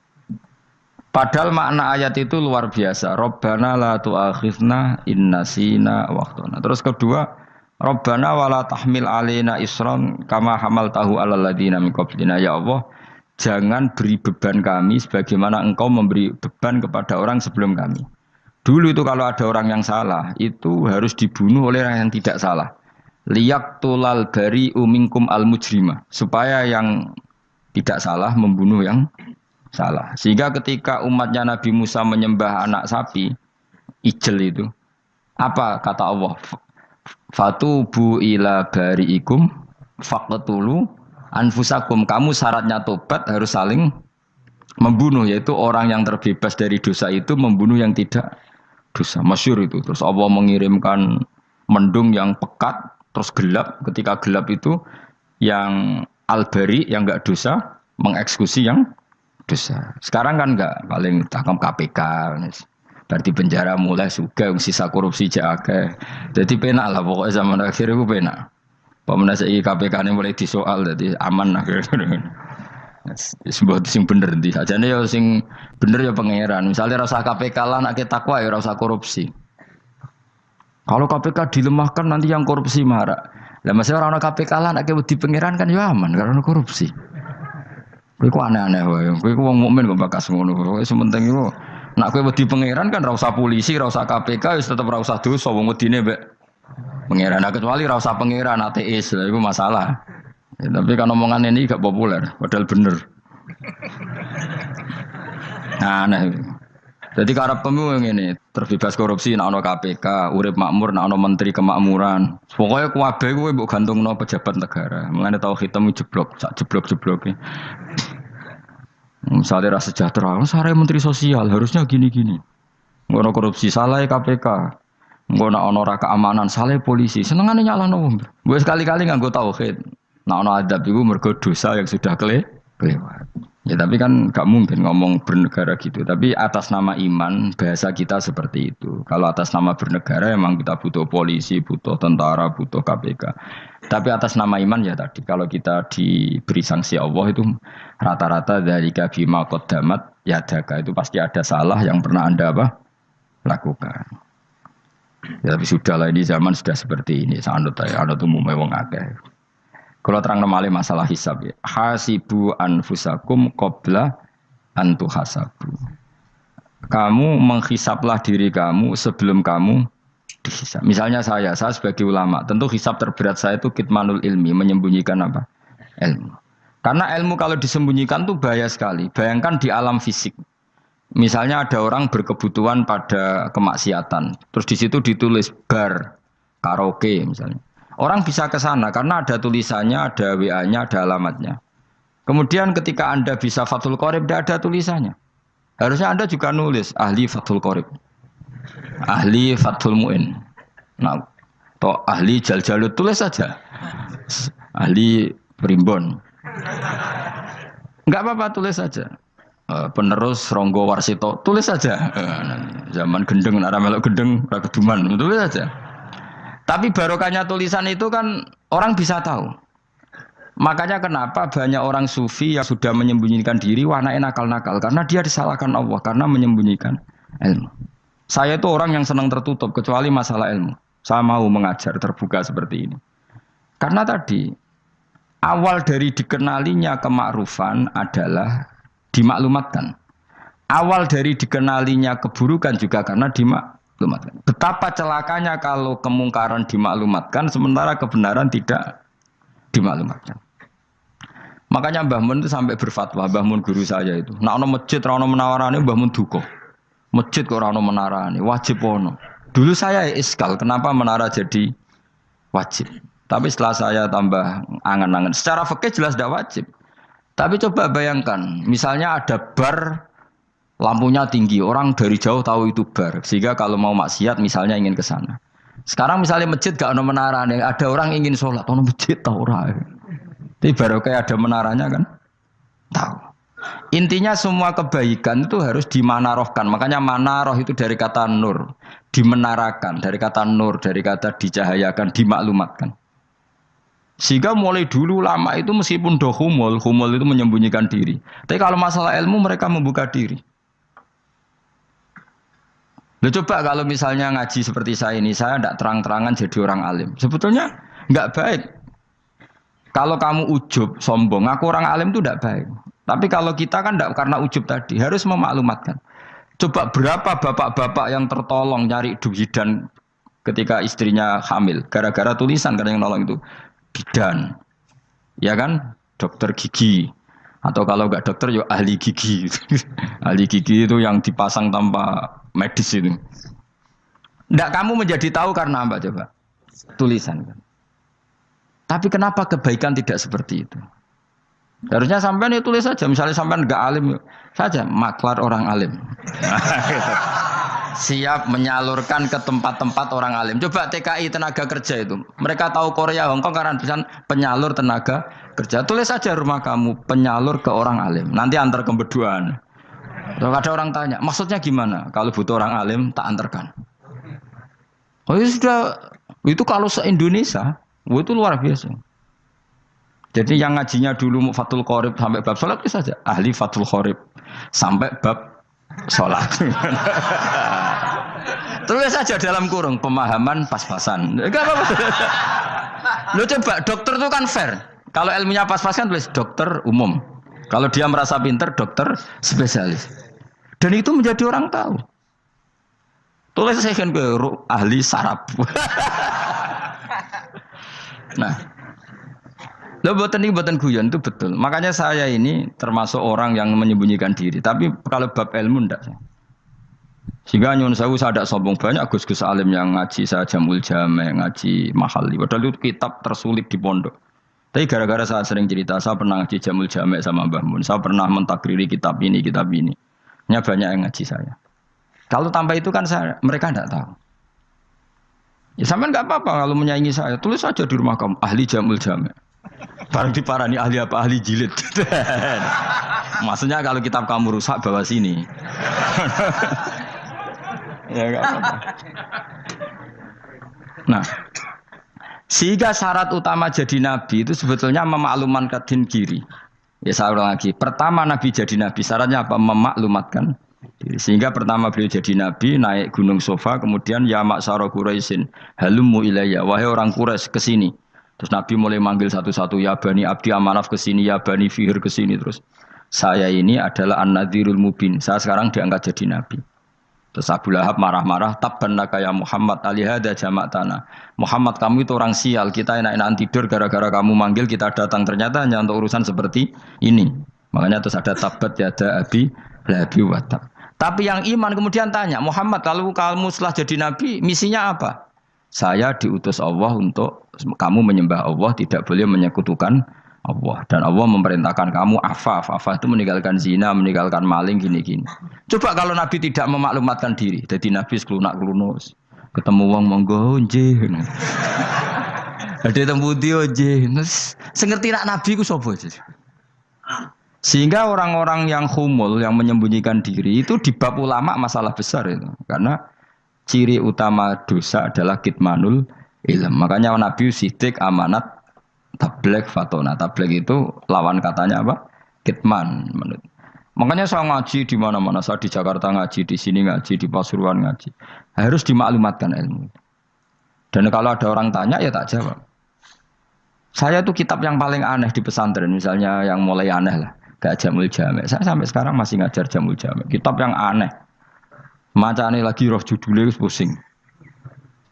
Padahal makna ayat itu luar biasa. Rabbana la tu'akhidna in nasina wa akhtana. Terus kedua, Rabbana wala tahmil alaina isran kama hamaltahu 'alal ladzina min qablina. Ya Allah, jangan beri beban kami sebagaimana Engkau memberi beban kepada orang sebelum kami. Dulu itu kalau ada orang yang salah, itu harus dibunuh oleh orang yang tidak salah. Liyaqtulal bari'u minkum al-mujrima. Supaya yang tidak salah membunuh yang salah. Sehingga ketika umatnya Nabi Musa menyembah anak sapi, ijel Apa kata Allah? Fatubu ila bari'ikum faqtulu anfusakum. Kamu syaratnya tobat harus saling membunuh, yaitu orang yang terbebas dari dosa itu membunuh yang tidak dosa. Masyhur itu. Terus Allah mengirimkan mendung yang pekat terus gelap. Ketika gelap itu yang al-bari yang enggak dosa mengeksekusi yang dosa. Sekarang kan enggak, paling tangkap KPK. Berarti penjara mulai juga sisa korupsi jaga. Jadi penak lah pokoknya zaman akhir itu penak. Pemenang saya KPK ini mulai disoal, jadi aman lah. Sebuah sing bener di aja nih ya sing bener ya pangeran. Misalnya rasa KPK lah nak takwa ya rasa korupsi. Kalau KPK dilemahkan nanti yang korupsi marah. Lah masih orang KPK lah nak di pangeran kan ya aman karena korupsi. Kowe aneh-aneh wae. Kowe wong mukmin kok bakas ngono. Kowe sementing iku nak kowe wedi pangeran kan ra usah polisi, ra usah KPK wis tetep ra usah dosa wong wedine mbek pangeran. Nah, kecuali ra usah pangeran ateis, lha iku masalah. Ya, tapi kan omongan ini gak populer, padahal bener. Nah, jadi karepmu ngene, terbebas korupsi nek ana KPK, urip makmur nek ana menteri kemakmuran. Pokoke kabeh kowe mbok gantungno pejabat negara. Mulane tau hitemu jeblok, sak jeblok-jebloke. Misalnya rasa sejahtera, saya menteri sosial harusnya gini-gini. Ngono korupsi salah KPK. Ngono ana keamanan salah polisi. Senengane nyalahno wong. Gue sekali-kali nganggo tauhid. Nah ana adab iku mergo dosa yang sudah kelewat. Ya tapi kan gak mungkin ngomong bernegara gitu. Tapi atas nama iman bahasa kita seperti itu. Kalau atas nama bernegara emang kita butuh polisi, butuh tentara, butuh KPK. Tapi atas nama iman ya tadi kalau kita diberi sanksi Allah itu rata-rata dari bima qaddamat yadaka itu pasti ada salah yang pernah Anda lakukan. Ya tapi sudahlah ini zaman sudah seperti ini. Sanut umumnya wong akeh. Kalau terang nomale masalah hisab ya. Hasibu anfusakum qabla an tuhasabu. Kamu menghisaplah diri kamu sebelum kamu dihisab. Misalnya saya sebagai ulama, tentu hisab terberat saya itu kitmanul ilmi, menyembunyikan apa? Ilmu. Karena ilmu kalau disembunyikan tuh bahaya sekali. Bayangkan di alam fisik. Misalnya ada orang berkebutuhan pada kemaksiatan, terus di situ ditulis bar, karaoke misalnya. Orang bisa ke sana karena ada tulisannya, ada WA-nya, ada alamatnya. Kemudian ketika Anda bisa Fathul Qorib, tidak ada tulisannya. Harusnya Anda juga nulis ahli Fathul Qorib, ahli Fathul Mu'in, nah, atau ahli Jaljalut, tulis saja. Ahli Primbon. Enggak apa-apa, tulis saja. Penerus Ronggo Warsito, tulis saja. Zaman gendeng, nara melok gendeng, rakeduman, tulis saja. Tapi barokahnya tulisan itu kan orang bisa tahu. Makanya kenapa banyak orang sufi yang sudah menyembunyikan diri warnanya nakal-nakal. Karena dia disalahkan Allah, karena menyembunyikan ilmu. Saya itu orang yang senang tertutup, kecuali masalah ilmu. Saya mau mengajar terbuka seperti ini. Karena tadi, awal dari dikenalinya kemakrufan adalah dimaklumatkan. Awal dari dikenalinya keburukan juga karena dimaklumatkan. Betapa celakanya kalau kemungkaran dimaklumatkan sementara kebenaran tidak dimaklumatkan. Makanya Mbah Mun itu sampai berfatwa, Mbah Mun guru saya itu. Nah ono masjid ora ono menarane Mbah Mun duka. Masjid kok ora ono menarane, wajib ono. Dulu saya iskal kenapa menara jadi wajib. Tapi setelah saya tambah angan-angan, secara fikih jelas tidak wajib. Tapi coba bayangkan, misalnya ada bar lampunya tinggi, orang dari jauh tahu itu bar. Sehingga kalau mau maksiat misalnya ingin ke sana. Sekarang misalnya masjid gak ada menara, ada orang ingin sholat, ada masjid tahu orang. Tapi baru kayak ada menaranya kan? Tahu. Intinya semua kebaikan itu harus dimanarohkan. Makanya manaroh itu dari kata nur. Dimenarakan, dari kata nur, dari kata dicahayakan, dimaklumatkan. Sehingga mulai dulu lama itu meskipun humul itu menyembunyikan diri. Tapi kalau masalah ilmu mereka membuka diri. Loh coba kalau misalnya ngaji seperti saya ini, saya tidak terang-terangan jadi orang alim. Sebetulnya nggak baik. Kalau kamu ujub, sombong, aku orang alim itu tidak baik. Tapi kalau kita kan tidak karena ujub tadi, harus memaklumatkan. Coba berapa bapak-bapak yang tertolong nyari bidan ketika istrinya hamil. Gara-gara tulisan karena yang nolong itu. Bidan. Ya kan? Dokter gigi. Atau kalau nggak dokter, ya ahli gigi. Ahli gigi itu yang dipasang tanpa medis itu. Ndak kamu menjadi tahu karena apa coba? Tulisan kan. Tapi kenapa kebaikan tidak seperti itu? Harusnya sampean ya tulis saja. Misalnya sampean enggak alim saja, maklar orang alim. Siap menyalurkan ke tempat-tempat orang alim. Coba TKI tenaga kerja itu. Mereka tahu Korea, Hongkong karena tulisan penyalur tenaga kerja. Tulis saja rumah kamu penyalur ke orang alim. Nanti antar kebeduan. Kalau ada orang tanya, maksudnya gimana? Kalau butuh orang alim, tak antarkan. Oh ya sudah, itu kalau se-Indonesia, itu luar biasa. Jadi yang ngajinya dulu Fathul Qorib sampai bab sholat itu saja. Ahli Fathul Qorib sampai bab sholat. Tulis saja dalam kurung pemahaman pas-pasan. Enggak apa-apa. Lo coba dokter itu kan fair. Kalau ilmunya pas-pasan tulis dokter umum. Kalau dia merasa pinter dokter spesialis. Dan itu menjadi orang tahu. Tulis saya kan ke ahli saraf. Nah. Loh buatan guyon itu betul. Makanya saya ini termasuk orang yang menyembunyikan diri. Tapi kalau bab ilmu enggak. Sehingga nyun saya tidak sombong banyak gus-gus alim yang ngaji saya Jamul Jame, ngaji Mahali. Padahal itu kitab tersulit di pondok. Tapi gara-gara saya sering cerita, saya pernah ngaji Jamul Jame sama Mbah Mun. Saya pernah mentakriri kitab ini. Ini banyak yang ngaji saya. Kalau tanpa itu kan mereka tidak tahu. Ya sampean enggak apa-apa kalau menyaingi saya. Tulis saja di rumah kamu ahli Jamul Jame. Barang diparani ahli apa? Ahli jilid. Maksudnya kalau kitab kamu rusak bawa sini. Ya enggak apa-apa. Nah, sehingga syarat utama jadi nabi itu sebetulnya memaklumatkan diri. Ya saya ulang lagi. Pertama nabi jadi nabi syaratnya apa? Memaklumatkan diri. Sehingga pertama beliau jadi nabi naik gunung Sofa, kemudian ya maksara Quraisyin halummu ilayya, wahai orang Quraisy ke sini. Terus Nabi mulai manggil satu-satu, ya Bani Abdi Amanaf ke sini, ya Bani Fihir ke sini terus. Saya ini adalah An-Nadhirul Mubin. Saya sekarang diangkat jadi nabi. Terus Abu Lahab marah-marah, tabban laka ya Muhammad alihada jama'tana. Muhammad kamu itu orang sial, kita enak-enakan tidur gara-gara kamu manggil kita datang, ternyata hanya untuk urusan seperti ini. Makanya terus ada tabat yada abi labi watab. Tapi yang iman kemudian tanya, Muhammad kalau kamu setelah jadi nabi, misinya apa? Saya diutus Allah untuk kamu menyembah Allah, tidak boleh menyekutukan Allah. Dan Allah memerintahkan kamu afaf. Afaf itu meninggalkan zina, meninggalkan maling, gini-gini. Coba kalau Nabi tidak memaklumatkan diri. Jadi Nabi seklunak-klunus. Ketemu wong monggo nggih. Ada temu dia nggih. Sengerti nak Nabi ku sapa? Sehingga orang-orang yang humul, yang menyembunyikan diri itu di bab ulama masalah besar itu. Karena ciri utama dosa adalah kitmanul ilm. Makanya Nabi sidik amanat tabligh fatona. Tabligh itu lawan katanya apa? Kitman. Makanya saya ngaji di mana-mana. Saya di Jakarta ngaji, di sini ngaji, di Pasuruan ngaji. Harus dimaklumatkan ilmu. Dan kalau ada orang tanya ya tak jawab. Saya itu kitab yang paling aneh di pesantren. Misalnya yang mulai aneh lah. Gak Jamul Jame. Saya sampai sekarang masih ngajar Jamul Jame. Kitab yang aneh. Macane lagi roh judulnya pusing.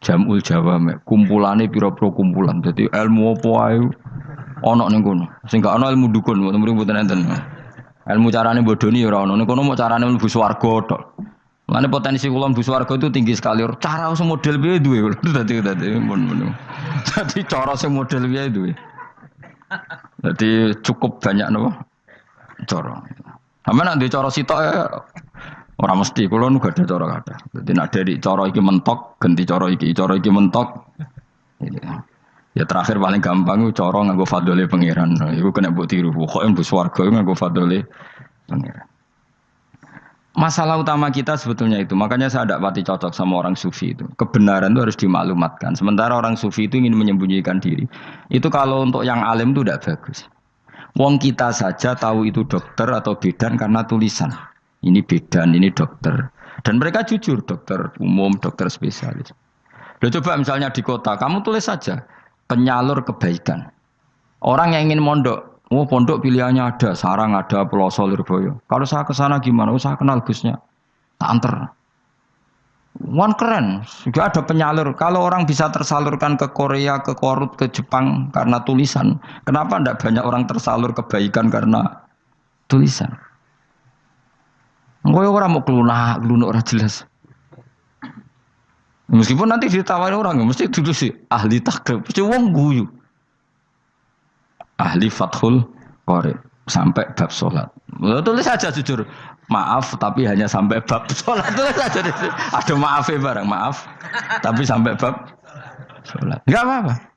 Jamul Jawame, kumpulane pira-pira kumpulan. Dadi ilmu apa ae ana ning kono. Sing gak ana ilmu dukun, mboten enten. Ilmu carane bodoni ya ora ana. Ning kono mau carane mlebu swarga tok. Mane potensi kula mlebu swarga itu tinggi sekali. Cara sing model piye duwe. Dadi mun. Dadi cara sing model piye duwe. Dadi cukup banyak napa? Cara. Sampe nek cara sitok orang mesti, kalau nu gak ada cara kata. Jadi nak dari cara iki mentok, ganti cara iki mentok. Ya terakhir paling gampang itu cara nganggo fadhole pangeran. Iku kena mbok tiru. Pokoke mbok swarga nganggo fadhole pangeran. Masalah utama kita sebetulnya itu. Makanya saya tidak pati cocok sama orang sufi itu. Kebenaran itu harus dimaklumatkan. Sementara orang sufi itu ingin menyembunyikan diri. Itu kalau untuk yang alim itu tidak bagus. Wong kita saja tahu itu dokter atau bidan karena tulisan. Ini bidan, ini dokter. Dan mereka jujur, dokter umum, dokter spesialis. Loh, coba misalnya di kota, kamu tulis saja, penyalur kebaikan. Orang yang ingin mondok, pondok pilihannya ada, Sarang ada, Peloso, Lirboyo. Kalau saya ke sana gimana? Saya kenal Gusnya. Tak anter. Wan keren, juga ada penyalur. Kalau orang bisa tersalurkan ke Korea, ke Korut, ke Jepang karena tulisan, kenapa tidak banyak orang tersalur kebaikan karena tulisan? Kowe ora mau klunak ora jelas. Meskipun nanti ditawari orang, mesti dulu sih ahli takrib, mesti wong guyu. Ahli Fathul Qorib sampai bab sholat. Tulis saja jujur, maaf tapi hanya sampai bab sholat. Tulis saja, ada maafnya bareng, maaf tapi sampai bab sholat. Enggak apa-apa.